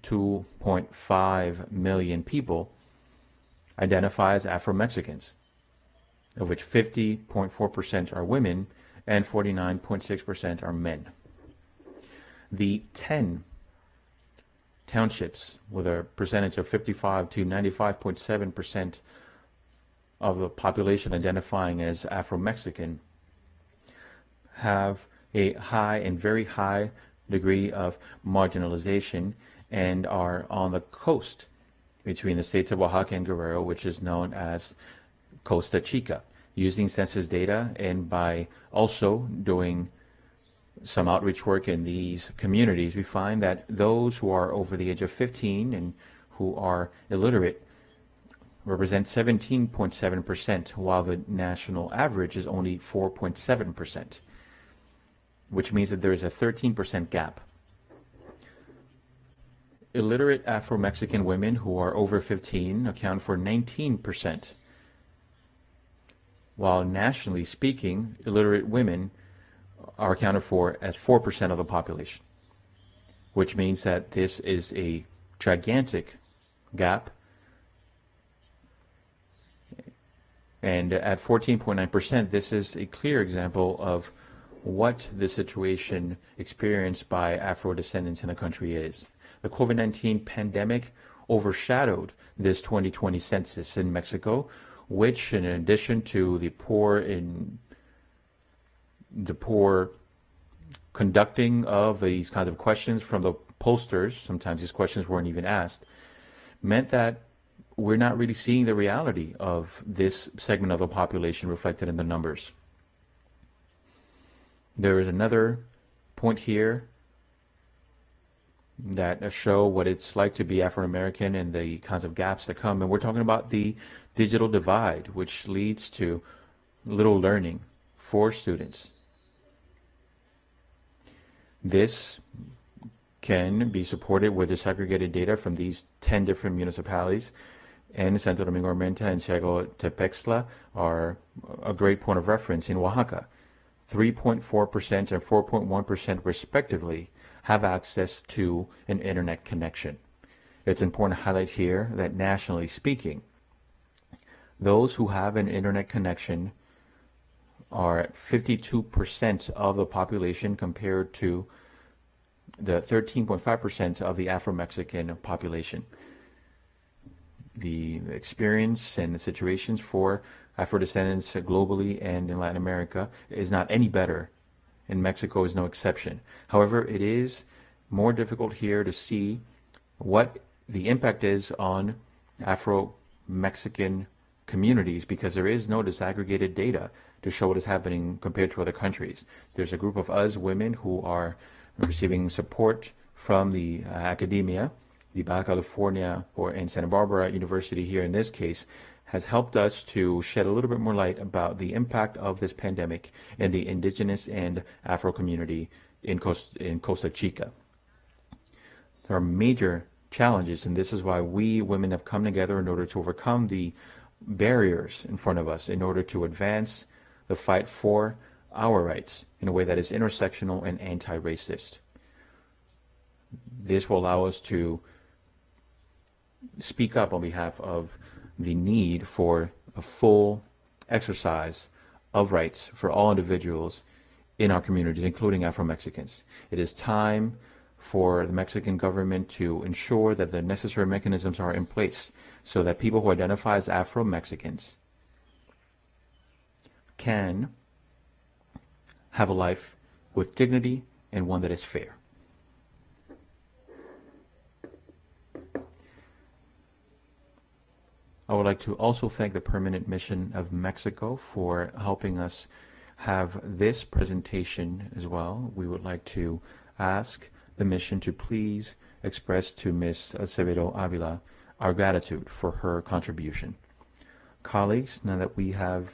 Speaker 20: 2.5 million people identify as Afro-Mexicans, of which 50.4% are women and 49.6% are men. The 10 townships with a percentage of 55 to 95.7% of the population identifying as Afro-Mexican have a high and very high degree of marginalization and are on the coast between the states of Oaxaca and Guerrero, which is known as Costa Chica. Using census data and by also doing some outreach work in these communities, we find that those who are over the age of 15 and who are illiterate represent 17.7%, while the national average is only 4.7%, which means that there is a 13% gap. Illiterate Afro-Mexican women who are over 15 account for 19%, while nationally speaking, illiterate women are accounted for as 4% of the population, which means that this is a gigantic gap. And at 14.9%, this is a clear example of what the situation experienced by Afro-descendants in the country is. The COVID-19 pandemic overshadowed this 2020 census in Mexico, which, in addition to the poor conducting of these kinds of questions from the posters, sometimes these questions weren't even asked, meant that we're not really seeing the reality of this segment of the population reflected in the numbers. There is another point here that show what it's like to be African American and the kinds of gaps that come. And we're talking about the digital divide, which leads to little learning for students. This can be supported with disaggregated data from these 10 different municipalities, and Santo Domingo Armenta and Ciego Tepextla are a great point of reference. In Oaxaca, 3.4% and 4.1% respectively have access to an internet connection. It's important to highlight here that nationally speaking, those who have an internet connection are at 52% of the population compared to the 13.5% of the Afro-Mexican population. The experience and the situations for Afro-descendants globally and in Latin America is not any better, and Mexico is no exception. However, it is more difficult here to see what the impact is on Afro-Mexican communities because there is no disaggregated data to show what is happening compared to other countries. There's a group of us women who are receiving support from the academia. The Baja California and Santa Barbara University here in this case has helped us to shed a little bit more light about the impact of this pandemic in the indigenous and Afro community in Costa Chica. There are major challenges, and this is why we women have come together in order to overcome the barriers in front of us in order to advance the fight for our rights in a way that is intersectional and anti-racist. This will allow us to speak up on behalf of the need for a full exercise of rights for all individuals in our communities, including Afro-Mexicans. It is time for the Mexican government to ensure that the necessary mechanisms are in place so that people who identify as Afro-Mexicans can have a life with dignity and one that is fair. I would like to also thank the Permanent Mission of Mexico for helping us have this presentation as well. We would like to ask the mission to please express to Ms. Acevedo Avila our gratitude for her contribution. Colleagues, now that we have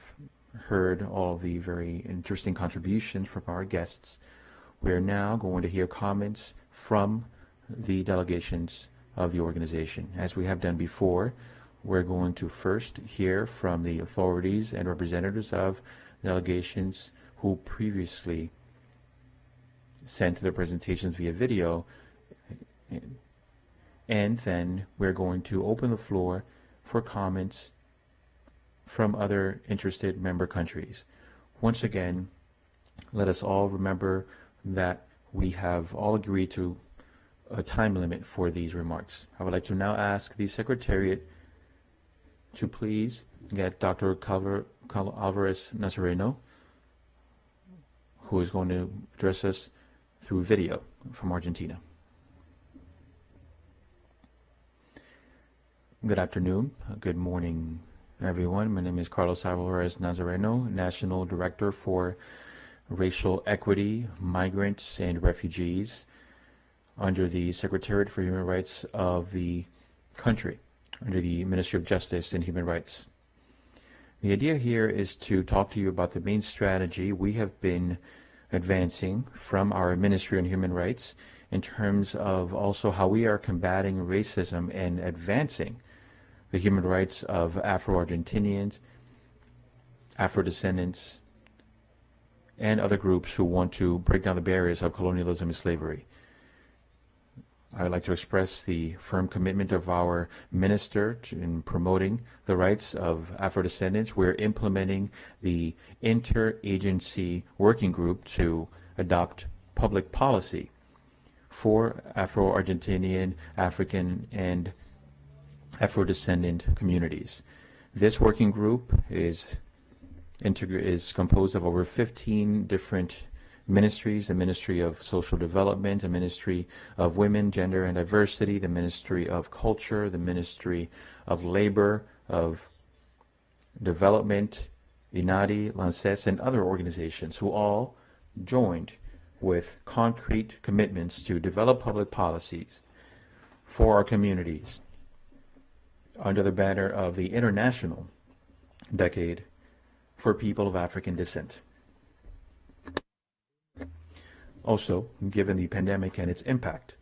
Speaker 20: heard all of the very interesting contributions from our guests, we are now going to hear comments from the delegations of the organization. As we have done before, we're going to first hear from the authorities and representatives of delegations who previously sent their presentations via video, and then we're going to open the floor for comments from other interested member countries. Once again, let us all remember that we have all agreed to a time limit for these remarks. I would like to now ask the Secretariat to please get Dr. Alvarez Nazareno, who is going to address us through video from Argentina. Good afternoon, good morning, everyone. My name is Carlos Alvarez Nazareno, National Director for Racial Equity, Migrants, and Refugees under the Secretariat for Human Rights of the country, under the Ministry of Justice and Human Rights. The idea here is to talk to you about the main strategy we have been advancing from our Ministry on Human Rights in terms of also how we are combating racism and advancing the human rights of Afro-Argentinians, Afro-descendants, and other groups who want to break down the barriers of colonialism and slavery. I would like to express the firm commitment of our minister in promoting the rights of Afro-descendants. We're implementing the interagency working group to adopt public policy for Afro-Argentinian, African, and Afro-descendant communities. This working group is composed of over 15 different ministries: the Ministry of Social Development, the Ministry of Women, Gender, and Diversity, the Ministry of Culture, the Ministry of Labor, of Development, INADI, LANCES, and other organizations who all joined with concrete commitments to develop public policies for our communities under the banner of the International Decade for People of African Descent. Also, given the pandemic and its impact,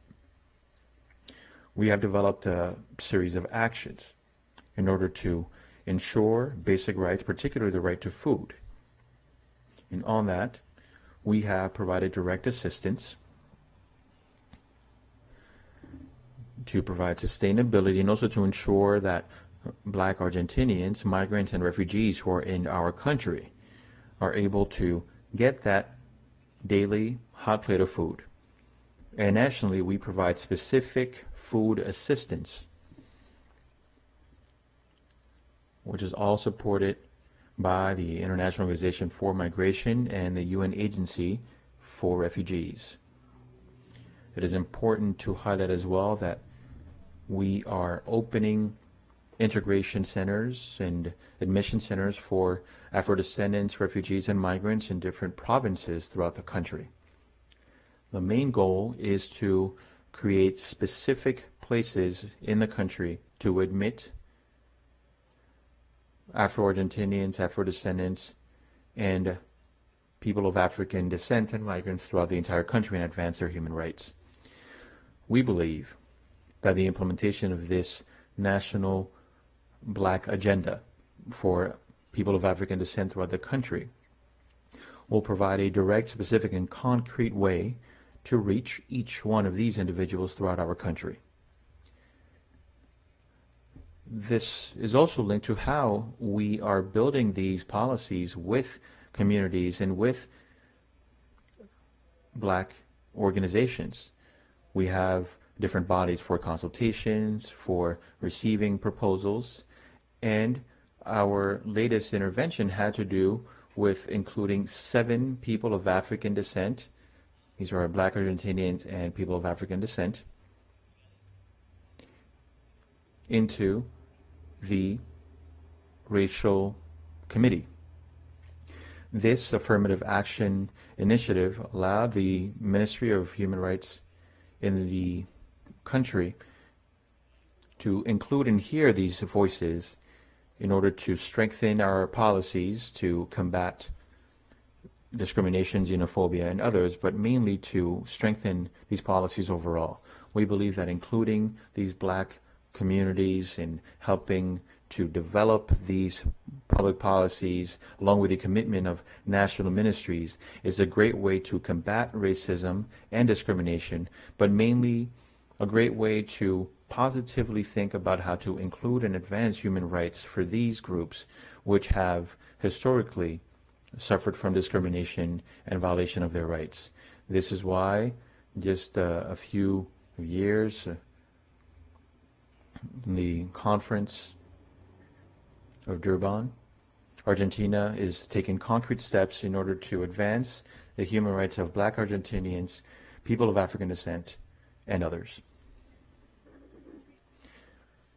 Speaker 20: we have developed a series of actions in order to ensure basic rights, particularly the right to food. And on that, we have provided direct assistance to provide sustainability and also to ensure that Black Argentinians, migrants, and refugees who are in our country are able to get that daily hot plate of food. And nationally, we provide specific food assistance, which is all supported by the International Organization for Migration and the UN Agency for Refugees. It is important to highlight as well that we are opening integration centers and admission centers for Afro-descendants, refugees, and migrants in different provinces throughout the country. The main goal is to create specific places in the country to admit Afro-Argentinians, Afro-descendants, and people of African descent and migrants throughout the entire country and advance their human rights. We believe that the implementation of this national Black agenda for people of African descent throughout the country will provide a direct, specific, and concrete way to reach each one of these individuals throughout our country. This is also linked to how we are building these policies with communities and with Black organizations. We have different bodies for consultations, for receiving proposals, and our latest intervention had to do with including 7 people of African descent. These are Black Argentinians and people of African descent into the racial committee. This affirmative action initiative allowed the Ministry of Human Rights in the country to include and hear these voices in order to strengthen our policies to combat discrimination, xenophobia, and others, but mainly to strengthen these policies overall. We believe that including these Black communities and helping to develop these public policies along with the commitment of national ministries is a great way to combat racism and discrimination, but mainly a great way to positively think about how to include and advance human rights for these groups, which have historically suffered from discrimination and violation of their rights. This is why just a few years in the conference of Durban, Argentina is taking concrete steps in order to advance the human rights of Black Argentinians, people of African descent, and others.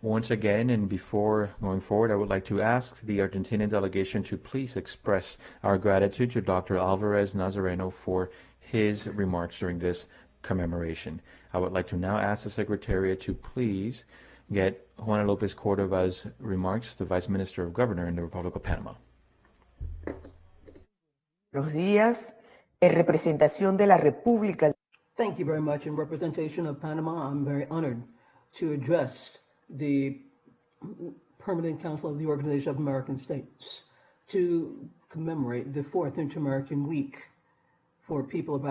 Speaker 20: Once again, and before going forward, I would like to ask the Argentinian delegation to please express our gratitude to Dr. Alvarez Nazareno for his remarks during this commemoration. I would like to now ask the Secretariat to please get Juana Lopez Cordova's remarks, the Vice Minister of Governor in the Republic of Panama.
Speaker 5: Buenos días. En representación de la República.
Speaker 18: Thank you very much. In representation of Panama, I'm very honored to address the Permanent Council of the Organization of American States to commemorate the 4th Inter-American Week for people of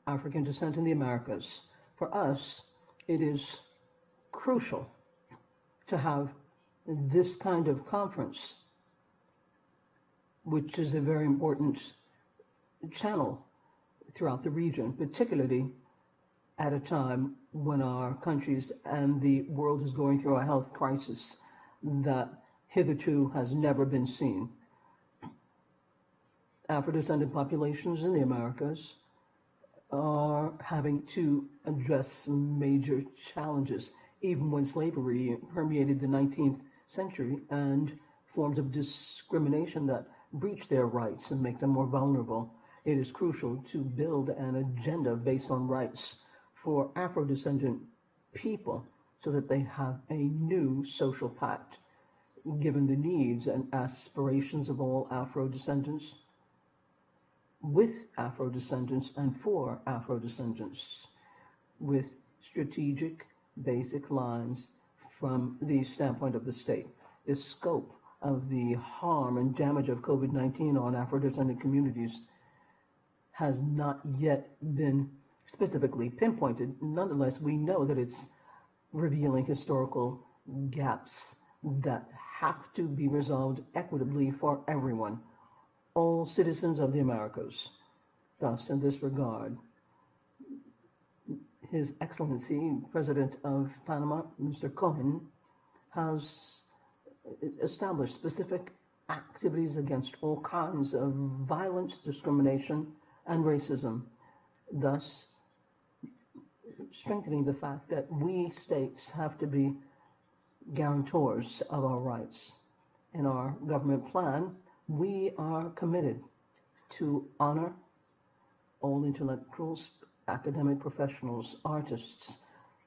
Speaker 18: African descent in the Americas. For us, it is crucial to have this kind of conference, which is a very important channel throughout the region, particularly at a time when our countries and the world is going through a health crisis that hitherto has never been seen. Afro-descendant populations in the Americas are having to address major challenges, even when slavery permeated the 19th century and forms of discrimination that breach their rights and make them more vulnerable. It is crucial to build an agenda based on rights for Afro-descendant people so that they have a new social pact, given the needs and aspirations of all Afro-descendants, with Afro-descendants and for Afro-descendants, with strategic basic lines from the standpoint of the state. The scope of the harm and damage of COVID-19 on Afro-descendant communities has not yet been specifically pinpointed. Nonetheless, we know that it's revealing historical gaps that have to be resolved equitably for everyone, all citizens of the Americas. Thus, in this regard, His Excellency, President of Panama, Mr. Cohen, has established specific activities against all kinds of violence, discrimination, and racism, thus strengthening the fact that we states have to be guarantors of our rights. In our government plan, we are committed to honor all intellectuals, academic professionals, artists,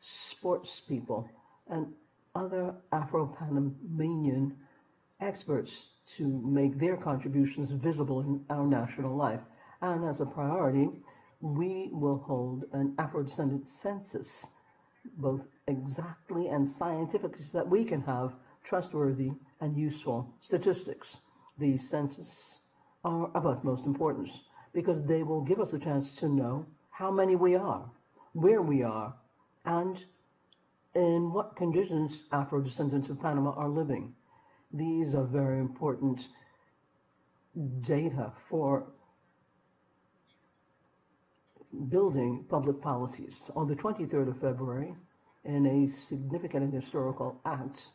Speaker 18: sports people, and other Afro-Panamanian experts to make their contributions visible in our national life. And as a priority, we will hold an Afro-descendant census, both exactly and scientifically, so that we can have trustworthy and useful statistics. These census are of utmost importance because they will give us a chance to know how many we are, where we are, and in what conditions Afro-descendants of Panama are living. These are very important data for building public policies. On the 23rd of February, in a significant and historical act,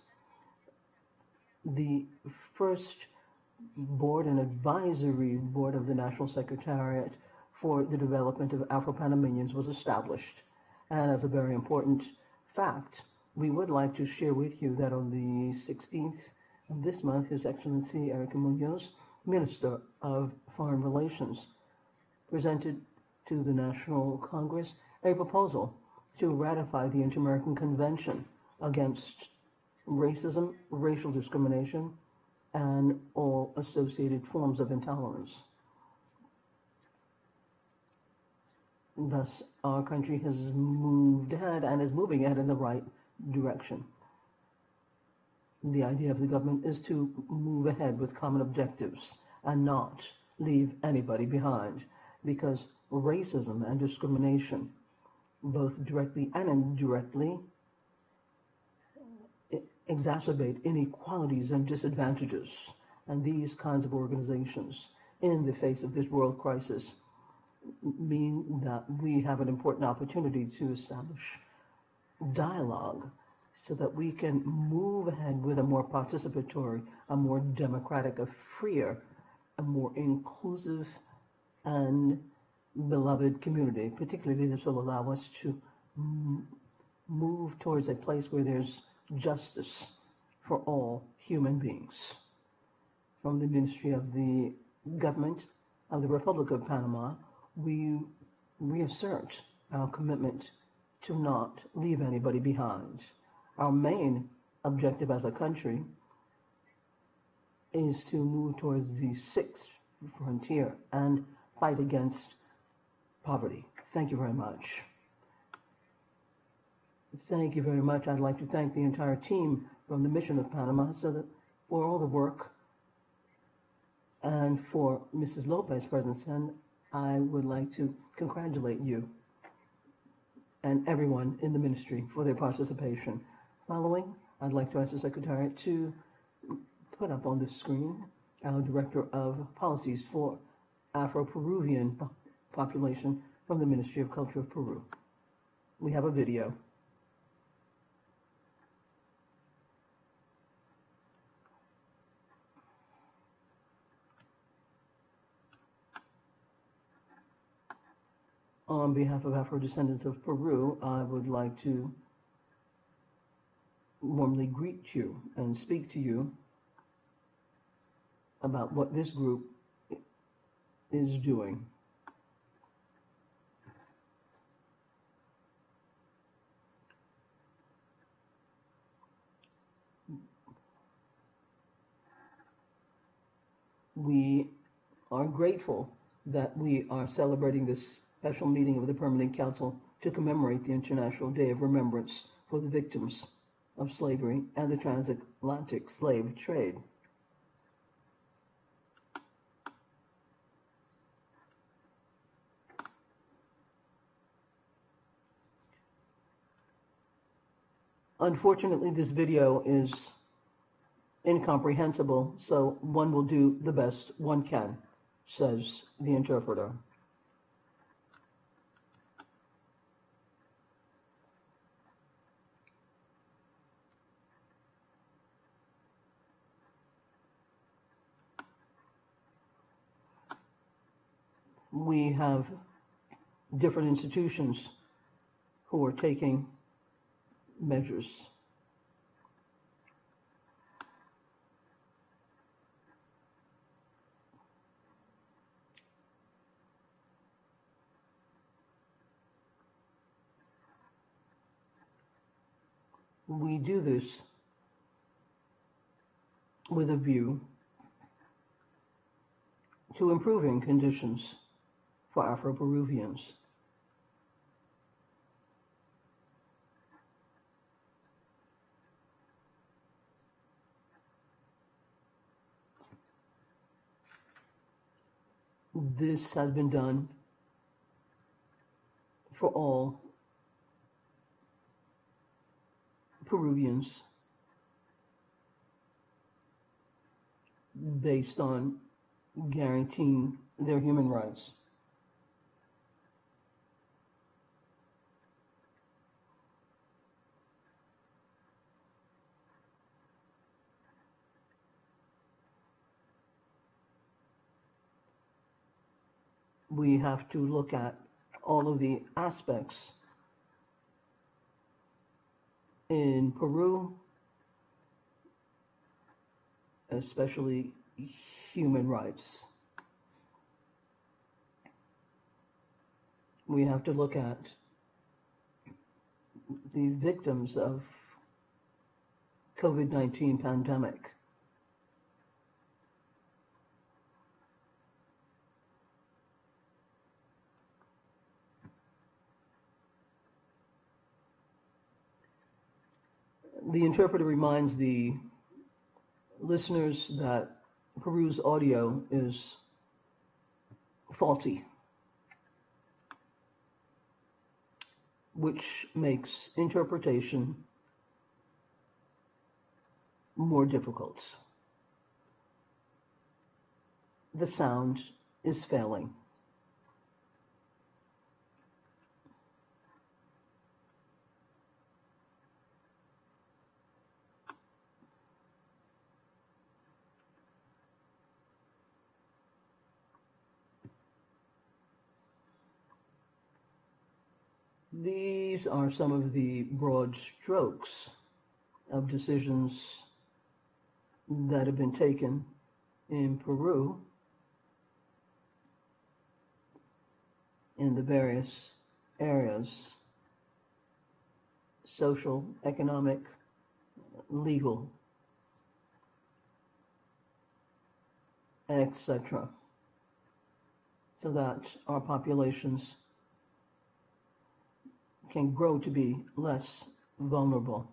Speaker 18: the first board and advisory board of the National Secretariat for the Development of Afro-Panamanians was established. And as a very important fact, we would like to share with you that on the 16th of this month, His Excellency Erica Munoz, Minister of Foreign Relations, presented to the National Congress a proposal to ratify the Inter-American Convention against racism, racial discrimination, and all associated forms of intolerance. Thus, our country has moved ahead and is moving ahead in the right direction. The idea of the government is to move ahead with common objectives and not leave anybody behind, because racism and discrimination, both directly and indirectly, exacerbate inequalities and disadvantages. And these kinds of organizations, in the face of this world crisis, mean that we have an important opportunity to establish dialogue so that we can move ahead with a more participatory, a more democratic, a freer, a more inclusive and beloved community. Particularly, this will allow us to move towards a place where there's justice for all human beings. From the Ministry of the Government of the Republic of Panama, we reassert our commitment to not leave anybody behind. Our main objective as a country is to move towards the sixth frontier and fight against poverty. Thank you very much. Thank you very much. I'd like to thank the entire team from the Mission of Panama for all the work and for Mrs. Lopez's presence. And I would like to congratulate you and everyone in the ministry for their participation. Following, I'd like to ask the Secretariat to put up on the screen our Director of Policies for Afro-Peruvian population from the Ministry of Culture of Peru. We have a video. On behalf of Afro-descendants of Peru, I would like to warmly greet you and speak to you about what this group is doing. We are grateful that we are celebrating this special meeting of the Permanent Council to commemorate the International Day of Remembrance for the victims of slavery and the transatlantic slave trade. Unfortunately, this video is incomprehensible, so one will do the best one can, says the interpreter. We have different institutions who are taking measures. We do this with a view to improving conditions for Afro-Peruvians. This has been done for all Peruvians based on guaranteeing their human rights. We have to look at all of the aspects in Peru, especially human rights. We have to look at the victims of COVID-19 pandemic. The interpreter reminds the listeners that Peru's audio is faulty, which makes interpretation more difficult. The sound is failing. These are some of the broad strokes of decisions that have been taken in Peru in the various areas: social, economic, legal, etc., so that our populations can grow to be less vulnerable.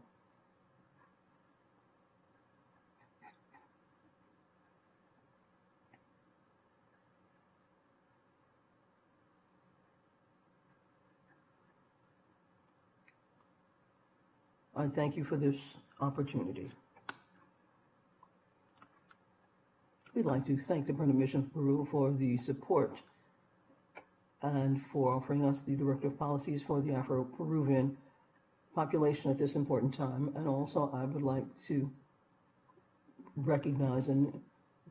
Speaker 18: I thank you for this opportunity. We'd like to thank the Permanent Mission of Peru for the support and for offering us the Director of Policies for the Afro-Peruvian population at this important time. And also, I would like to recognize and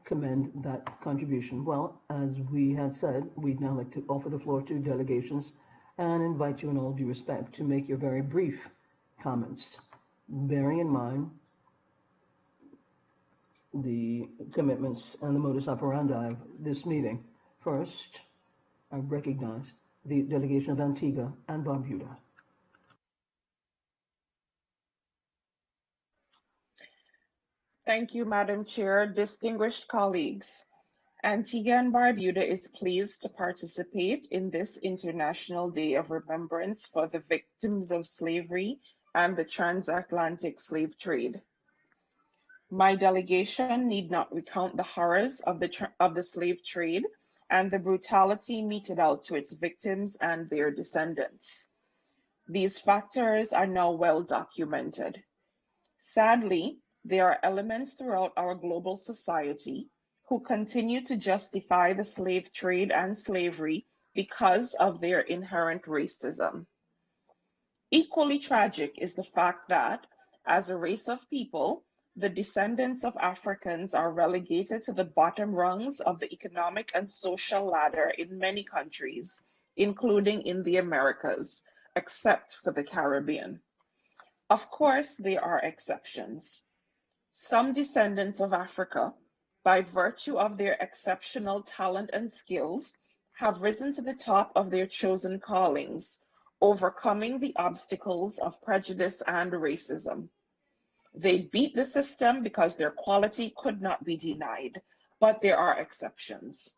Speaker 18: commend that contribution. Well, as we had said, we'd now like to offer the floor to delegations and invite you in all due respect to make your very brief comments, bearing in mind the commitments and the modus operandi of this meeting. First, I recognize the delegation of Antigua and Barbuda.
Speaker 19: Thank you, Madam Chair. Distinguished colleagues, Antigua and Barbuda is pleased to participate in this International Day of Remembrance for the victims of slavery and the transatlantic slave trade. My delegation need not recount the horrors of the slave trade and the brutality meted out to its victims and their descendants. These factors are now well documented. Sadly, there are elements throughout our global society who continue to justify the slave trade and slavery because of their inherent racism. Equally tragic is the fact that, as a race of people, the descendants of Africans are relegated to the bottom rungs of the economic and social ladder in many countries, including in the Americas, except for the Caribbean. Of course, there are exceptions. Some descendants of Africa, by virtue of their exceptional talent and skills, have risen to the top of their chosen callings, overcoming the obstacles of prejudice and racism. They beat the system because their quality could not be denied, but there are exceptions.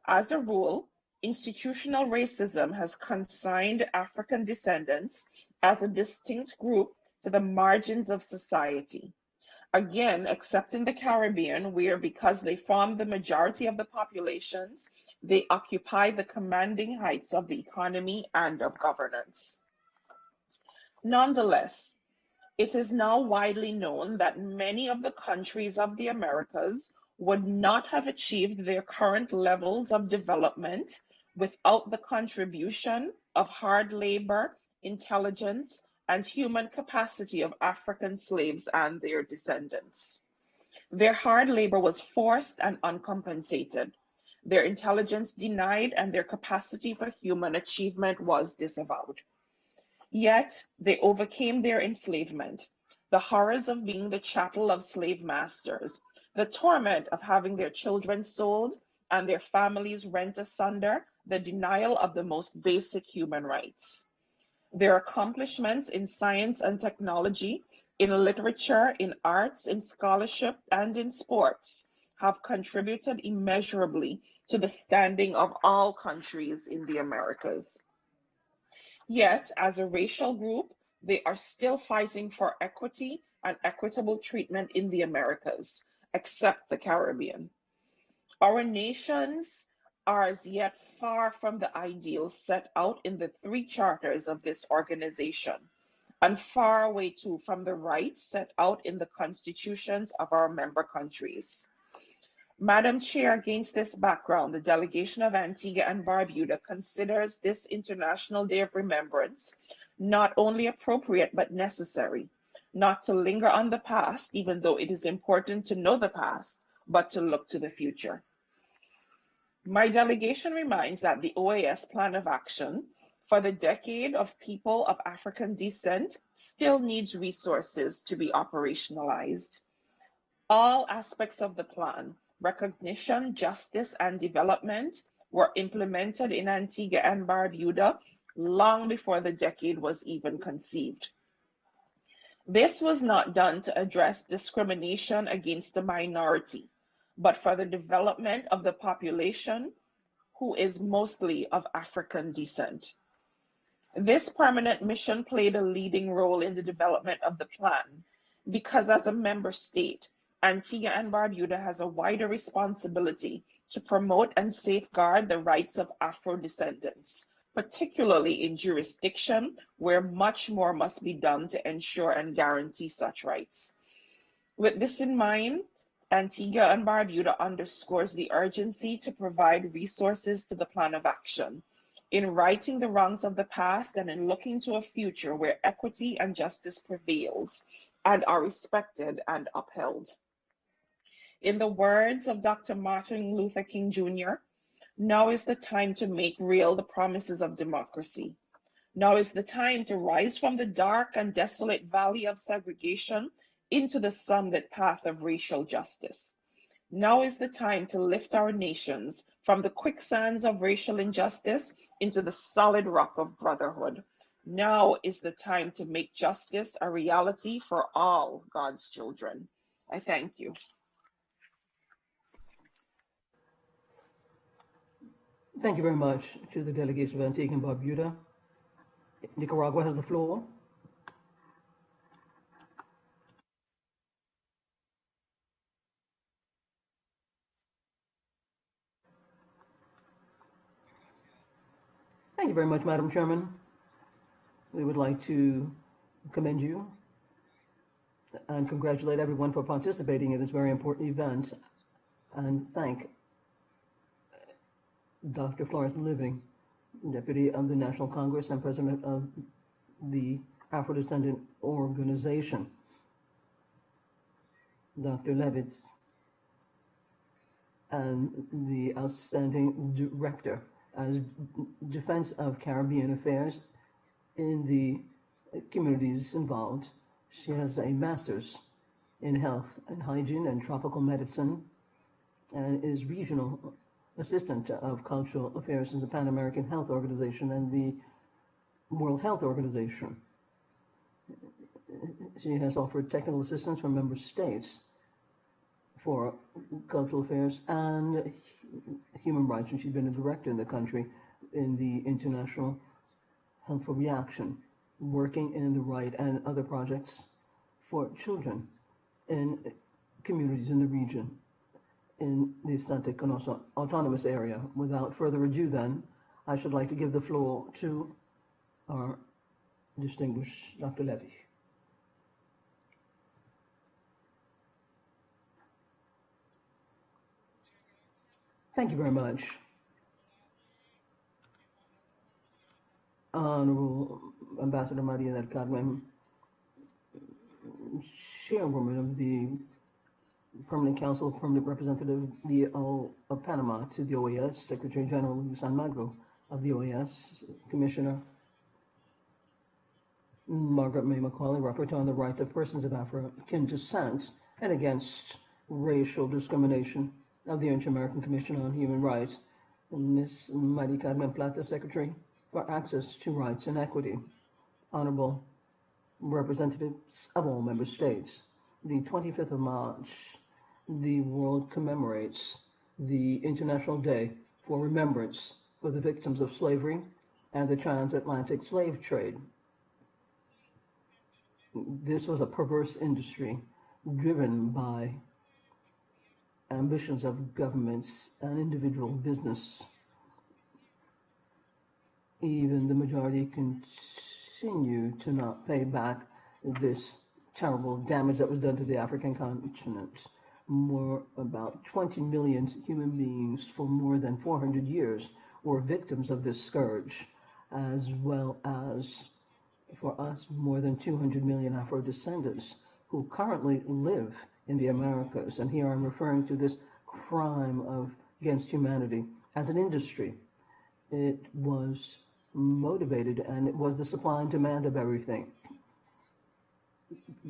Speaker 19: As a rule, institutional racism has consigned African descendants as a distinct group to the margins of society. Again, except in the Caribbean, where because they form the majority of the populations, they occupy the commanding heights of the economy and of governance. Nonetheless, it is now widely known that many of the countries of the Americas would not have achieved their current levels of development without the contribution of hard labor, intelligence, and human capacity of African slaves and their descendants. Their hard labor was forced and uncompensated. Their intelligence denied, and their capacity for human achievement was disavowed. Yet they overcame their enslavement, the horrors of being the chattel of slave masters, the torment of having their children sold and their families rent asunder, the denial of the most basic human rights. Their accomplishments in science and technology, in literature, in arts, in scholarship, and in sports have contributed immeasurably to the standing of all countries in the Americas. Yet, as a racial group, they are still fighting for equity and equitable treatment in the Americas, except the Caribbean. Our nations are as yet far from the ideals set out in the three charters of this organization: and far away too from the rights set out in the constitutions of our member countries. Madam Chair, against this background, the delegation of Antigua and Barbuda considers this International Day of Remembrance not only appropriate but necessary, not to linger on the past, even though it is important to know the past, but to look to the future. My delegation reminds that the OAS Plan of Action for the Decade of People of African Descent still needs resources to be operationalized. All aspects of the plan, recognition, justice, and development, were implemented in Antigua and Barbuda long before the decade was even conceived. This was not done to address discrimination against the minority, but for the development of the population who is mostly of African descent. This permanent mission played a leading role in the development of the plan because as a member state, Antigua and Barbuda has a wider responsibility to promote and safeguard the rights of Afro-descendants, particularly in jurisdiction where much more must be done to ensure and guarantee such rights. With this in mind, Antigua and Barbuda underscores the urgency to provide resources to the plan of action in righting the wrongs of the past and in looking to a future where equity and justice prevails and are respected and upheld. In the words of Dr. Martin Luther King Jr., now is the time to make real the promises of democracy. Now is the time to rise from the dark and desolate valley of segregation into the sunlit path of racial justice. Now is the time to lift our nations from the quicksands of racial injustice into the solid rock of brotherhood. Now is the time to make justice a reality for all God's children. I thank you.
Speaker 18: Thank you very much to the delegation of Antigua and Barbuda. Nicaragua has the floor. Thank you very much, Madam Chairman. We would like to commend you and congratulate everyone for participating in this very important event and thank Dr. Florence Living, Deputy of the National Congress and President of the Afro-Descendant Organization, Dr. Levitz, and the outstanding Director as Defense of Caribbean Affairs in the communities involved. She has a master's in health and hygiene and tropical medicine and is regional assistant of cultural affairs in the Pan American Health Organization and the World Health Organization. She has offered technical assistance from member states for cultural affairs and human rights, and she's been a director in the country in the International Health for Reaction, working in the right and other projects for children in communities in the region in the Santa Canosa Autonomous Area. Without further ado then, I should like to give the floor to our distinguished Dr. Levy. Thank you very much. Honorable Ambassador Maria del Carmen, Chairwoman of the Permanent Council, Permanent Representative of Panama to the OAS, Secretary General Luis Almagro of the OAS, Commissioner Margaret May Macaulay, Rapporteur on the Rights of Persons of African Descent and Against Racial Discrimination of the Inter-American Commission on Human Rights, and Ms. Maria Carmen Plata, Secretary for Access to Rights and Equity, Honorable Representatives of all member states. The 25th of March, the world commemorates the International Day for Remembrance for the victims of slavery and the transatlantic slave trade. This was a perverse industry driven by ambitions of governments and individual business. Even the majority continue to not pay back this terrible damage that was done to the African continent. About 20 million human beings for more than 400 years were victims of this scourge, as well as, for us, more than 200 million Afro-descendants who currently live in the Americas. And here I'm referring to this crime against humanity as an industry. It was motivated, and it was the supply and demand of everything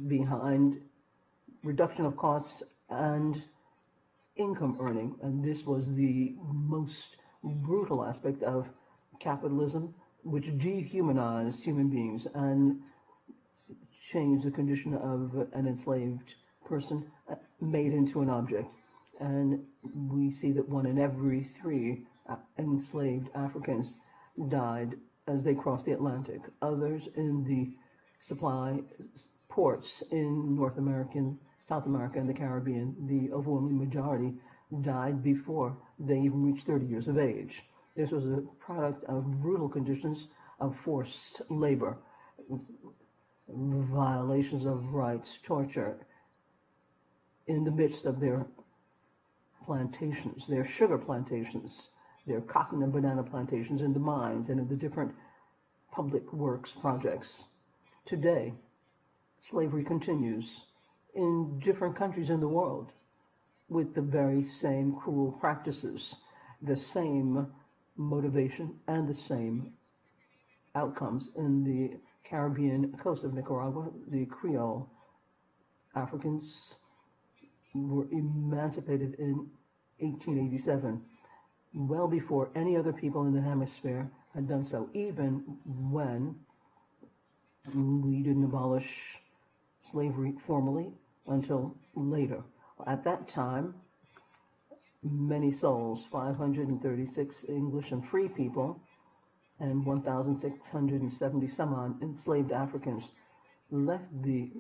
Speaker 18: behind reduction of costs and income earning. And this was the most brutal aspect of capitalism, which dehumanized human beings and changed the condition of an enslaved person made into an object. And we see that 1 in every 3 enslaved Africans died as they crossed the Atlantic. Others in the supply ports in North America, South America, and the Caribbean, the overwhelming majority died before they even reached 30 years of age. This was a product of brutal conditions of forced labor, violations of rights, torture, in the midst of their plantations, their sugar plantations, their cotton and banana plantations, in the mines and in the different public works projects. Today, slavery continues in different countries in the world with the very same cruel practices, the same motivation and the same outcomes. In the Caribbean coast of Nicaragua, the Creole Africans were emancipated in 1887, well before any other people in the hemisphere had done so, even when we didn't abolish slavery formally until later. At that time, many souls, 536 English and free people, and 1,670 some odd enslaved Africans left the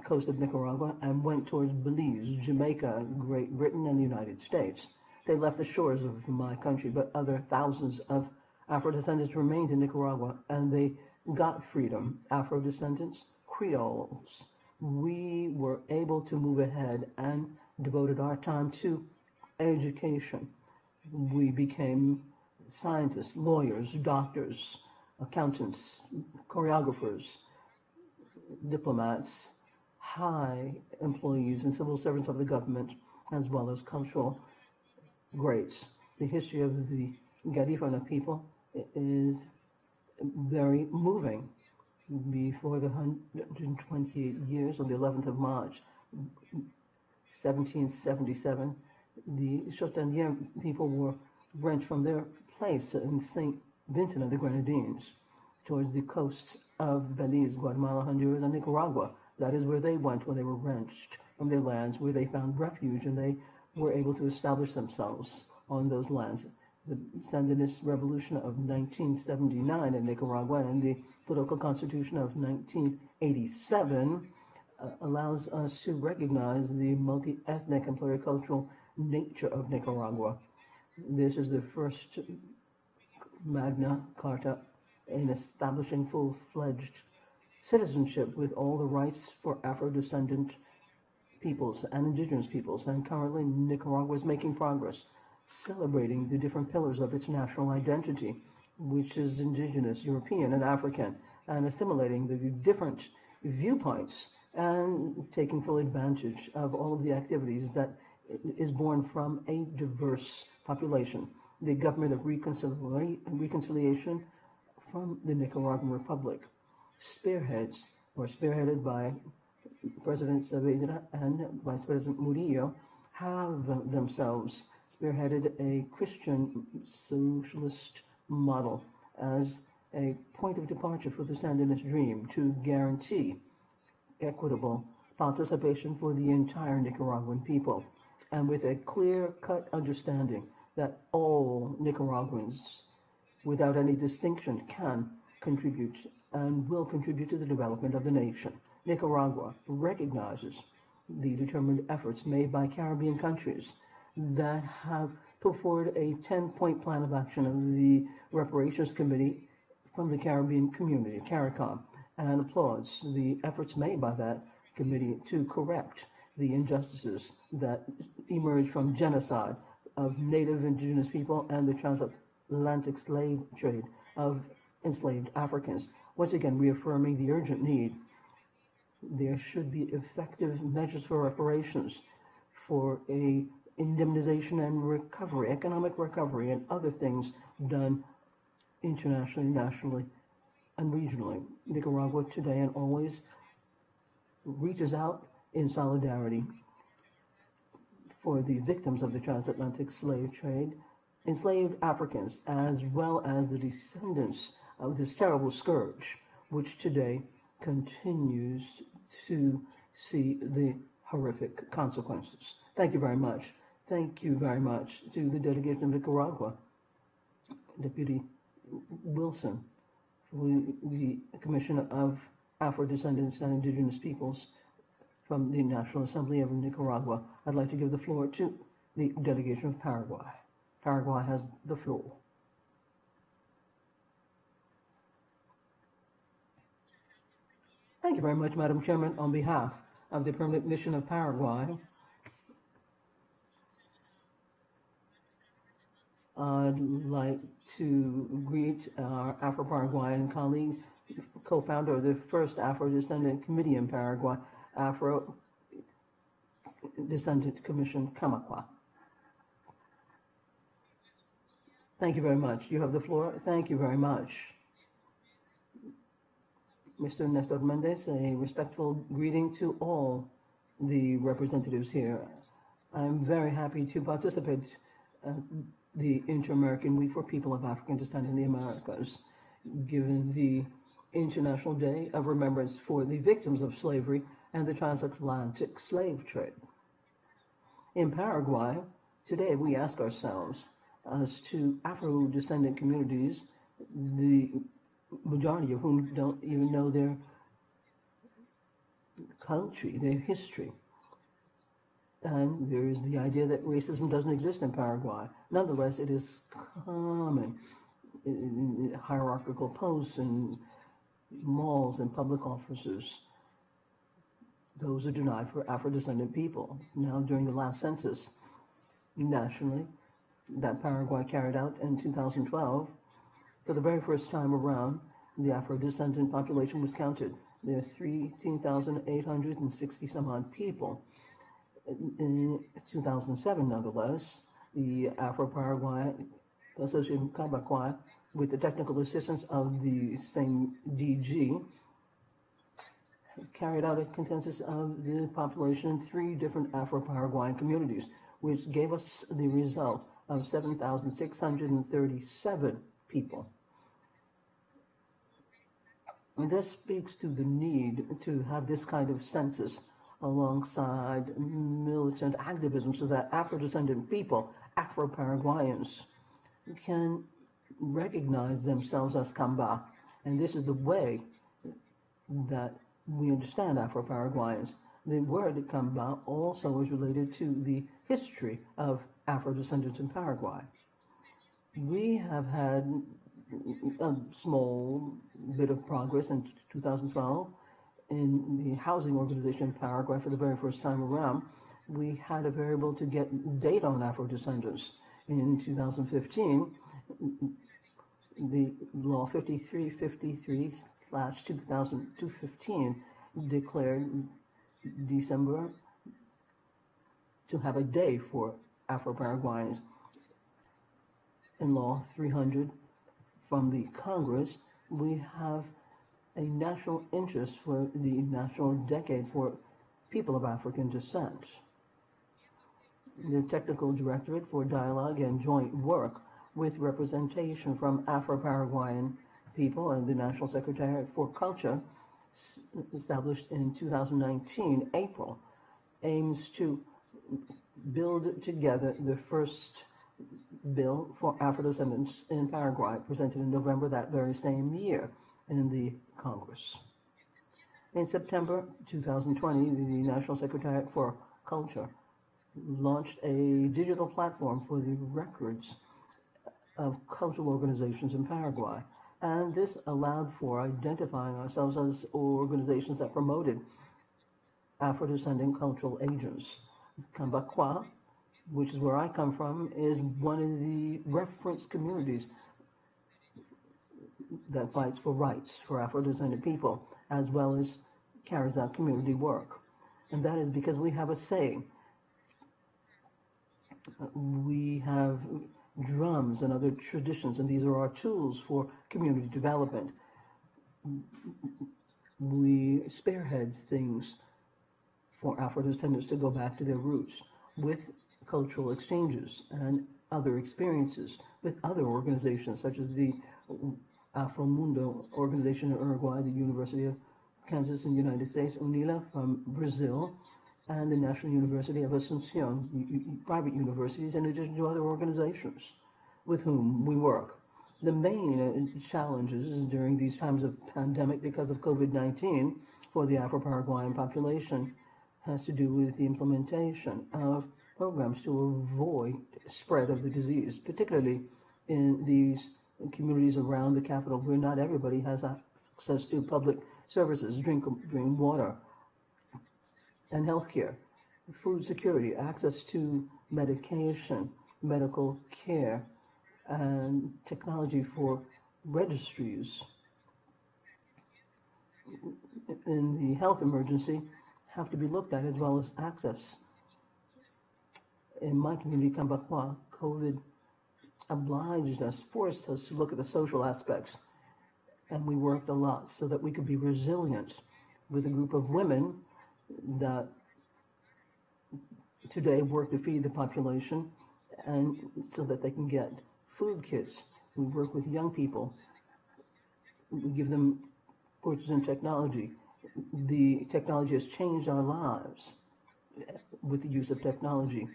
Speaker 18: coast of Nicaragua and went towards Belize, Jamaica, Great Britain, and the United States. They left the shores of my country, but other thousands of Afro-descendants remained in Nicaragua, and they got freedom. Afro-descendants, Creoles. We were able to move ahead and devoted our time to education. We became scientists, lawyers, doctors, accountants, choreographers, diplomats, high employees and civil servants of the government, as well as cultural greats. The history of the Garifuna people is very moving. Before the 128 years, on the 11th of March, 1777, the Chotanier people were rent from their place in St. Vincent and the Grenadines towards the coasts of Belize, Guatemala, Honduras, and Nicaragua. That is where they went when they were wrenched from their lands, where they found refuge, and they were able to establish themselves on those lands. The Sandinist Revolution of 1979 in Nicaragua and the political constitution of 1987 allows us to recognize the multi-ethnic and pluricultural nature of Nicaragua. This is the first Magna Carta in establishing full-fledged citizenship with all the rights for Afro-descendant peoples and indigenous peoples. And currently Nicaragua is making progress, celebrating the different pillars of its national identity, which is indigenous, European, and African, and assimilating the different viewpoints and taking full advantage of all of the activities that is born from a diverse population. The government of reconciliation from the Nicaraguan Republic spearheaded by President Saavedra and Vice President Murillo, have themselves spearheaded a Christian socialist model as a point of departure for the Sandinist dream to guarantee equitable participation for the entire Nicaraguan people, and with a clear-cut understanding that all Nicaraguans, without any distinction, can contribute and will contribute to the development of the nation. Nicaragua recognizes the determined efforts made by Caribbean countries that have put forward a 10-point plan of action of the Reparations Committee from the Caribbean community, CARICOM, and applauds the efforts made by that committee to correct the injustices that emerged from genocide of native indigenous people and the transatlantic slave trade of enslaved Africans. Once again, reaffirming the urgent need. There should be effective measures for reparations, for a indemnization and recovery, economic recovery, and other things done internationally, nationally, and regionally. Nicaragua today and always reaches out in solidarity for the victims of the transatlantic slave trade, enslaved Africans, as well as the descendants of this terrible scourge, which today continues to see the horrific consequences. Thank you very much. Thank you very much to the delegation of Nicaragua, Deputy Wilson, the Commission of Afro-Descendants and Indigenous Peoples from the National Assembly of Nicaragua. I'd like to give the floor to the delegation of Paraguay. Paraguay has the floor. Thank you very much, Madam Chairman. On behalf of the Permanent Mission of Paraguay, I'd like to greet our Afro-Paraguayan colleague, co-founder of the first Afro-Descendant Committee in Paraguay, Afro-Descendant Commission, Camacua. Thank you very much. You have the floor. Thank you very much. Mr. Nestor Mendez, a respectful greeting to all the representatives here. I'm very happy to participate the Inter-American Week for People of African Descent in the Americas, given the International Day of Remembrance for the victims of slavery and the transatlantic slave trade. In Paraguay, today we ask ourselves, as to Afro-descendant communities, the majority of whom don't even know their country, their history. And there is the idea that racism doesn't exist in Paraguay. Nonetheless, it is common in hierarchical posts and malls and public offices. Those are denied for Afro-descendant people. Now, during the last census nationally that Paraguay carried out in 2012, for the very first time around, the Afro-descendant population was counted. There are 13,860 some odd people. In 2007, nonetheless, the Afro-Paraguay Association Camacua, with the technical assistance of the same DG, carried out a consensus of the population in 3 different Afro-Paraguayan communities, which gave us the result of 7,637 people. And this speaks to the need to have this kind of census alongside militant activism so that Afro-descendant people, Afro-Paraguayans, can recognize themselves as Kamba. And this is the way that we understand Afro-Paraguayans. The word Kamba also is related to the history of Afro-descendants in Paraguay. We have had a small bit of progress in 2012 in the housing organization in Paraguay. For the very first time around, we had a variable to get data on Afro-descendants. In 2015, the law 5353/2015 declared December to have a day for Afro-Paraguayans. In law 300 from the Congress, we have a national interest for the National Decade for People of African Descent. The Technical Directorate for Dialogue and Joint Work, with representation from Afro-Paraguayan people and the National Secretariat for Culture, established in 2019, April, aims to build together the first bill for Afro-descendants in Paraguay, presented in November that very same year in the Congress. In September 2020, the National Secretariat for Culture launched a digital platform for the records of cultural organizations in Paraguay. And this allowed for identifying ourselves as organizations that promoted Afro-descendant cultural agents. Kambakwa, which is where I come from, is one of the reference communities that fights for rights for Afro-descendant people, as well as carries out community work. And that is because we have a saying. We have drums and other traditions, and these are our tools for community development. We spearhead things for Afro-descendants to go back to their roots with cultural exchanges and other experiences with other organizations such as the Afromundo organization in Uruguay, the University of Kansas in the United States, UNILA from Brazil, and the National University of Asunción, private universities, in addition to other organizations with whom we work. The main challenges during these times of pandemic because of COVID-19 for the Afro-Paraguayan population has to do with the implementation of programs to avoid spread of the disease, particularly in these communities around the capital where not everybody has access to public services, drinking water, and healthcare, food security, access to medication, medical care, and technology for registries in the health emergency have to be looked at, as well as access. In my community, Kambakwa, COVID obliged us, forced us to look at the social aspects, and we worked a lot so that we could be resilient with a group of women that today work to feed the population and so that they can get food kits. We work with young people. We give them courses in technology. The technology has changed our lives with the use of technology.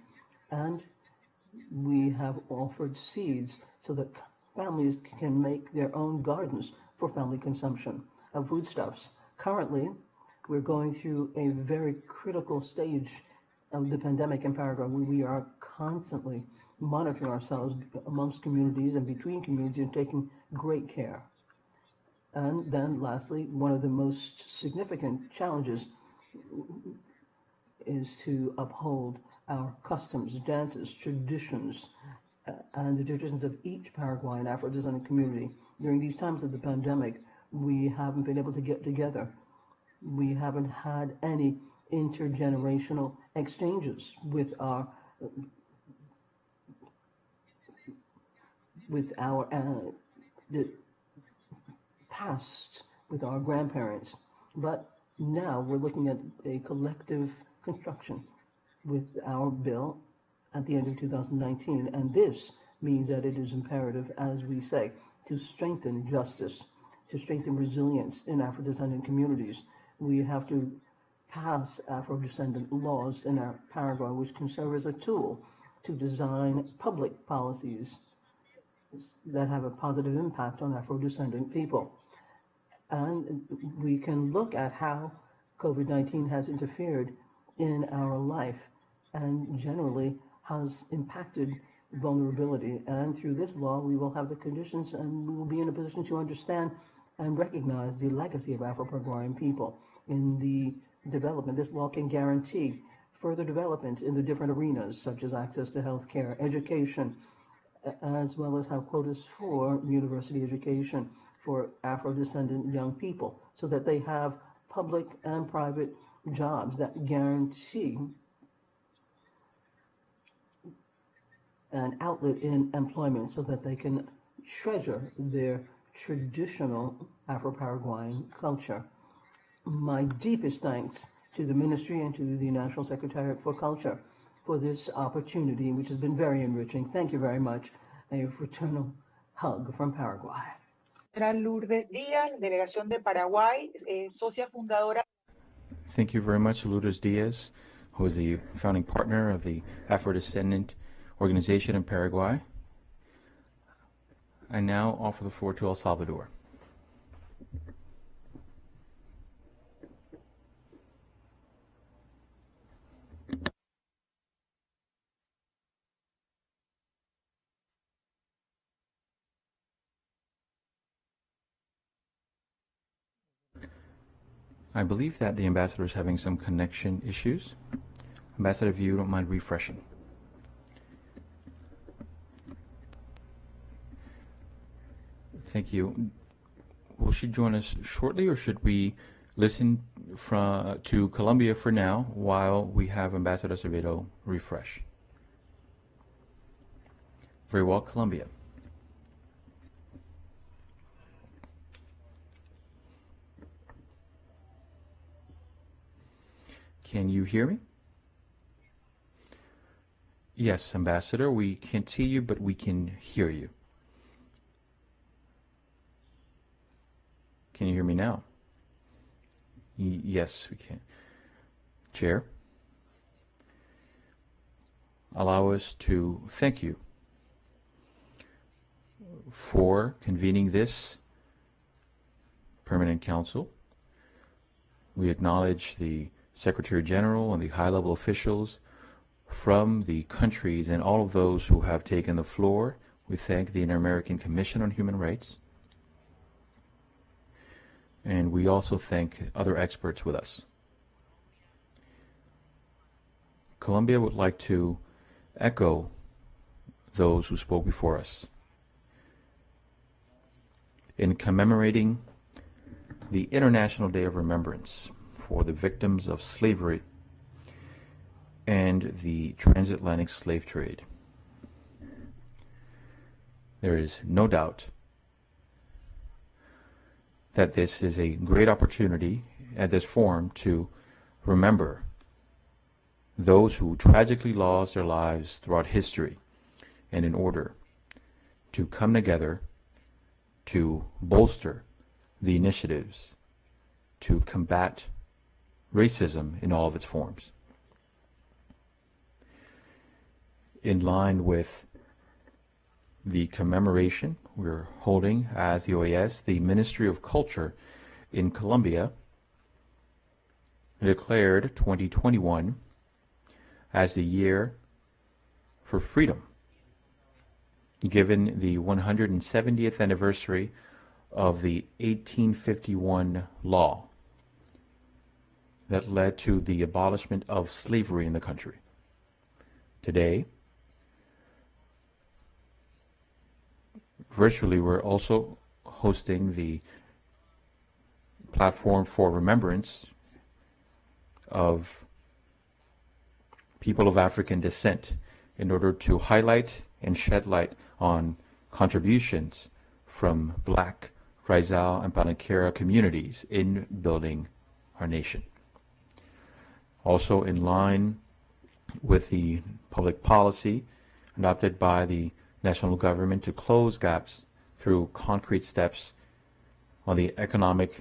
Speaker 18: And we have offered seeds so that families can make their own gardens for family consumption of foodstuffs. Currently, we're going through a very critical stage of the pandemic in Paraguay, where we are constantly monitoring ourselves amongst communities and between communities and taking great care. And then lastly, one of the most significant challenges is to uphold our customs, dances, traditions, and the traditions of each Paraguayan Afro-descendant community. During these times of the pandemic, we haven't been able to get together. We haven't had any intergenerational exchanges with our the past, with our grandparents. But now we're looking at a collective construction with our bill at the end of 2019, and this means that it is imperative, as we say, to strengthen justice, to strengthen resilience in Afro-descendant communities. We have to pass Afro-descendant laws in our Paraguay, which can serve as a tool to design public policies that have a positive impact on Afro-descendant people. And we can look at how COVID-19 has interfered in our life and generally has impacted vulnerability. And through this law, we will have the conditions and we will be in a position to understand and recognize the legacy of Afro-Paraguayan people in the development. This law can guarantee further development in the different arenas, such as access to health care, education, as well as have quotas for university education for Afro-descendant young people, so that they have public and private jobs that guarantee an outlet in employment, so that they can treasure their traditional Afro-Paraguayan culture. My deepest thanks to the Ministry and to the National Secretariat for Culture for this opportunity, which has been very enriching. Thank you very much. A fraternal hug from Paraguay.
Speaker 6: Lourdes Díaz, Delegación de Paraguay, socia fundadora.
Speaker 20: Thank you very much, Lourdes Diaz, who is the founding partner of the Afro-Descendant Organization in Paraguay. I now offer the floor to El Salvador. I believe that the ambassador is having some connection issues. Ambassador, if you don't mind refreshing. Thank you. Will she join us shortly, or should we listen to Colombia for now while we have Ambassador Acevedo refresh? Very well, Colombia. Can you hear me? Yes, Ambassador, we can't see you, but we can hear you. Can you hear me now? Yes, we can. Chair, allow us to thank you for convening this permanent council. We acknowledge the Secretary General and the high-level officials from the countries and all of those who have taken the floor. We thank the Inter-American Commission on Human Rights. And we also thank other experts with us. Colombia would like to echo those who spoke before us in commemorating the International Day of Remembrance for the victims of slavery and the transatlantic slave trade. There is no doubt that this is a great opportunity at this forum to remember those who tragically lost their lives throughout history, and in order to come together to bolster the initiatives to combat racism in all of its forms. In line with the commemoration we're holding as the OAS, the Ministry of Culture in Colombia declared 2021 as the year for freedom, given the 170th anniversary of the 1851 law that led to the abolishment of slavery in the country. Today, virtually, we're also hosting the platform for remembrance of people of African descent in order to highlight and shed light on contributions from Black, Rizal, and Palanquera communities in building our nation. Also in line with the public policy adopted by the national government to close gaps through concrete steps on the economic,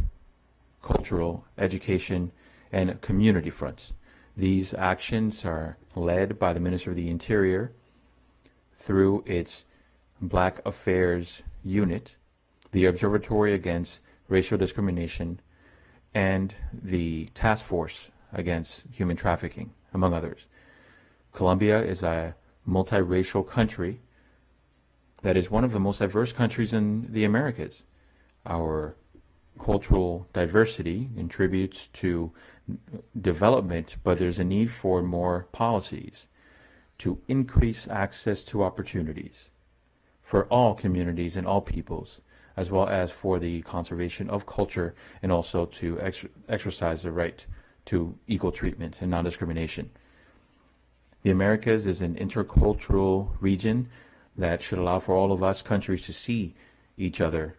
Speaker 20: cultural, education, and community fronts. These actions are led by the Minister of the Interior through its Black Affairs Unit, the Observatory Against Racial Discrimination, and the Task Force Against Human Trafficking, among others. Colombia is a multiracial country that is one of the most diverse countries in the Americas. Our cultural diversity contributes to development, but there's a need for more policies to increase access to opportunities for all communities and all peoples, as well as for the conservation of culture and also to exercise the right to equal treatment and non-discrimination. The Americas is an intercultural region that should allow for all of us countries to see each other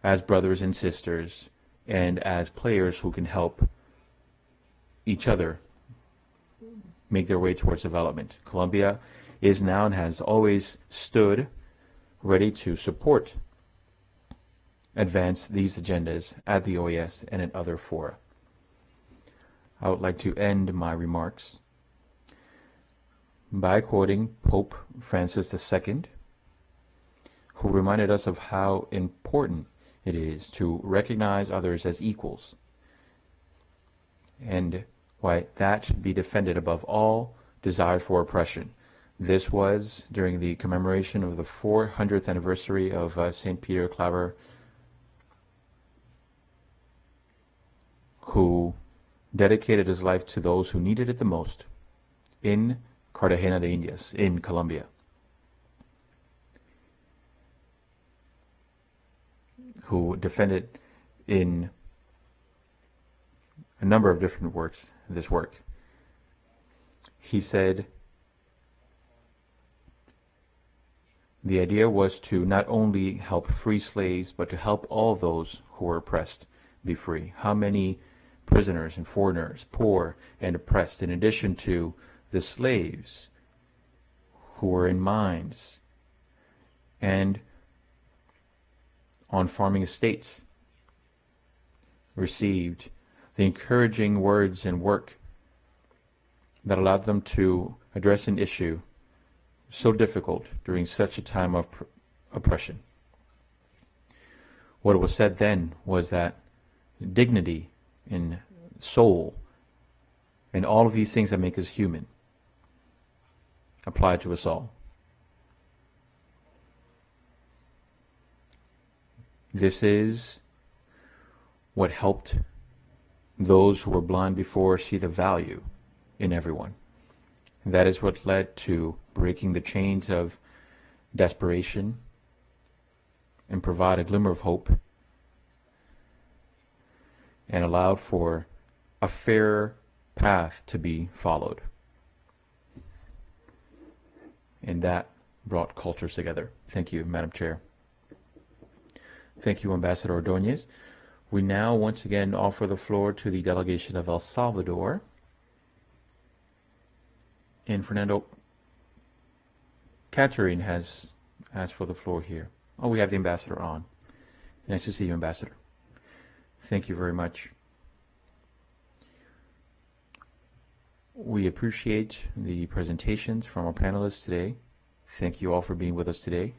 Speaker 20: as brothers and sisters and as players who can help each other make their way towards development. Colombia is now and has always stood ready to support, advance these agendas at the OAS and at other fora. I would like to end my remarks by quoting Pope Francis II, who reminded us of how important it is to recognize others as equals, and why that should be defended above all desire for oppression. This was during the commemoration of the 400th anniversary of St. Peter Claver, who dedicated his life to those who needed it the most in Cartagena de Indias, in Colombia, who defended in a number of different works this work. He said the idea was to not only help free slaves, but to help all those who were oppressed be free. How many prisoners and foreigners, poor and oppressed, in addition to the slaves who were in mines and on farming estates, received the encouraging words and work that allowed them to address an issue so difficult during such a time of oppression. What was said then was that dignity and soul and all of these things that make us human apply to us all. This is what helped those who were blind before see the value in everyone. That is what led to breaking the chains of desperation and provide a glimmer of hope and allowed for a fair path to be followed. And that brought cultures together. Thank you, Madam Chair. Thank you, Ambassador Ordóñez. We now once again offer the floor to the delegation of El Salvador. And Fernando Catherine has asked for the floor here. Oh, we have the ambassador on. Nice to see you, Ambassador. Thank you very much. We appreciate the presentations from our panelists today. Thank you all for being with us today.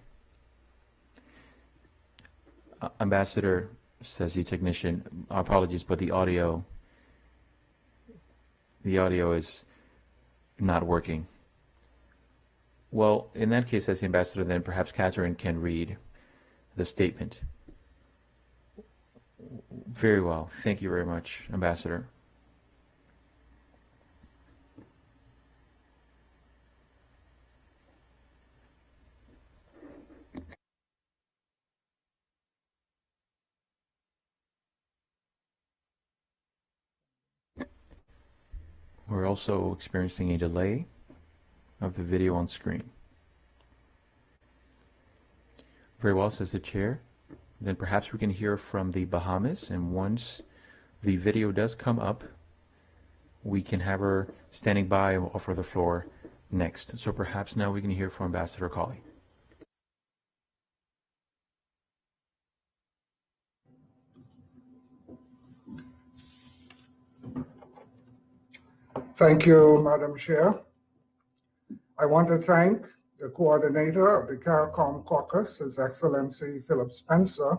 Speaker 20: Ambassador, says the technician, apologies, but the audio is not working. Well, in that case, as the ambassador, then perhaps Catherine can read the statement. Very well. Thank you very much, Ambassador. We're also experiencing a delay of the video on screen. Very well, says the chair. Then perhaps we can hear from the Bahamas, and once the video does come up, we can have her standing by and we'll offer the floor next. So perhaps now we can hear from Ambassador Colley.
Speaker 7: Thank you, Madam Chair. I want to thank the coordinator of the CARICOM caucus, His Excellency Philip Spencer,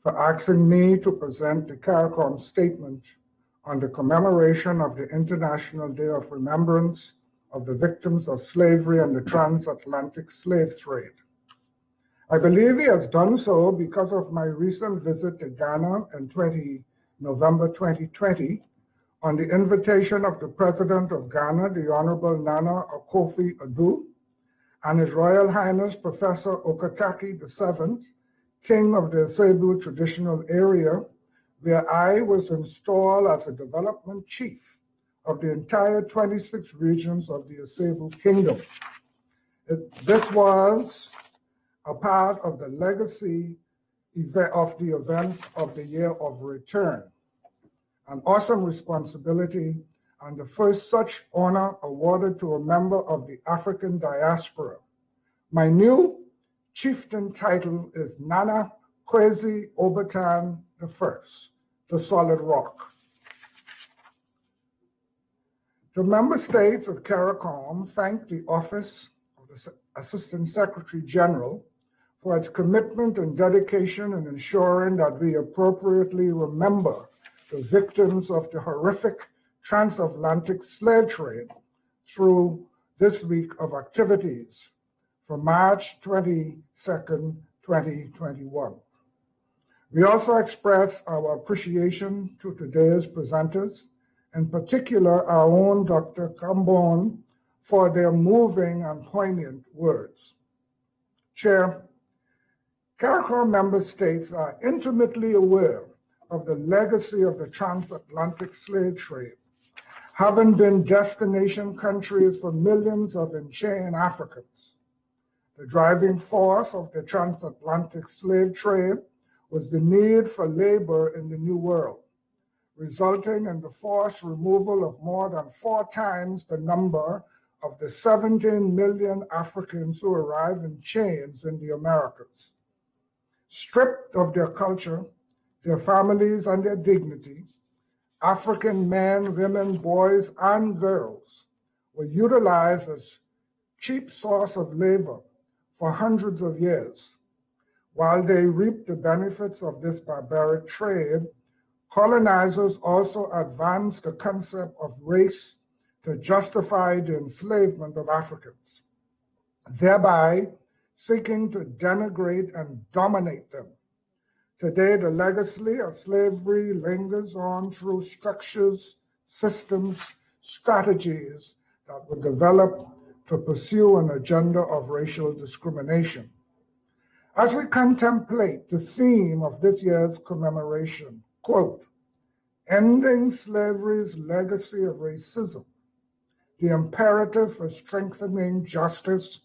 Speaker 7: for asking me to present the CARICOM statement on the commemoration of the International Day of Remembrance of the Victims of Slavery and the Transatlantic Slave Trade. I believe he has done so because of my recent visit to Ghana in November 2020, on the invitation of the President of Ghana, the Honorable Nana Akufo-Addo, and His Royal Highness Professor Okataki VII, King of the Asebu Traditional Area, where I was installed as a development chief of the entire 26 regions of the Asebu Kingdom. This was a part of the legacy of the events of the Year of Return. An awesome responsibility, and the first such honor awarded to a member of the African diaspora. My new chieftain title is Nana Kwesi Obertan I, the Solid Rock. The member states of CARICOM thank the Office of the Assistant Secretary General for its commitment and dedication in ensuring that we appropriately remember the victims of the horrific transatlantic slave trade through this week of activities from March 22nd, 2021. We also express our appreciation to today's presenters, in particular our own Dr. Cambone, for their moving and poignant words. Chair, CARICOM member states are intimately aware of the legacy of the transatlantic slave trade, having been destination countries for millions of enchained Africans. The driving force of the transatlantic slave trade was the need for labor in the New World, resulting in the forced removal of more than 4 times the number of the 17 million Africans who arrived in chains in the Americas. Stripped of their culture, their families, and their dignity, African men, women, boys, and girls were utilized as cheap source of labor for hundreds of years. While they reaped the benefits of this barbaric trade, colonizers also advanced the concept of race to justify the enslavement of Africans, thereby seeking to denigrate and dominate them. Today, the legacy of slavery lingers on through structures, systems, strategies that were developed to pursue an agenda of racial discrimination. As we contemplate the theme of this year's commemoration, quote, ending slavery's legacy of racism, the imperative for strengthening justice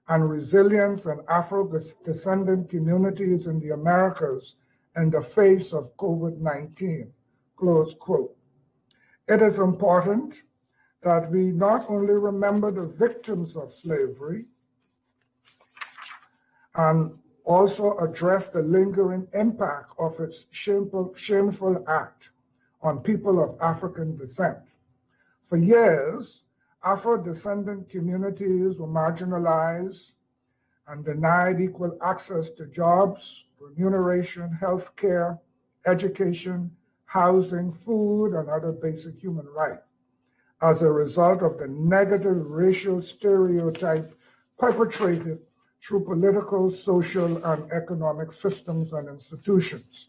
Speaker 7: and resilience in Afro-descendant communities in the Americas in the face of COVID-19, close quote. It is important that we not only remember the victims of slavery and also address the lingering impact of its shameful act on people of African descent. For years, Afro-descendant communities were marginalized and denied equal access to jobs, remuneration, health care, education, housing, food, and other basic human rights as a result of the negative racial stereotype perpetrated through political, social, and economic systems and institutions.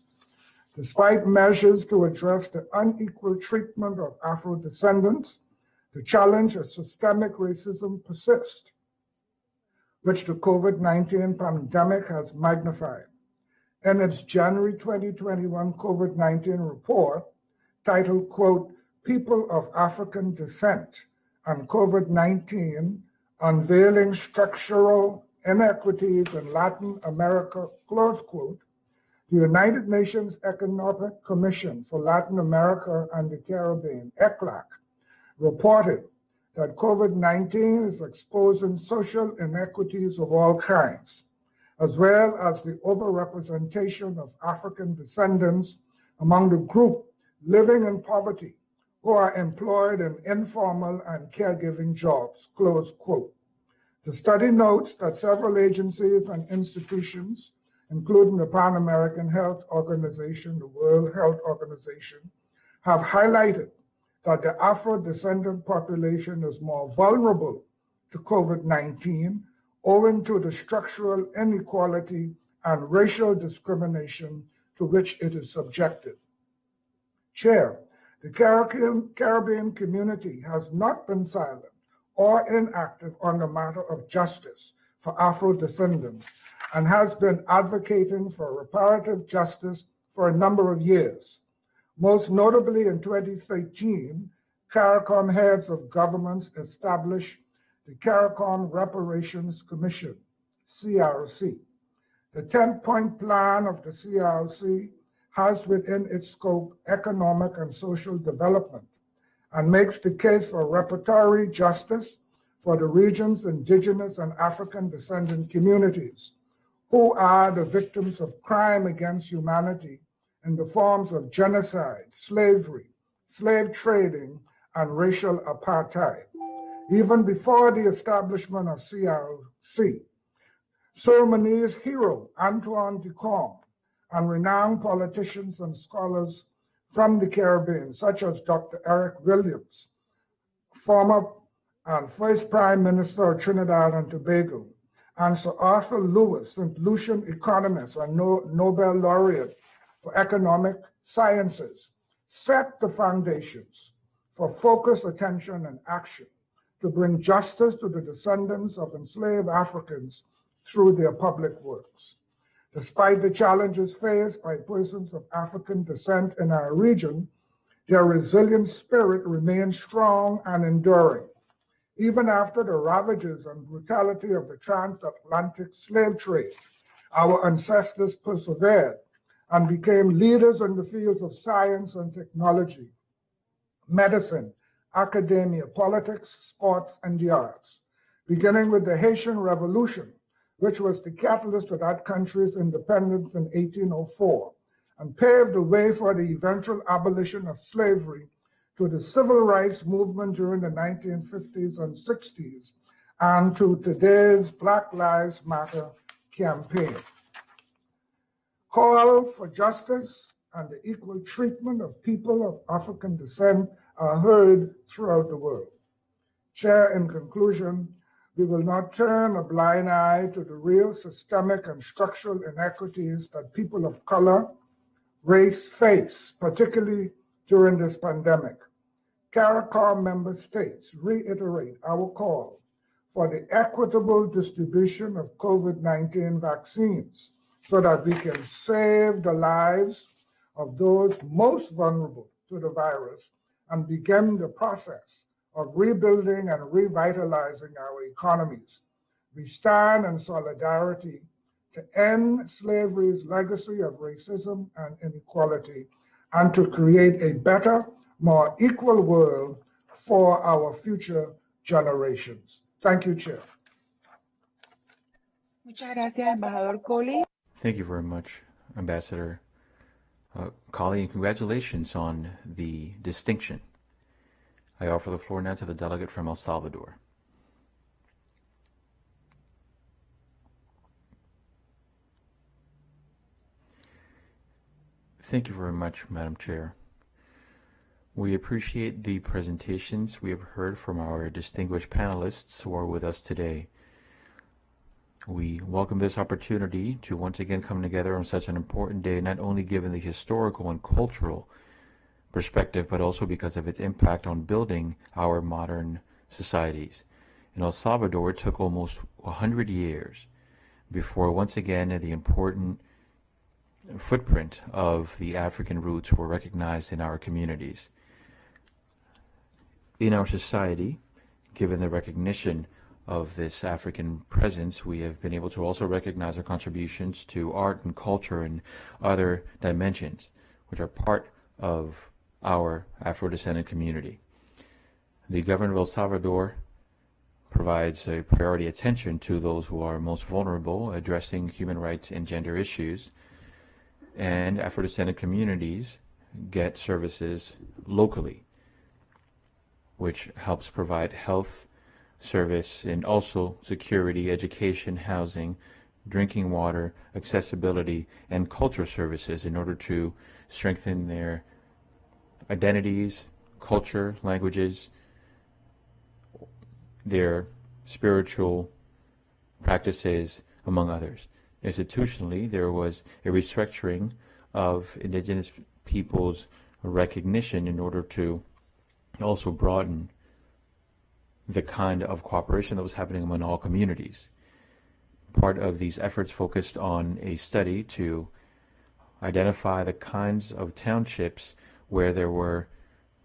Speaker 7: Despite measures to address the unequal treatment of Afro-descendants, the challenge of systemic racism persists, which the COVID-19 pandemic has magnified. In its January 2021 COVID-19 report, titled, quote, People of African Descent and COVID-19, Unveiling Structural Inequities in Latin America, close quote, the United Nations Economic Commission for Latin America and the Caribbean, ECLAC, reported that COVID-19 is exposing social inequities of all kinds, as well as the overrepresentation of African descendants among the group living in poverty who are employed in informal and caregiving jobs, close quote. The study notes that several agencies and institutions, including the Pan American Health Organization, the World Health Organization, have highlighted that the Afro-descendant population is more vulnerable to COVID-19 owing to the structural inequality and racial discrimination to which it is subjected. Chair, the Caribbean community has not been silent or inactive on the matter of justice for Afro-descendants and has been advocating for reparative justice for a number of years. Most notably in 2013, CARICOM heads of governments established the CARICOM Reparations Commission, CRC. The 10-point plan of the CRC has within its scope economic and social development and makes the case for reparatory justice for the region's indigenous and African descendant communities, who are the victims of crime against humanity in the forms of genocide, slavery, slave trading, and racial apartheid. Even before the establishment of CRC, Surinamese hero Antoine Ducombe and renowned politicians and scholars from the Caribbean, such as Dr. Eric Williams, former and first Prime Minister of Trinidad and Tobago, and Sir Arthur Lewis, St. Lucian economist and Nobel laureate, for economic sciences, set the foundations for focused attention and action to bring justice to the descendants of enslaved Africans through their public works. Despite the challenges faced by persons of African descent in our region, their resilient spirit remains strong and enduring. Even after the ravages and brutality of the transatlantic slave trade, our ancestors persevered and became leaders in the fields of science and technology, medicine, academia, politics, sports, and the arts, beginning with the Haitian Revolution, which was the catalyst to that country's independence in 1804, and paved the way for the eventual abolition of slavery, to the civil rights movement during the 1950s and 60s, and to today's Black Lives Matter campaign. Call for justice and the equal treatment of people of African descent are heard throughout the world. Chair, in conclusion, we will not turn a blind eye to the real systemic and structural inequities that people of color, race face, particularly during this pandemic. CARICOM member states reiterate our call for the equitable distribution of COVID-19 vaccines so that we can save the lives of those most vulnerable to the virus and begin the process of rebuilding and revitalizing our economies. We stand in solidarity to end slavery's legacy of racism and inequality and to create a better, more equal world for our future generations. Thank you, Chair.
Speaker 19: Muchas gracias, Embajador Coley.
Speaker 20: Thank you very much, Ambassador Colley, and congratulations on the distinction. I offer the floor now to the delegate from El Salvador. Thank you very much, Madam Chair. We appreciate the presentations we have heard from our distinguished panelists who are with us today. We welcome this opportunity to once again come together on such an important day, not only given the historical and cultural perspective, but also because of its impact on building our modern societies. In El Salvador, it took almost 100 years before once again the important footprint of the African roots were recognized in our communities. In our society, given the recognition of this African presence, we have been able to also recognize our contributions to art and culture and other dimensions, which are part of our Afro-descendant community. The government of El Salvador provides a priority attention to those who are most vulnerable, addressing human rights and gender issues, and Afro-descendant communities get services locally, which helps provide health service and also security, education, housing, drinking water, accessibility, and culture services in order to strengthen their identities, culture, languages, their spiritual practices, among others. Institutionally, there was a restructuring of indigenous peoples' recognition in order to also broaden the kind of cooperation that was happening among all communities. Part of these efforts focused on a study to identify the kinds of townships where there were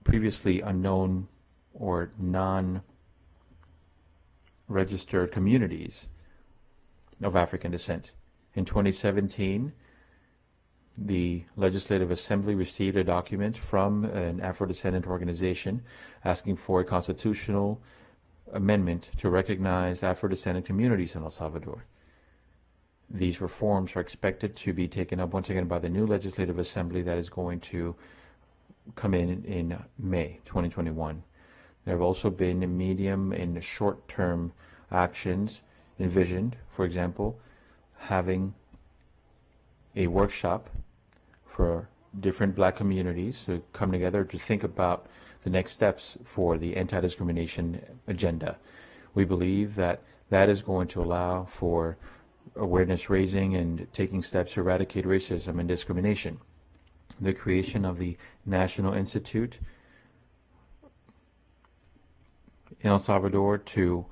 Speaker 20: previously unknown or non-registered communities of African descent. In 2017, the Legislative Assembly received a document from an Afro-descendant organization asking for a constitutional amendment to recognize Afro-descendant communities in El Salvador. These reforms are expected to be taken up once again by the new Legislative Assembly that is going to come in May 2021. There have also been medium and short-term actions envisioned, for example, having a workshop for different Black communities to come together to think about the next steps for the anti-discrimination agenda. We believe that that is going to allow for awareness raising and taking steps to eradicate racism and discrimination. the creation of the National Institute in El Salvador to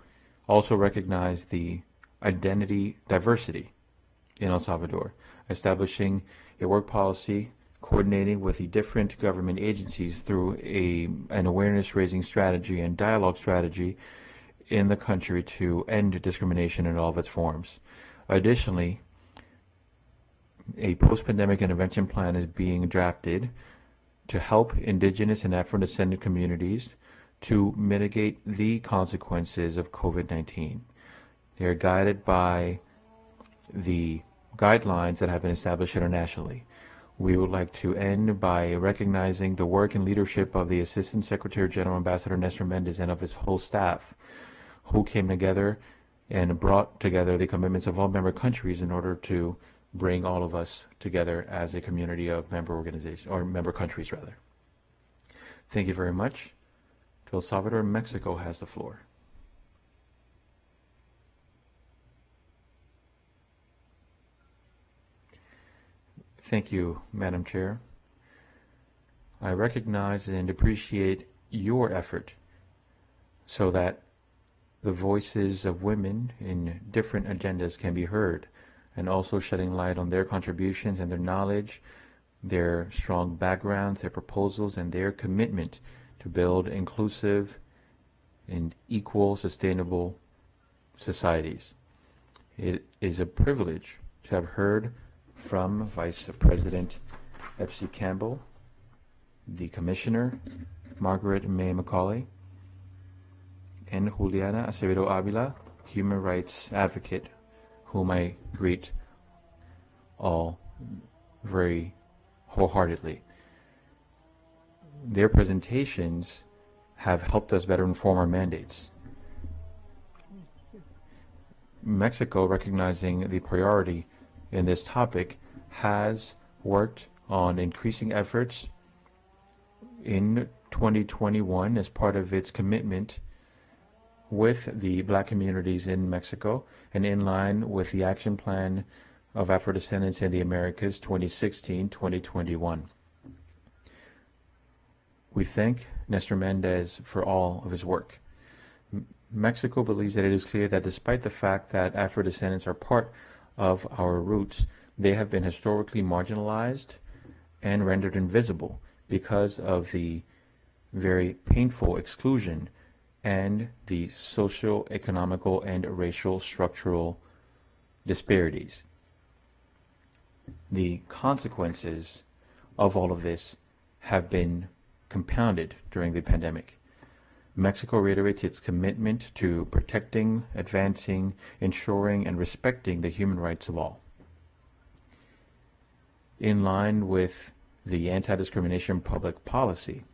Speaker 20: also recognize the identity diversity in El Salvador, establishing a work policy coordinating with the different government agencies through an awareness-raising strategy and dialogue strategy in the country to end discrimination in all of its forms. Additionally, a post-pandemic intervention plan is being drafted to help indigenous and Afro-descendant communities to mitigate the consequences of COVID-19. They are guided by the guidelines that have been established internationally. We would like to end by recognizing the work and leadership of the Assistant Secretary General Ambassador Nestor Mendez and of his whole staff, who came together and brought together the commitments of all member countries in order to bring all of us together as a community of member organizations, or member countries rather. Thank you very much. El Salvador, Mexico has the floor. Thank you, Madam Chair. I recognize and appreciate your effort so that the voices of women in different agendas can be heard, and also shedding light on their contributions and their knowledge, their strong backgrounds, their proposals, and their commitment to build inclusive and equal, sustainable societies. It is a privilege to have heard from Vice President Epsie Campbell, the Commissioner, Margaret May Macaulay, and Juliana Acevedo Avila, Human Rights Advocate, whom I greet all very wholeheartedly. Their presentations have helped us better inform our mandates. Mexico, recognizing the priority in this topic, has worked on increasing efforts in 2021 as part of its commitment with the Black communities in Mexico and in line with the Action Plan of Afro-Descendants in the Americas 2016-2021. We thank Nestor Mendez for all of his work. Mexico believes that it is clear that despite the fact that Afro-descendants are part of our roots, they have been historically marginalized and rendered invisible because of the very painful exclusion and the social, economical, and racial structural disparities. The consequences of all of this have been compounded during the pandemic. Mexico reiterates its commitment to protecting, advancing, ensuring, and respecting the human rights of all. In line with the anti-discrimination public policy,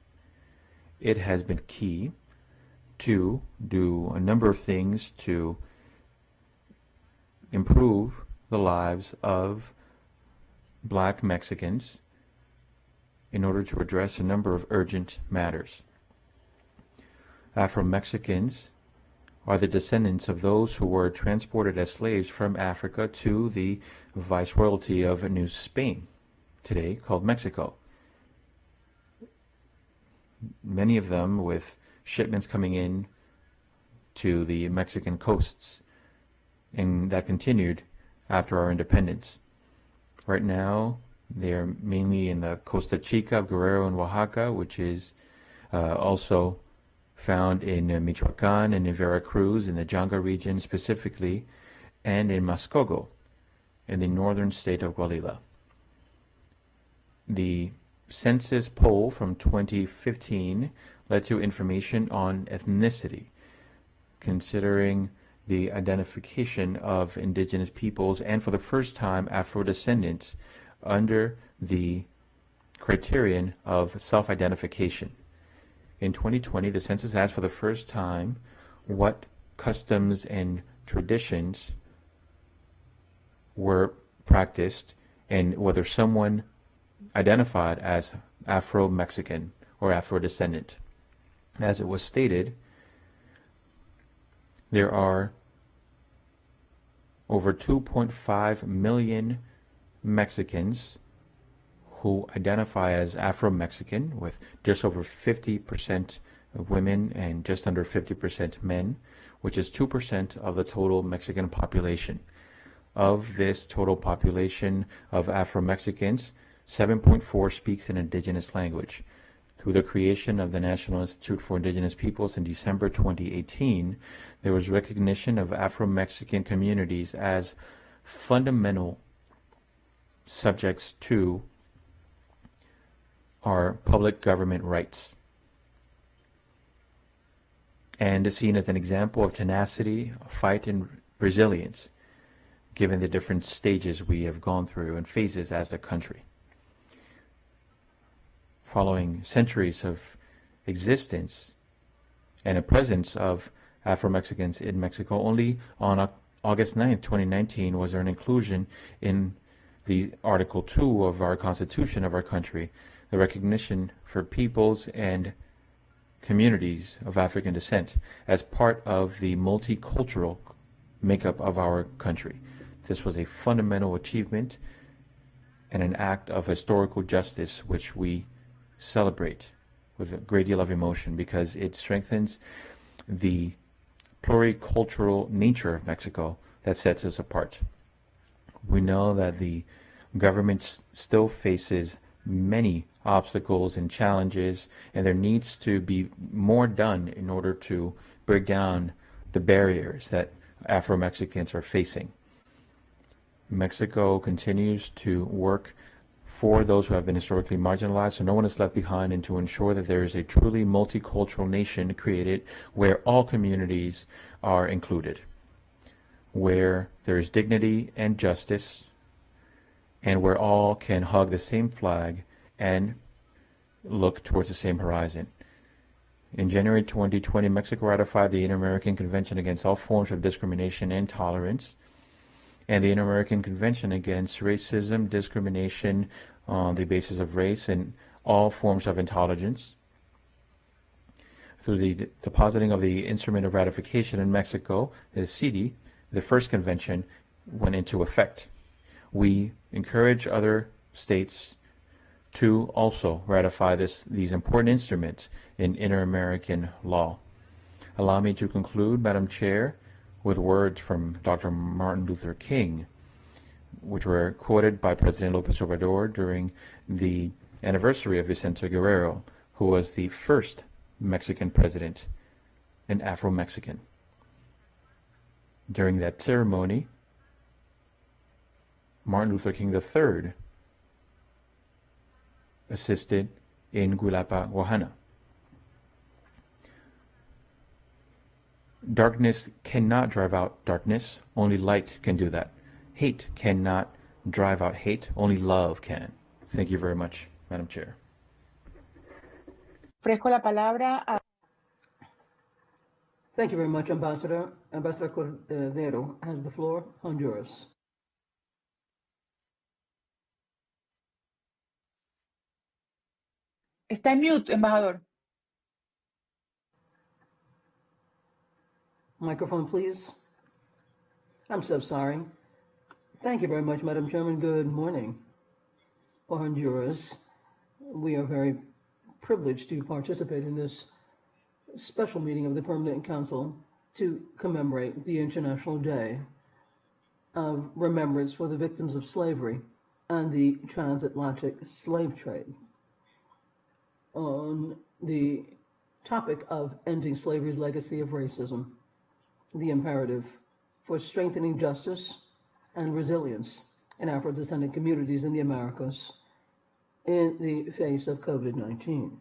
Speaker 20: it has been key to do a number of things to improve the lives of Black Mexicans in order to address a number of urgent matters. Afro-Mexicans are the descendants of those who were transported as slaves from Africa to the Viceroyalty of New Spain, today called Mexico. Many of them with shipments coming in to the Mexican coasts, and that continued after our independence. Right now, they're mainly in the Costa Chica of Guerrero and Oaxaca, which is also found in Michoacán and in Veracruz, in the Janga region specifically, and in Mascogo, in the northern state of Coahuila. The census poll from 2015 led to information on ethnicity, considering the identification of indigenous peoples, and for the first time, Afro-descendants under the criterion of self-identification. In 2020, the census asked for the first time what customs and traditions were practiced and whether someone identified as Afro-Mexican or Afro-descendant. As it was stated, there are over 2.5 million Mexicans who identify as Afro-Mexican, with just over 50% of women and just under 50% men, which is 2% of the total Mexican population. Of this total population of Afro-Mexicans, 7.4 speaks an indigenous language. Through the creation of the National Institute for Indigenous Peoples in December 2018, there was recognition of Afro-Mexican communities as fundamental subjects to our public government rights, and is seen as an example of tenacity, fight, and resilience, given the different stages we have gone through and phases as a country. Following centuries of existence and a presence of Afro-Mexicans in Mexico, only on August 9th, 2019, was there an inclusion in the Article 2 of our Constitution of our country, the recognition for peoples and communities of African descent as part of the multicultural makeup of our country. This was a fundamental achievement and an act of historical justice which we celebrate with a great deal of emotion, because it strengthens the pluricultural nature of Mexico that sets us apart. We know that the government still faces many obstacles and challenges, and there needs to be more done in order to break down the barriers that Afro-Mexicans are facing. Mexico continues to work for those who have been historically marginalized, so no one is left behind, and to ensure that there is a truly multicultural nation created where all communities are included, where there is dignity and justice, and where all can hug the same flag and look towards the same horizon. In January 2020, Mexico ratified the Inter-American Convention Against All Forms of Discrimination and Tolerance, and the Inter-American Convention Against Racism, Discrimination on the basis of race, and all forms of intolerance. Through the depositing of the instrument of ratification in Mexico, the CD, the first convention went into effect. We encourage other states to also ratify these important instruments in inter-American law. Allow me to conclude, Madam Chair, with words from Dr. Martin Luther King, which were quoted by President Lopez Obrador during the anniversary of Vicente Guerrero, who was the first Mexican president, an Afro-Mexican. During that ceremony, Martin Luther King III assisted in Guilapa, Guajana. Darkness cannot drive out darkness, only light can do that. Hate cannot drive out hate, only love can. Thank you very much, Madam Chair.
Speaker 6: Ofrezco la palabra a...
Speaker 18: Thank you very much, Ambassador. Ambassador Cordero has the floor, Honduras.
Speaker 6: Está en mute, embajador.
Speaker 18: Microphone, please. I'm so sorry. Thank you very much, Madam Chairman. Good morning. For Honduras, we are very privileged to participate in this special meeting of the Permanent Council to commemorate the International Day of Remembrance for the Victims of Slavery and the Transatlantic Slave Trade. On the topic of ending slavery's legacy of racism, the imperative for strengthening justice and resilience in Afro-descendant communities in the Americas in the face of COVID-19.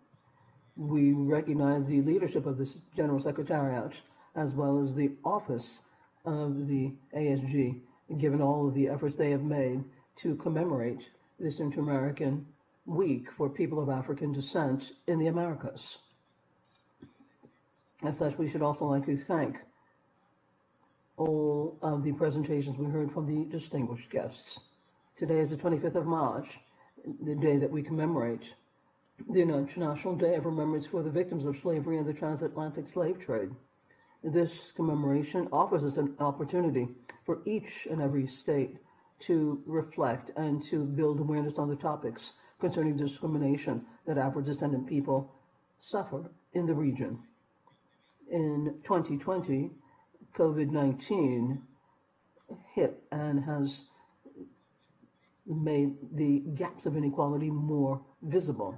Speaker 18: We recognize the leadership of the General Secretariat as well as the office of the ASG, given all of the efforts they have made to commemorate this Inter-American Week for people of African descent in the Americas. As such, we should also like to thank all of the presentations we heard from the distinguished guests. Today is the 25th of March, the day that we commemorate the International Day of Remembrance for the Victims of Slavery and the Transatlantic Slave Trade. This commemoration offers us an opportunity for each and every state to reflect and to build awareness on the topics concerning discrimination that Afro-descendant people suffer in the region. In 2020, COVID-19 hit and has made the gaps of inequality more visible.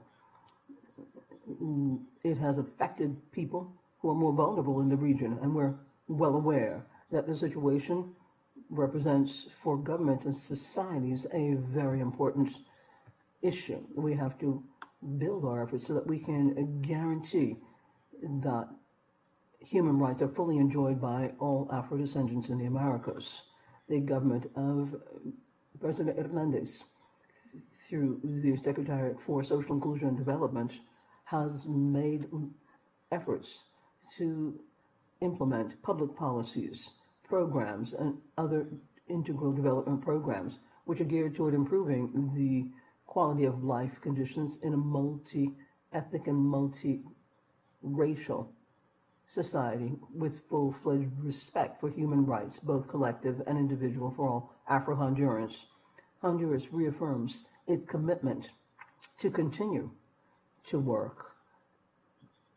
Speaker 18: It has affected people who are more vulnerable in the region, and we're well aware that the situation represents for governments and societies a very important issue. We have to build our efforts so that we can guarantee that human rights are fully enjoyed by all Afro-descendants in the Americas. The government of President Hernandez, through the Secretariat for Social Inclusion and Development, has made efforts to implement public policies, programs, and other integral development programs which are geared toward improving the quality of life conditions in a multi-ethnic and multi-racial society with full-fledged respect for human rights, both collective and individual, for all Afro-Hondurans. Honduras reaffirms its commitment to continue to work,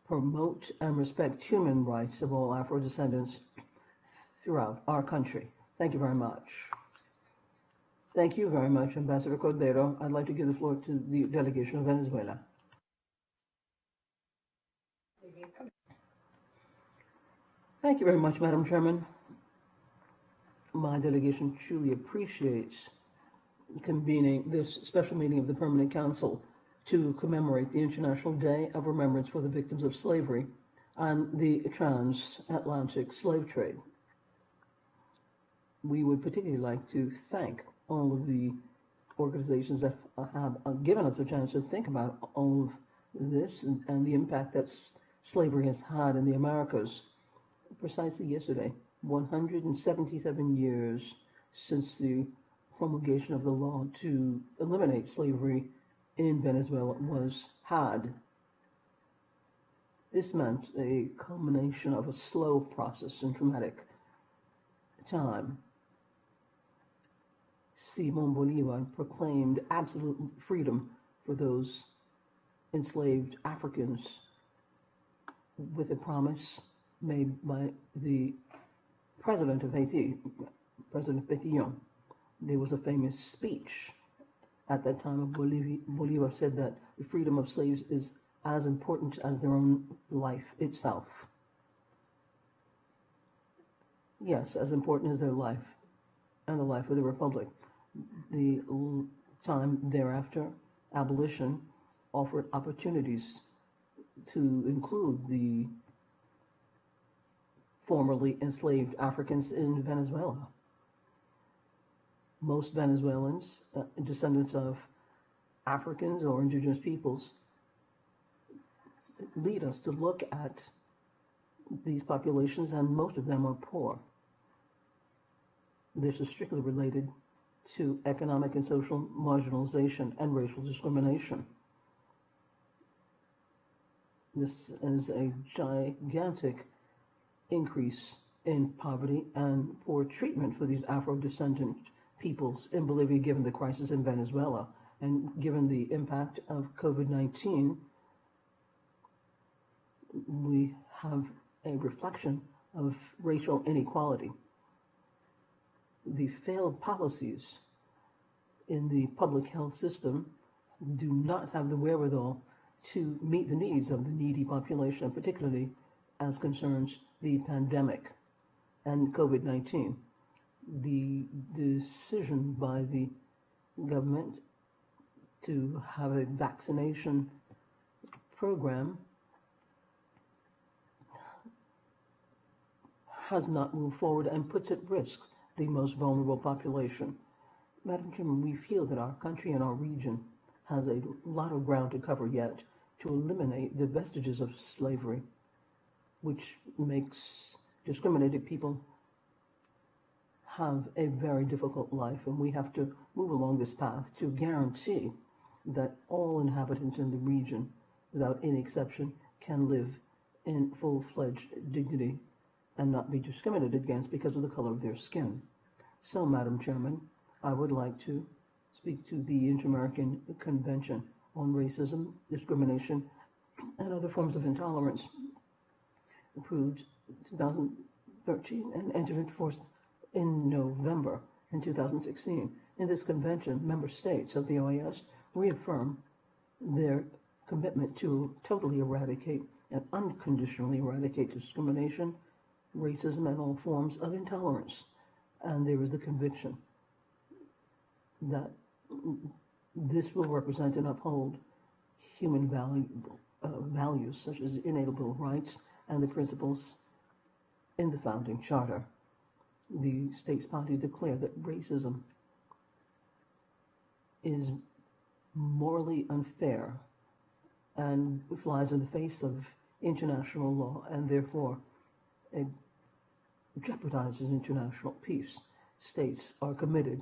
Speaker 18: promote, and respect human rights of all Afro-descendants throughout our country. Thank you very much. Thank you very much, Ambassador Cordero. I'd like to give the floor to the delegation of Venezuela. Thank you very much, Madam Chairman. My delegation truly appreciates convening this special meeting of the Permanent Council to commemorate the International Day of Remembrance for the Victims of Slavery and the transatlantic slave trade. We would particularly like to thank all of the organizations that have given us a chance to think about all of this and the impact that slavery has had in the Americas. Precisely yesterday, 177 years since the promulgation of the law to eliminate slavery in Venezuela was had. This meant a culmination of a slow process and traumatic time. Simón Bolívar proclaimed absolute freedom for those enslaved Africans with a promise made by the president of Haiti, President Pétion. There was a famous speech at that time of Bolívar said that the freedom of slaves is as important as their own life itself. Yes, as important as their life and the life of the Republic. The time thereafter, abolition offered opportunities to include the formerly enslaved Africans in Venezuela. Most Venezuelans, descendants of Africans or indigenous peoples, lead us to look at these populations, and most of them are poor. This is strictly related to economic and social marginalization and racial discrimination. This is a gigantic increase in poverty and poor treatment for these Afro-descendant peoples in Bolivia, given the crisis in Venezuela and given the impact of COVID-19. We have a reflection of racial inequality. The failed policies in the public health system do not have the wherewithal to meet the needs of the needy population, particularly as concerns the pandemic and COVID-19. The decision by the government to have a vaccination program has not moved forward and puts at risk the most vulnerable population. Madam Chairman, we feel that our country and our region has a lot of ground to cover yet to eliminate the vestiges of slavery, which makes discriminated people have a very difficult life, and we have to move along this path to guarantee that all inhabitants in the region, without any exception, can live in full-fledged dignity and not be discriminated against because of the color of their skin. So, Madam Chairman, I would like to speak to the Inter-American Convention on Racism, Discrimination, and Other Forms of Intolerance, approved 2013 and entered into force in November in 2016. In this convention, member states of the OAS reaffirm their commitment to totally eradicate and unconditionally eradicate discrimination, racism, and all forms of intolerance. And there is the conviction that this will represent and uphold human values such as inalienable rights and the principles in the founding charter. The states party declare that racism is morally unfair and flies in the face of international law and therefore it jeopardizes international peace. States are committed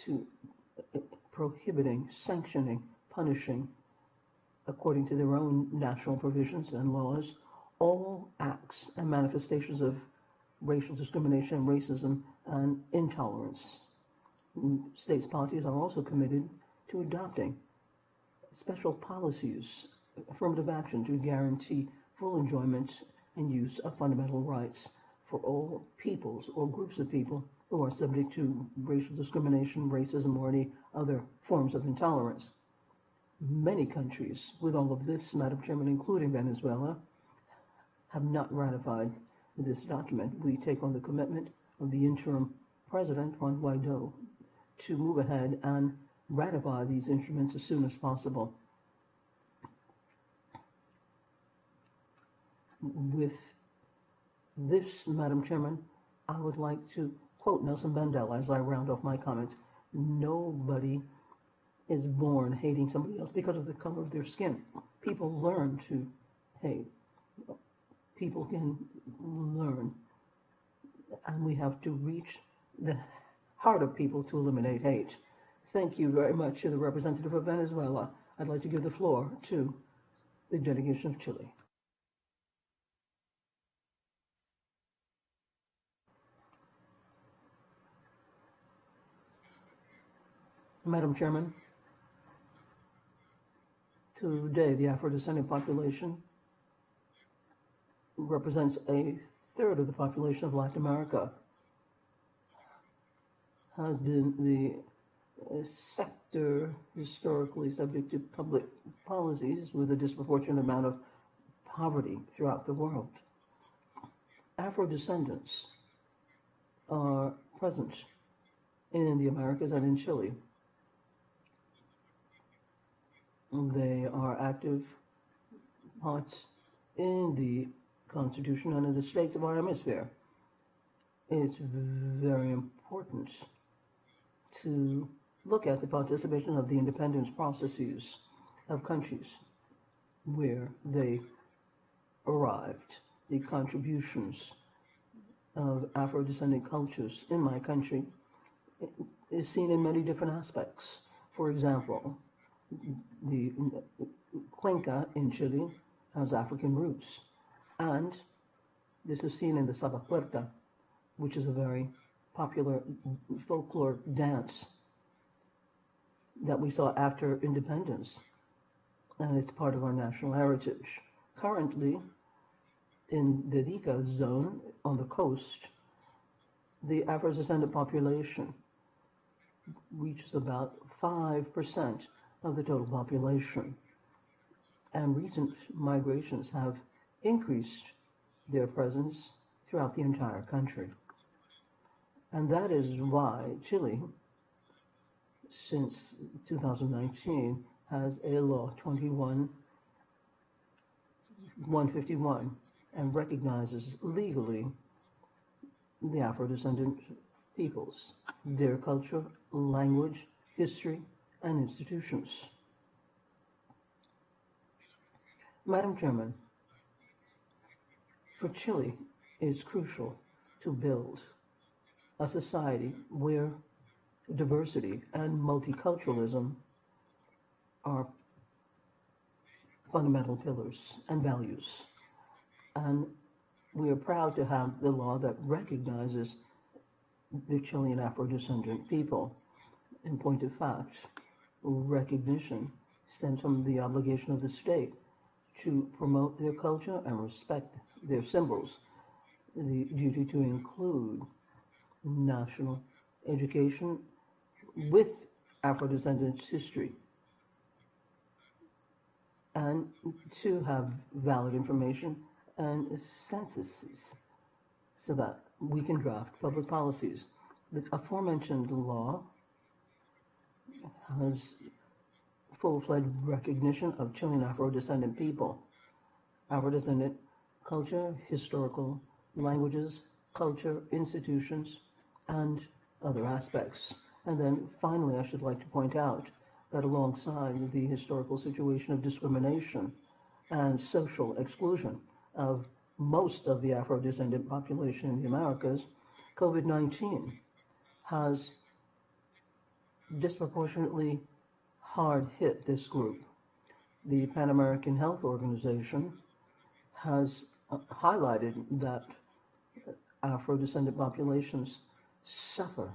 Speaker 18: to prohibiting, sanctioning, punishing, according to their own national provisions and laws, all acts and manifestations of racial discrimination, racism, and intolerance. States parties are also committed to adopting special policies, affirmative action to guarantee full enjoyment and use of fundamental rights for all peoples or groups of people who are subject to racial discrimination, racism, or any other forms of intolerance. Many countries, with all of this, Madam Chairman, including Venezuela, have not ratified this document. We take on the commitment of the interim president, Juan Guaido, to move ahead and ratify these instruments as soon as possible. With this, Madam Chairman, I would like to quote Nelson Mandela as I round off my comments. Nobody is born hating somebody else because of the color of their skin. People learn to hate. People can learn. And we have to reach the heart of people to eliminate hate. Thank you very much to the representative of Venezuela. I'd like to give the floor to the delegation of Chile. Madam Chairman, today the Afro-descendant population represents a third of the population of Latin America, has been the sector historically subject to public policies with a disproportionate amount of poverty throughout the world. Afro-descendants are present in the Americas and in Chile. They are active parts in the Constitution and in the states of our hemisphere. It's very important to look at the participation of the independence processes of countries where they arrived, the contributions of Afro-descendant cultures in my country is seen in many different aspects. For example, the Cuenca in Chile has African roots, and this is seen in the Sabapuerta, which is a very popular folklore dance that we saw after independence, and it's part of our national heritage. Currently, in the Rica zone on the coast, the Afro-descendant population reaches about 5% of the total population, and recent migrations have increased their presence throughout the entire country. And that is why Chile, since 2019, has a law 21-151 and recognizes legally the Afro-descendant peoples, their culture, language, history, and institutions. Madam Chairman, for Chile, it's crucial to build a society where diversity and multiculturalism are fundamental pillars and values. And we are proud to have the law that recognizes the Chilean Afro-descendant people. In point of fact, recognition stems from the obligation of the state to promote their culture and respect their symbols, the duty to include national education with Afro-descendants history, and to have valid information and censuses so that we can draft public policies. The aforementioned law has full-fledged recognition of Chilean Afro-descendant people, Afro-descendant culture, historical languages, culture, institutions, and other aspects. And then finally, I should like to point out that alongside the historical situation of discrimination and social exclusion of most of the Afro-descendant population in the Americas, COVID-19 has disproportionately hard hit this group. The Pan American Health Organization has highlighted that Afro-descendant populations suffer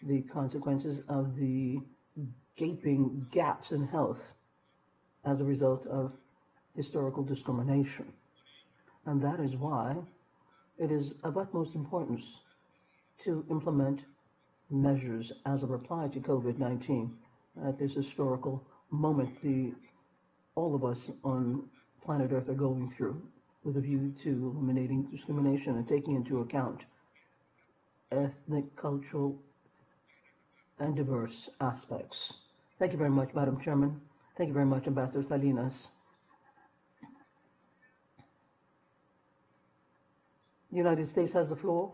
Speaker 18: the consequences of the gaping gaps in health as a result of historical discrimination. And that is why it is of utmost importance to implement measures as a reply to COVID-19 at this historical moment all of us on planet Earth are going through, with a view to eliminating discrimination and taking into account ethnic, cultural, and diverse aspects. Thank you very much, Madam Chairman. Thank you very much, Ambassador Salinas. The United States has the floor.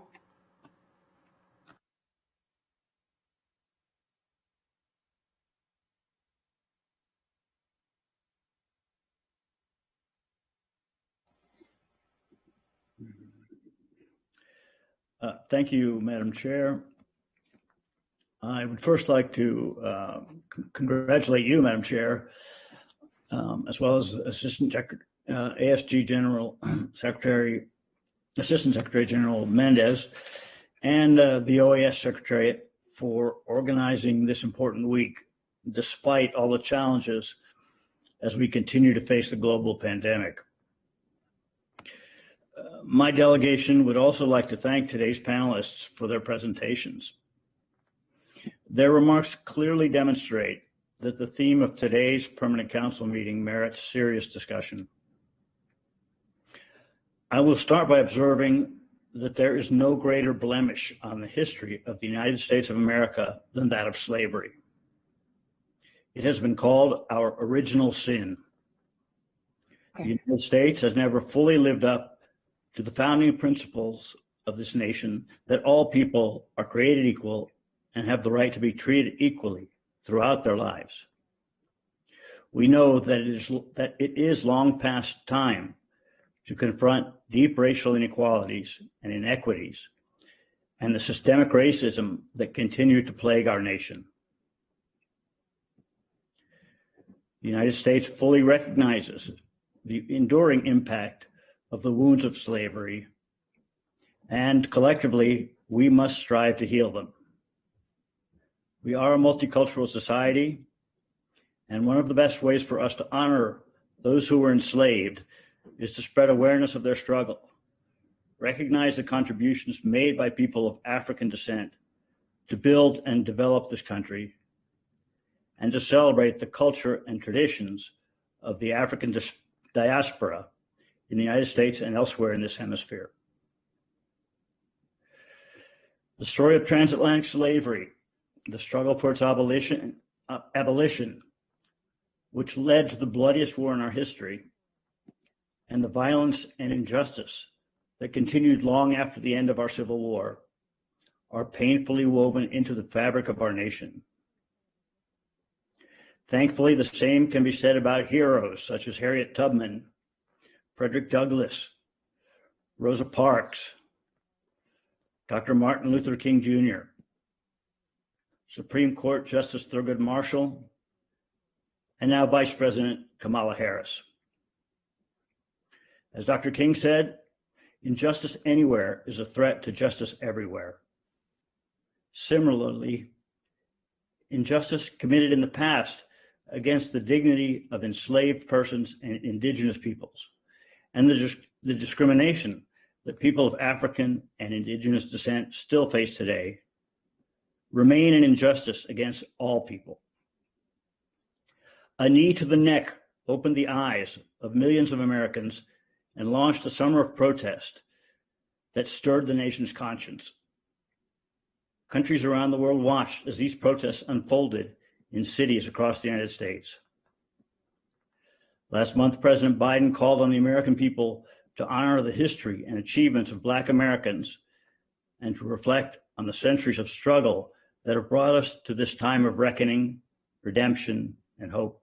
Speaker 8: Thank you, Madam Chair. I would first like to congratulate you, Madam Chair, as well as Assistant ASG General Secretary, Assistant Secretary General Mendez, and the OAS Secretariat for organizing this important week, despite all the challenges as we continue to face the global pandemic. My delegation would also like to thank today's panelists for their presentations. Their remarks clearly demonstrate that the theme of today's Permanent Council meeting merits serious discussion. I will start by observing that there is no greater blemish on the history of the United States of America than that of slavery. It has been called our original sin. The United States has never fully lived up to the founding principles of this nation, that all people are created equal and have the right to be treated equally throughout their lives. We know that it is long past time to confront deep racial inequalities and inequities and the systemic racism that continue to plague our nation. The United States fully recognizes the enduring impact of the wounds of slavery, and collectively, we must strive to heal them. We are a multicultural society, and one of the best ways for us to honor those who were enslaved is to spread awareness of their struggle, recognize the contributions made by people of African descent to build and develop this country, and to celebrate the culture and traditions of the African diaspora in the United States and elsewhere in this hemisphere. The story of transatlantic slavery, the struggle for its abolition, which led to the bloodiest war in our history, and the violence and injustice that continued long after the end of our Civil War, are painfully woven into the fabric of our nation. Thankfully, the same can be said about heroes such as Harriet Tubman, Frederick Douglass, Rosa Parks, Dr. Martin Luther King Jr., Supreme Court Justice Thurgood Marshall, and now Vice President Kamala Harris. As Dr. King said, injustice anywhere is a threat to justice everywhere. Similarly, injustice committed in the past against the dignity of enslaved persons and indigenous peoples, and the discrimination that people of African and indigenous descent still face today, remain an injustice against all people. A knee to the neck opened the eyes of millions of Americans and launched a summer of protest that stirred the nation's conscience. Countries around the world watched as these protests unfolded in cities across the United States. Last month, President Biden called on the American people to honor the history and achievements of Black Americans and to reflect on the centuries of struggle that have brought us to this time of reckoning, redemption, and hope.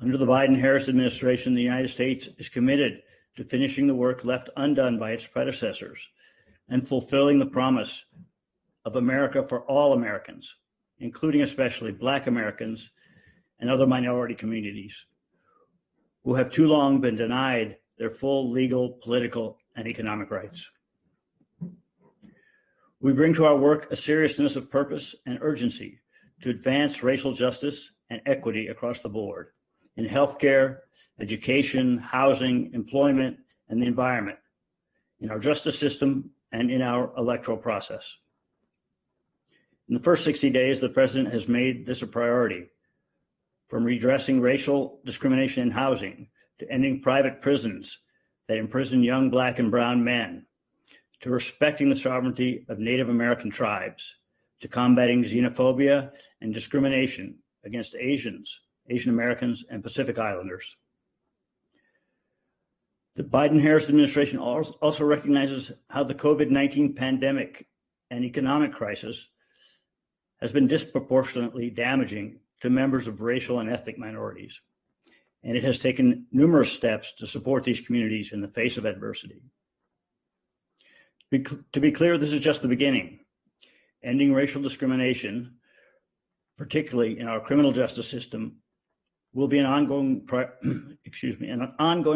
Speaker 8: Under the Biden-Harris administration, the United States is committed to finishing the work left undone by its predecessors and fulfilling the promise of America for all Americans, including especially Black Americans and other minority communities who have too long been denied their full legal, political, and economic rights. We bring to our work a seriousness of purpose and urgency to advance racial justice and equity across the board in healthcare, education, housing, employment, and the environment, in our justice system, and in our electoral process. In the first 60 days, the president has made this a priority, from redressing racial discrimination in housing to ending private prisons that imprison young Black and brown men, to respecting the sovereignty of Native American tribes, to combating xenophobia and discrimination against Asians, Asian Americans, and Pacific Islanders. The Biden-Harris administration also recognizes how the COVID-19 pandemic and economic crisis has been disproportionately damaging to members of racial and ethnic minorities, and it has taken numerous steps to support these communities in the face of adversity. To be clear, this is just the beginning. Ending racial discrimination, particularly in our criminal justice system, will be an ongoing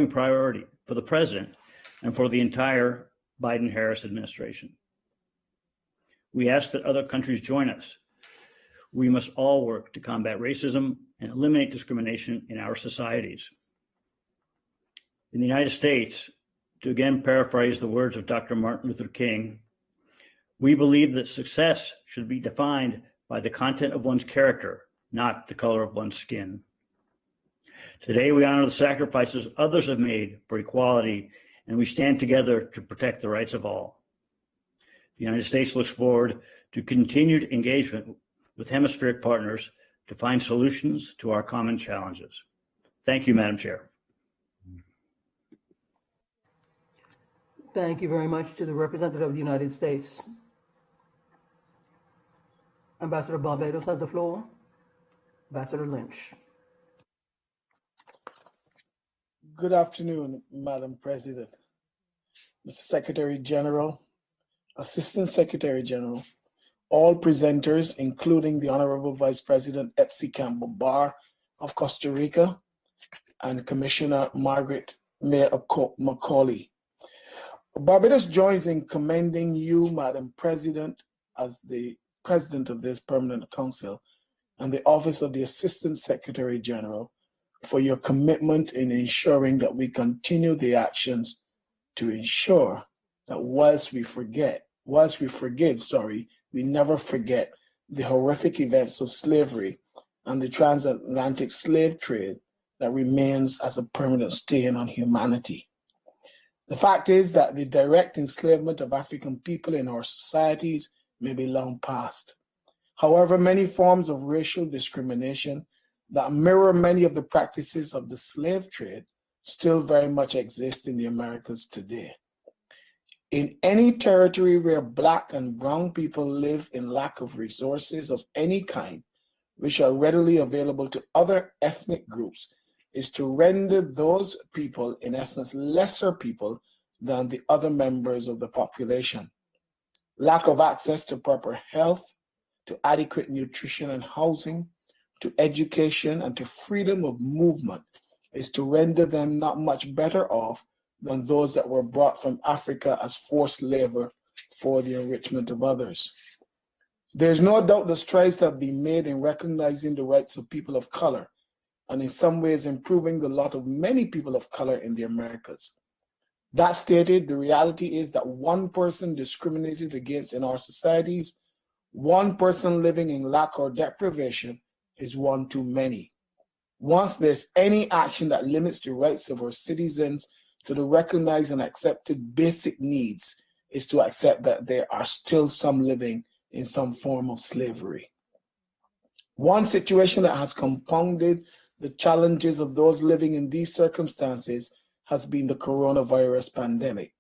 Speaker 8: priority for the president and for the entire Biden-Harris administration. We ask that other countries join us. We must all work to combat racism and eliminate discrimination in our societies. In the United States, to again paraphrase the words of Dr. Martin Luther King, we believe that success should be defined by the content of one's character, not the color of one's skin. Today, we honor the sacrifices others have made for equality, and we stand together to protect the rights of all. The United States looks forward to continued engagement with hemispheric partners to find solutions to our common challenges. Thank you, Madam Chair.
Speaker 18: Thank you very much to the representative of the United States. Ambassador Barbados has the floor. Ambassador Lynch.
Speaker 9: Good afternoon, Madam President, Mr. Secretary General, Assistant Secretary General, all presenters, including the Honorable Vice President Epsi Campbell Barr of Costa Rica, and Commissioner Margaret Macaulay. Barbados joins in commending you, Madam President, as the President of this Permanent Council and the Office of the Assistant Secretary General for your commitment in ensuring that we continue the actions to ensure that whilst we forgive, we never forget the horrific events of slavery and the transatlantic slave trade that remains as a permanent stain on humanity. The fact is that the direct enslavement of African people in our societies may be long past. However, many forms of racial discrimination that mirror many of the practices of the slave trade still very much exist in the Americas today. In any territory where Black and brown people live in lack of resources of any kind, which are readily available to other ethnic groups, is to render those people, in essence, lesser people than the other members of the population. Lack of access to proper health, to adequate nutrition and housing, to education, and to freedom of movement is to render them not much better off than those that were brought from Africa as forced labor for the enrichment of others. There's no doubt the strides have been made in recognizing the rights of people of color, and in some ways improving the lot of many people of color in the Americas. That stated, the reality is that one person discriminated against in our societies, one person living in lack or deprivation, is one too many. Once there's any action that limits the rights of our citizens to the recognized and accepted basic needs, is to accept that there are still some living in some form of slavery. One situation that has compounded the challenges of those living in these circumstances has been the coronavirus pandemic.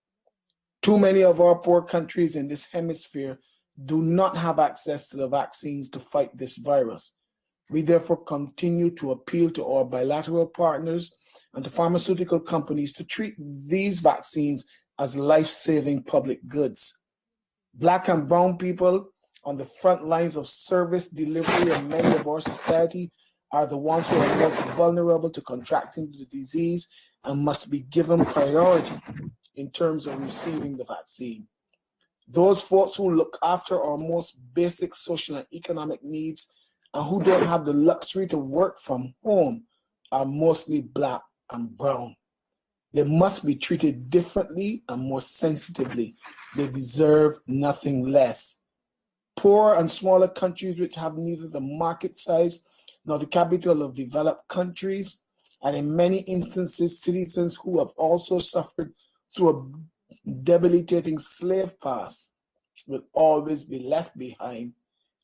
Speaker 9: Too many of our poor countries in this hemisphere do not have access to the vaccines to fight this virus. We therefore continue to appeal to our bilateral partners and to pharmaceutical companies to treat these vaccines as life-saving public goods. Black and brown people on the front lines of service delivery in many of our society are the ones who are most vulnerable to contracting the disease and must be given priority in terms of receiving the vaccine. Those folks who look after our most basic social and economic needs and who don't have the luxury to work from home are mostly Black and brown. They must be treated differently and more sensitively. They deserve nothing less. Poor and smaller countries which have neither the market size nor the capital of developed countries, and in many instances, citizens who have also suffered through a debilitating slave past, will always be left behind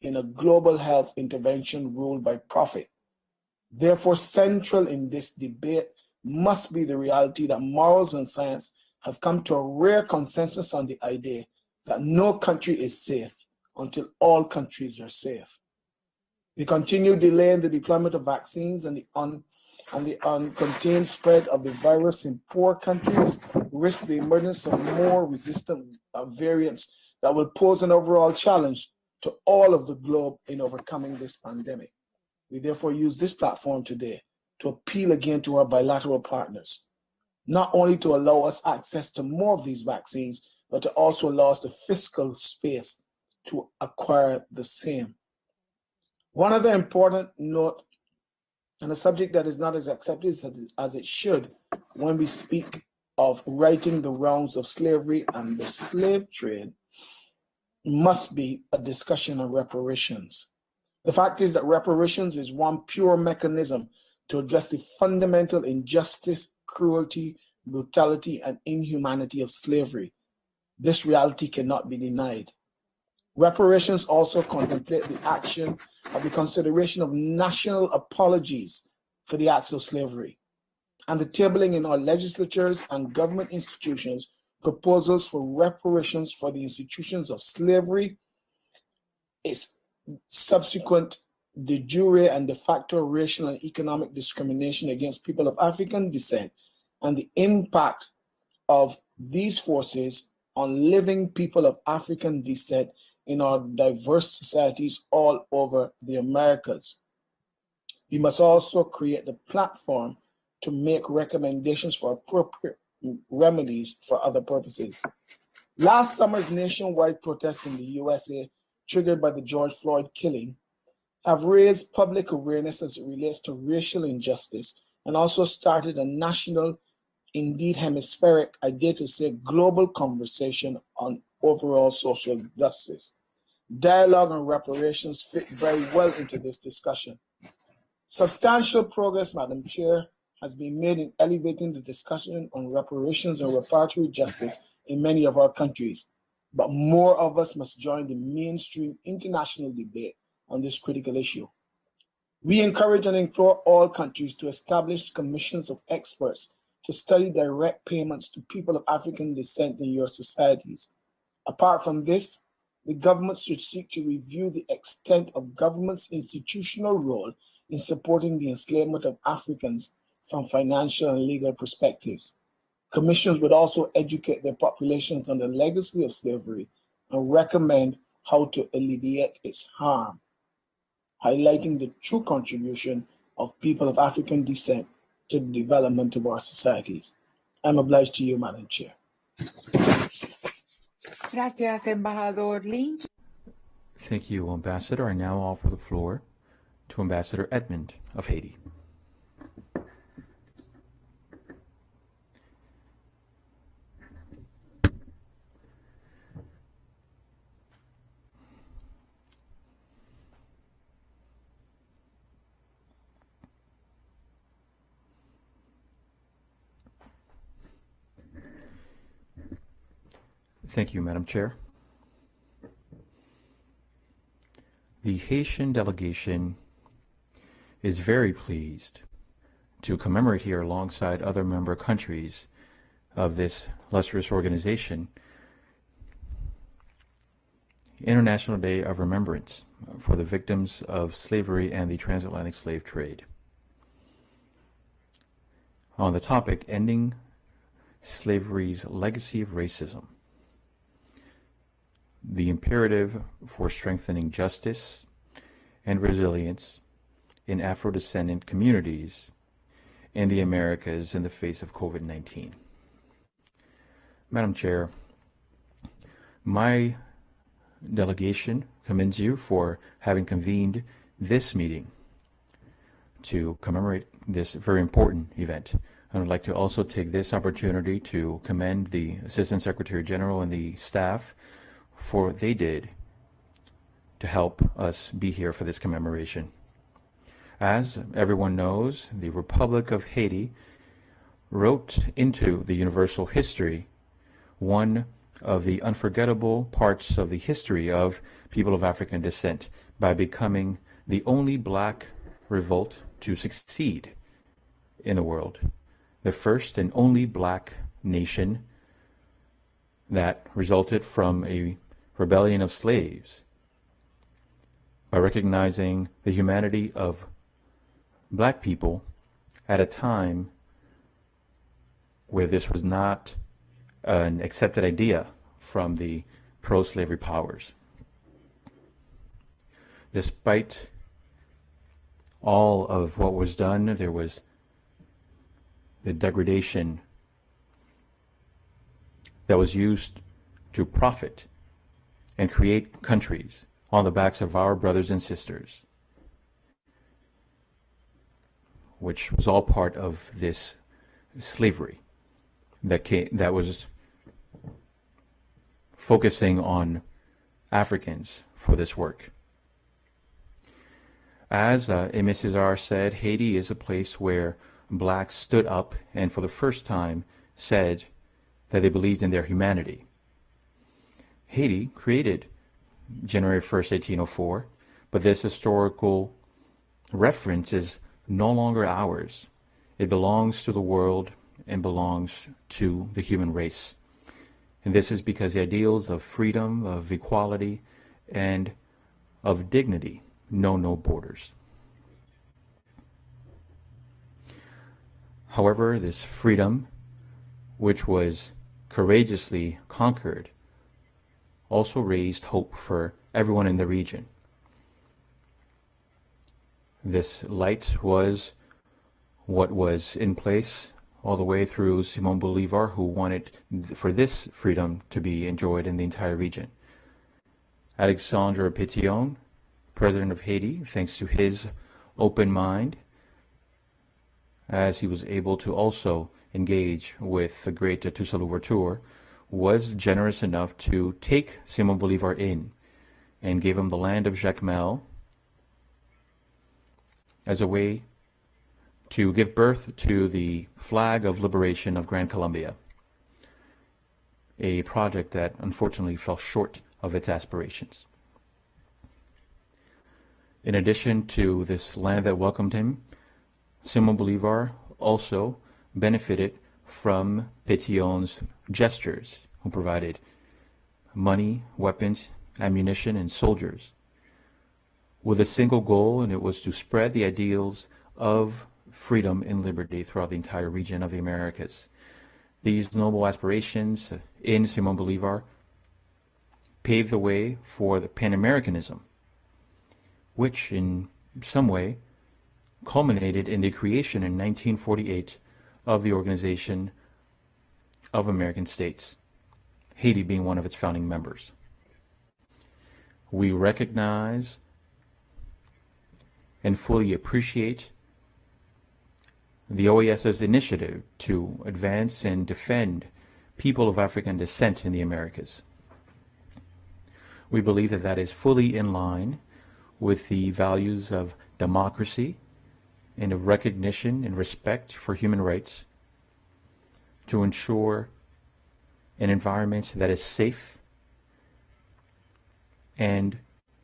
Speaker 9: in a global health intervention ruled by profit. Therefore, central in this debate must be the reality that morals and science have come to a rare consensus on the idea that no country is safe until all countries are safe. The continued delay in the deployment of vaccines and the uncontained spread of the virus in poor countries risk the emergence of more resistant variants that will pose an overall challenge to all of the globe in overcoming this pandemic. We therefore use this platform today to appeal again to our bilateral partners, not only to allow us access to more of these vaccines, but to also allow us the fiscal space to acquire the same. One other important note, and a subject that is not as accepted as it should when we speak of righting the wrongs of slavery and the slave trade, must be a discussion on reparations. The fact is that reparations is one pure mechanism to address the fundamental injustice, cruelty, brutality, and inhumanity of slavery. This reality cannot be denied. Reparations also contemplate the action of the consideration of national apologies for the acts of slavery, and the tabling in our legislatures and government institutions proposals for reparations for the institutions of slavery, its subsequent de jure and de facto racial and economic discrimination against people of African descent, and the impact of these forces on living people of African descent in our diverse societies all over the Americas. We must also create the platform to make recommendations for appropriate remedies for other purposes. Last summer's nationwide protests in the USA, triggered by the George Floyd killing, have raised public awareness as it relates to racial injustice and also started a national, indeed hemispheric, I dare to say global conversation on overall social justice. Dialogue on reparations fit very well into this discussion. Substantial progress, Madam Chair, has been made in elevating the discussion on reparations and reparatory justice in many of our countries, but more of us must join the mainstream international debate on this critical issue. We encourage and implore all countries to establish commissions of experts to study direct payments to people of African descent in your societies. Apart from this, the government should seek to review the extent of government's institutional role in supporting the enslavement of Africans from financial and legal perspectives. Commissions would also educate their populations on the legacy of slavery and recommend how to alleviate its harm, highlighting the true contribution of people of African descent to the development of our societies. I'm obliged to you, Madam Chair.
Speaker 6: Gracias, embajador Lynch.
Speaker 20: Thank you, Ambassador. I now offer the floor to Ambassador Edmond of Haiti. Thank you, Madam Chair. The Haitian delegation is very pleased to commemorate here alongside other member countries of this illustrious organization International Day of Remembrance for the victims of slavery and the transatlantic slave trade. On the topic, Ending Slavery's Legacy of Racism, the imperative for strengthening justice and resilience in Afro-descendant communities in the Americas in the face of COVID-19. Madam Chair, my delegation commends you for having convened this meeting to commemorate this very important event. I would like to also take this opportunity to commend the Assistant Secretary General and the staff for what they did to help us be here for this commemoration. As everyone knows, the Republic of Haiti wrote into the universal history one of the unforgettable parts of the history of people of African descent by becoming the only black revolt to succeed in the world, the first and only black nation that resulted from a rebellion of slaves, by recognizing the humanity of black people at a time where this was not an accepted idea from the pro-slavery powers. Despite all of what was done, there was the degradation that was used to profit and create countries on the backs of our brothers and sisters, which was all part of this slavery that was focusing on Africans for this work. As Aimé Césaire said, Haiti is a place where blacks stood up and for the first time said that they believed in their humanity. Haiti created January 1st, 1804, but this historical reference is no longer ours. It belongs to the world and belongs to the human race. And this is because the ideals of freedom, of equality, and of dignity know no borders. However, this freedom, which was courageously conquered, also raised hope for everyone in the region. This light was what was in place all the way through Simón Bolívar, who wanted for this freedom to be enjoyed in the entire region. Alexandre Pétion, President of Haiti, thanks to his open mind, as he was able to also engage with the great Toussaint Louverture, was generous enough to take Simón Bolívar in and gave him the land of Jacmel as a way to give birth to the flag of liberation of Gran Colombia, a project that unfortunately fell short of its aspirations. In addition to this land that welcomed him, Simón Bolívar also benefited from Pétion's gestures, who provided money, weapons, ammunition, and soldiers with a single goal, and it was to spread the ideals of freedom and liberty throughout the entire region of the Americas. These noble aspirations in Simón Bolívar paved the way for the Pan-Americanism, which in some way culminated in the creation in 1948 of the Organization of American States, Haiti being one of its founding members. We recognize and fully appreciate the OAS's initiative to advance and defend people of African descent in the Americas. We believe that that is fully in line with the values of democracy and of recognition and respect for human rights to ensure an environment that is safe and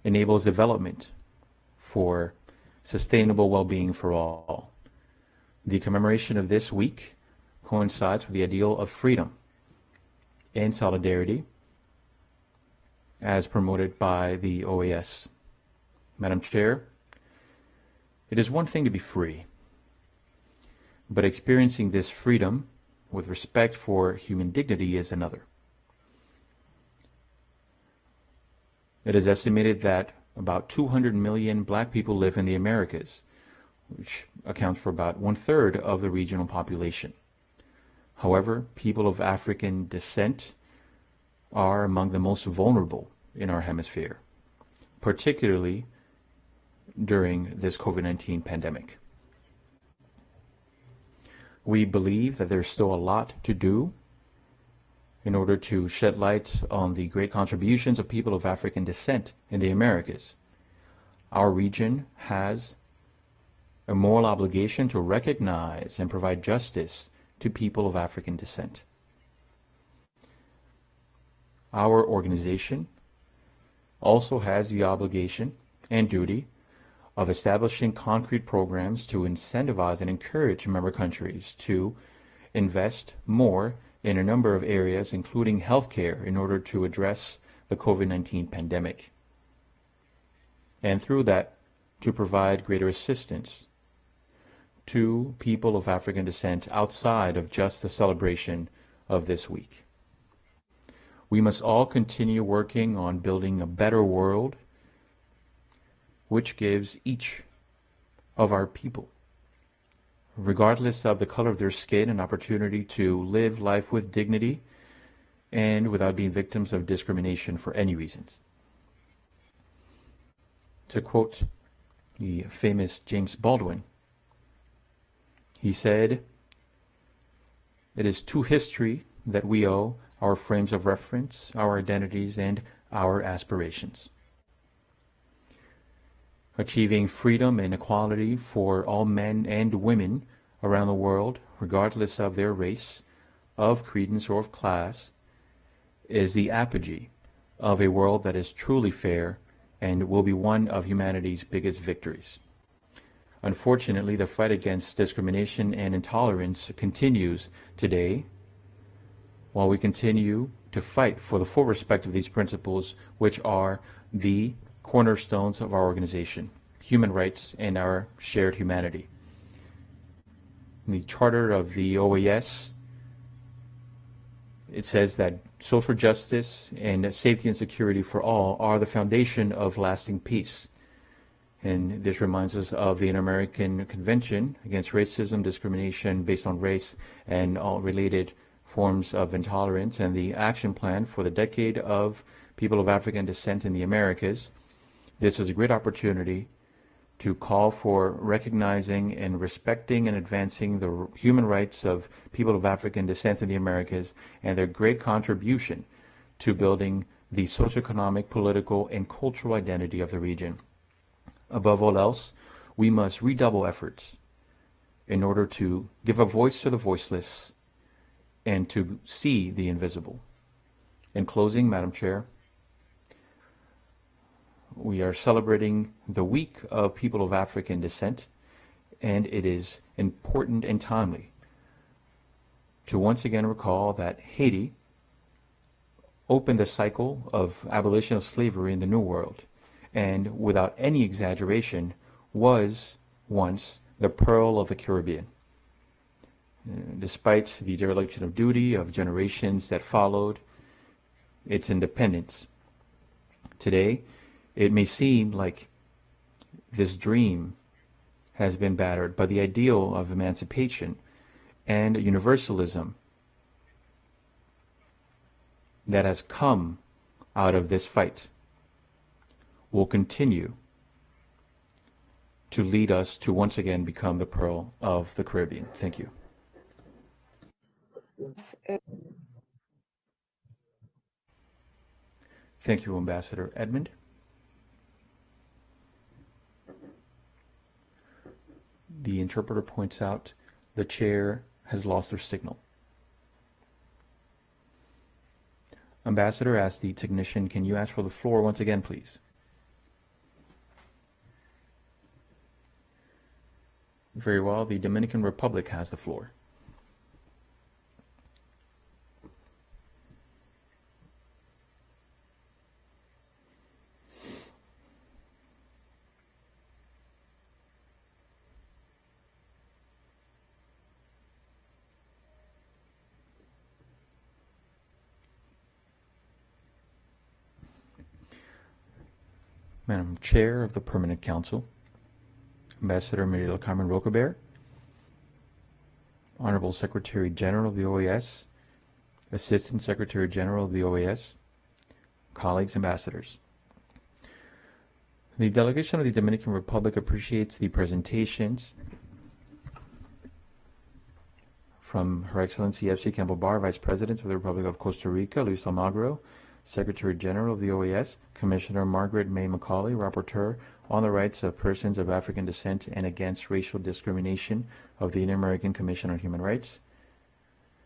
Speaker 20: enables development for sustainable well-being for all. The commemoration of this week coincides with the ideal of freedom and solidarity as promoted by the OAS. Madam Chair, it is one thing to be free, but experiencing this freedom with respect for human dignity is another. It is estimated that about 200 million Black people live in the Americas, which accounts for about 1/3 of the regional population. However, people of African descent are among the most vulnerable in our hemisphere, particularly during this COVID-19 pandemic. We believe that there's still a lot to do in order to shed light on the great contributions of people of African descent in the Americas. Our region has a moral obligation to recognize and provide justice to people of African descent. Our organization also has the obligation and duty of establishing concrete programs to incentivize and encourage member countries to invest more in a number of areas, including healthcare, in order to address the COVID-19 pandemic. And through that, to provide greater assistance to people of African descent outside of just the celebration of this week. We must all continue working on building a better world which gives each of our people, regardless of the color of their skin, an opportunity to live life with dignity and without being victims of discrimination for any reasons. To quote the famous James Baldwin, he said, "It is to history that we owe our frames of reference, our identities, and our aspirations." Achieving freedom and equality for all men and women around the world, regardless of their race, of credence, or of class, is the apogee of a world that is truly fair and will be one of humanity's biggest victories. Unfortunately, the fight against discrimination and intolerance continues today, while we continue to fight for the full respect of these principles, which are the cornerstones of our organization, human rights and our shared humanity. In the charter of the OAS, it says that social justice and safety and security for all are the foundation of lasting peace. And this reminds us of the Inter-American Convention Against Racism, Discrimination Based on Race, and all related forms of intolerance, and the action plan for the decade of people of African descent in the Americas. This is a great opportunity to call for recognizing and respecting and advancing the human rights of people of African descent in the Americas and their great contribution to building the socioeconomic, political, and cultural identity of the region. Above all else, we must redouble efforts in order to give a voice to the voiceless and to see the invisible. In closing, Madam Chair, we are celebrating the Week of People of African Descent, and it is important and timely to once again recall that Haiti opened the cycle of abolition of slavery in the New World, and without any exaggeration, was once the pearl of the Caribbean. Despite the dereliction of duty of generations that followed its independence, today it may seem like this dream has been battered, but the ideal of emancipation and universalism that has come out of this fight will continue to lead us to once again become the pearl of the Caribbean. Thank you. Thank you, Ambassador Edmund. The interpreter points out the chair has lost their signal. Ambassador asks the technician, can you ask for the floor once again, please? Very well, the Dominican Republic has the floor. Madam Chair of the Permanent Council, Ambassador Maria del Carmen Rocaber, Honorable Secretary General of the OAS, Assistant Secretary General of the OAS, colleagues, ambassadors. The delegation of the Dominican Republic appreciates the presentations from Her Excellency F.C. Campbell Barr, Vice President of the Republic of Costa Rica, Luis Almagro, Secretary General of the OAS, Commissioner Margaret May Macaulay, Rapporteur on the Rights of Persons of African Descent and Against Racial Discrimination of the Inter-American Commission on Human Rights,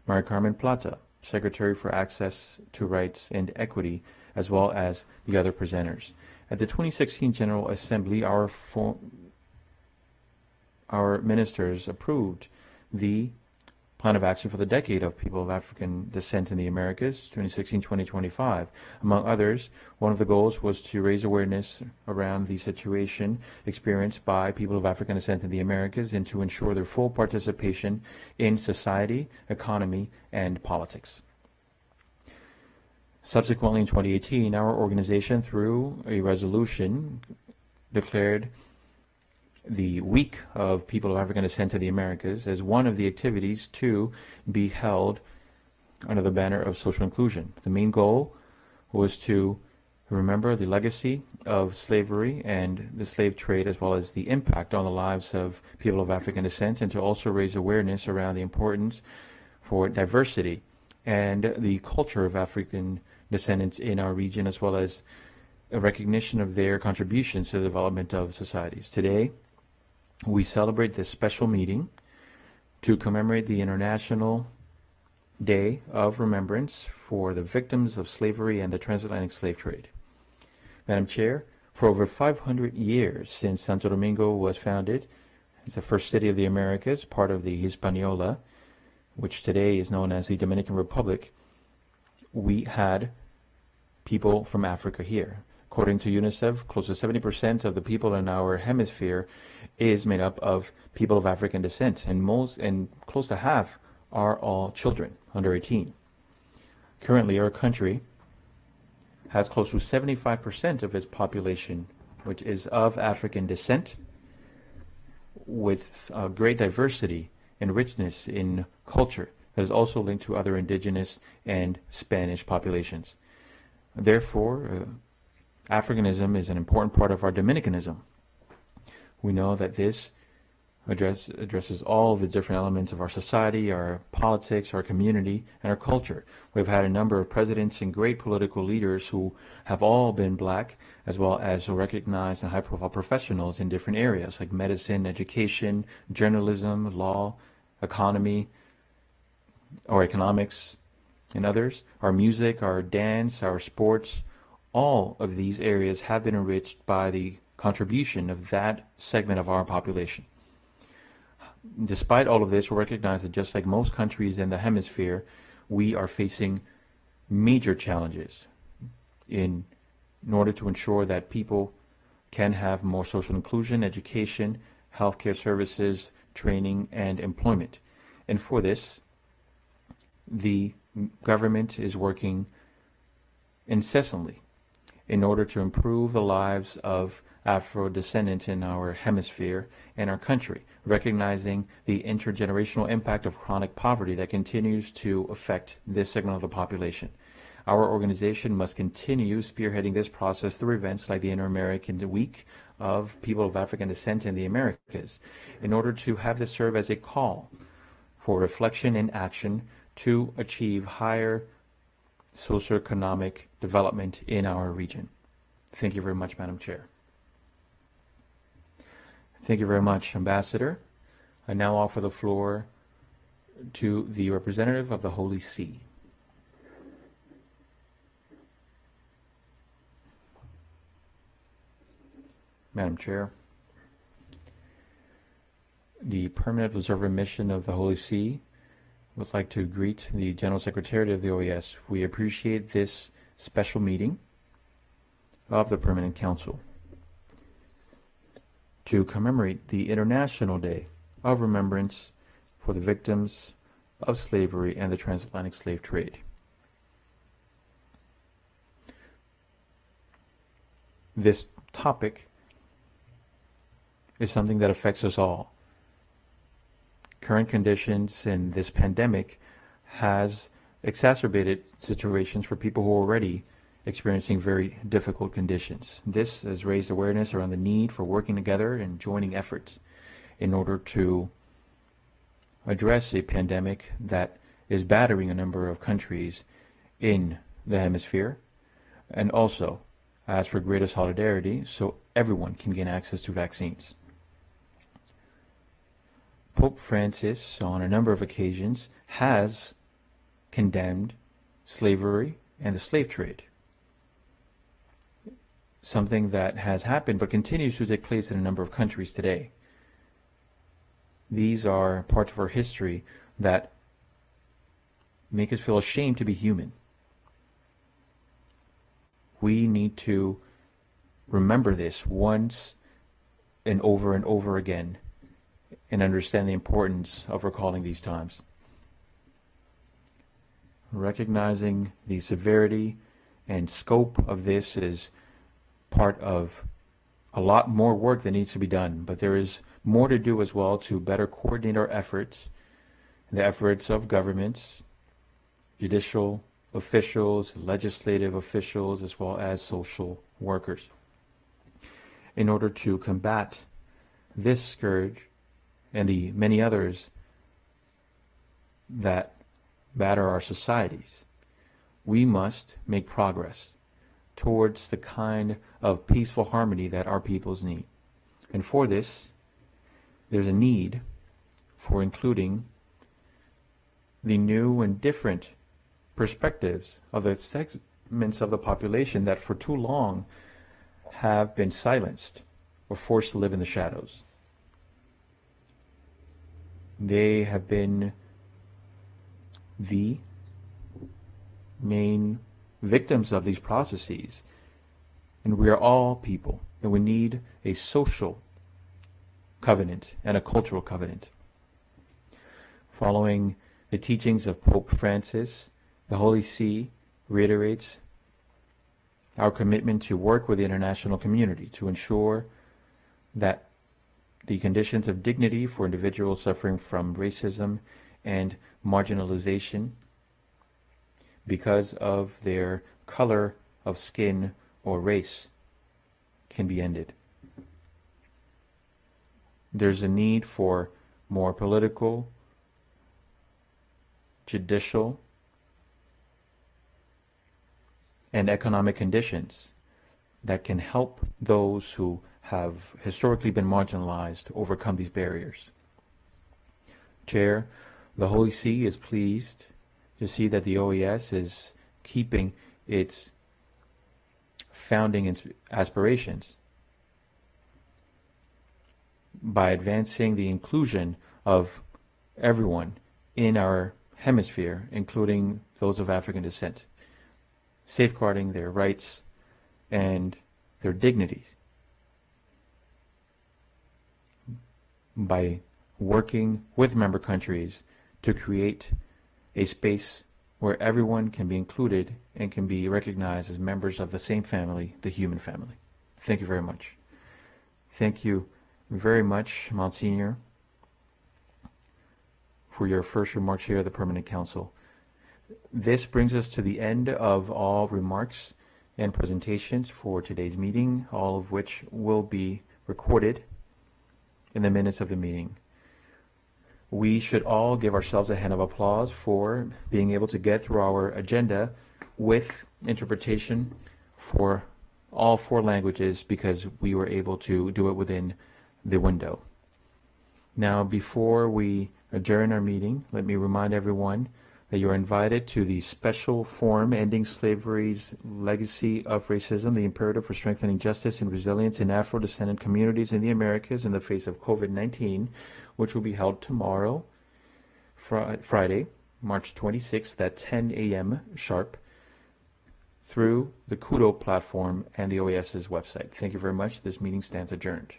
Speaker 20: Maria Carmen Plata, Secretary for Access to Rights and Equity, as well as the other presenters. At the 2016 General Assembly, our ministers approved the Plan of Action for the Decade of People of African Descent in the Americas, 2016-2025. Among others, one of the goals was to raise awareness around the situation experienced by people of African descent in the Americas and to ensure their full participation in society, economy, and politics. Subsequently, in 2018, our organization, through a resolution, declared the Week of People of African Descent in the Americas as one of the activities to be held under the banner of social inclusion. The main goal was to remember the legacy of slavery and the slave trade, as well as the impact on the lives of people of African descent, and to also raise awareness around the importance for diversity and the culture of African descendants in our region, as well as a recognition of their contributions to the development of societies. Today, we celebrate this special meeting to commemorate the International Day of Remembrance for the victims of slavery and the transatlantic slave trade. Madam Chair, for over 500 years since Santo Domingo was founded, it's the first city of the Americas, part of the Hispaniola, which today is known as the Dominican Republic, we had people from Africa here. According to UNICEF, close to 70% of the people in our hemisphere is made up of people of African descent, and close to half are all children under 18. Currently, our country has close to 75% of its population, which is of African descent, with great diversity and richness in culture that is also linked to other indigenous and Spanish populations. Therefore, Africanism is an important part of our Dominicanism. We know that this addresses all the different elements of our society, our politics, our community, and our culture. We've had a number of presidents and great political leaders who have all been black, as well as recognized and high-profile professionals in different areas like medicine, education, journalism, law, economy, or economics, and others. Our music, our dance, our sports, all of these areas have been enriched by the contribution of that segment of our population. Despite all of this, we recognize that just like most countries in the hemisphere, we are facing major challenges in order to ensure that people can have more social inclusion, education, healthcare services, training, and employment. And for this, the government is working incessantly in order to improve the lives of Afro-descendants in our hemisphere and our country, recognizing the intergenerational impact of chronic poverty that continues to affect this segment of the population. Our organization must continue spearheading this process through events like the Inter-American Week of People of African Descent in the Americas, in order to have this serve as a call for reflection and action to achieve higher socioeconomic development in our region. Thank you very much, Madam Chair. Thank you very much, Ambassador. I now offer the floor to the representative of the Holy See. Madam Chair, the Permanent Observer Mission of the Holy See would like to greet the General Secretary of the OAS. We appreciate this special meeting of the Permanent Council to commemorate the International Day of Remembrance for the victims of slavery and the transatlantic slave trade. This topic is something that affects us all. Current conditions in this pandemic has exacerbated situations for people who are already experiencing very difficult conditions. This has raised awareness around the need for working together and joining efforts in order to address a pandemic that is battering a number of countries in the hemisphere, and also ask for greater solidarity so everyone can gain access to vaccines. Pope Francis, on a number of occasions, has condemned slavery and the slave trade. Something that has happened but continues to take place in a number of countries today. These are parts of our history that make us feel ashamed to be human. We need to remember this once and over again and understand the importance of recalling these times. Recognizing the severity and scope of this is part of a lot more work that needs to be done, but there is more to do as well to better coordinate our efforts, the efforts of governments, judicial officials, legislative officials, as well as social workers, in order to combat this scourge and the many others that batter our societies. We must make progress towards the kind of peaceful harmony that our peoples need. And for this, there's a need for including the new and different perspectives of the segments of the population that for too long have been silenced or forced to live in the shadows. They have been the main victims of these processes, and we are all people, and we need a social covenant and a cultural covenant. Following the teachings of Pope Francis, the Holy See reiterates our commitment to work with the international community to ensure that the conditions of dignity for individuals suffering from racism and marginalization because of their color of skin or race can be ended. There's a need for more political, judicial, and economic conditions that can help those who have historically been marginalized overcome these barriers. Chair, the Holy See is pleased to see that the OAS is keeping its founding aspirations by advancing the inclusion of everyone in our hemisphere, including those of African descent, safeguarding their rights and their dignities by working with member countries to create a space where everyone can be included and can be recognized as members of the same family, the human family. Thank you very much. Thank you very much, Monsignor, for your first remarks here at the Permanent Council. This brings us to the end of all remarks and presentations for today's meeting, all of which will be recorded in the minutes of the meeting. We should all give ourselves a hand of applause for being able to get through our agenda with interpretation for all 4 languages, because we were able to do it within the window. Now, before we adjourn our meeting, let me remind everyone that you are invited to the special forum, Ending Slavery's Legacy of Racism, the Imperative for Strengthening Justice and Resilience in Afro-Descendant Communities in the Americas in the Face of COVID-19, which will be held tomorrow, Friday, March 26th at 10 a.m. sharp, through the Kudo platform and the OAS's website. Thank you very much. This meeting stands adjourned.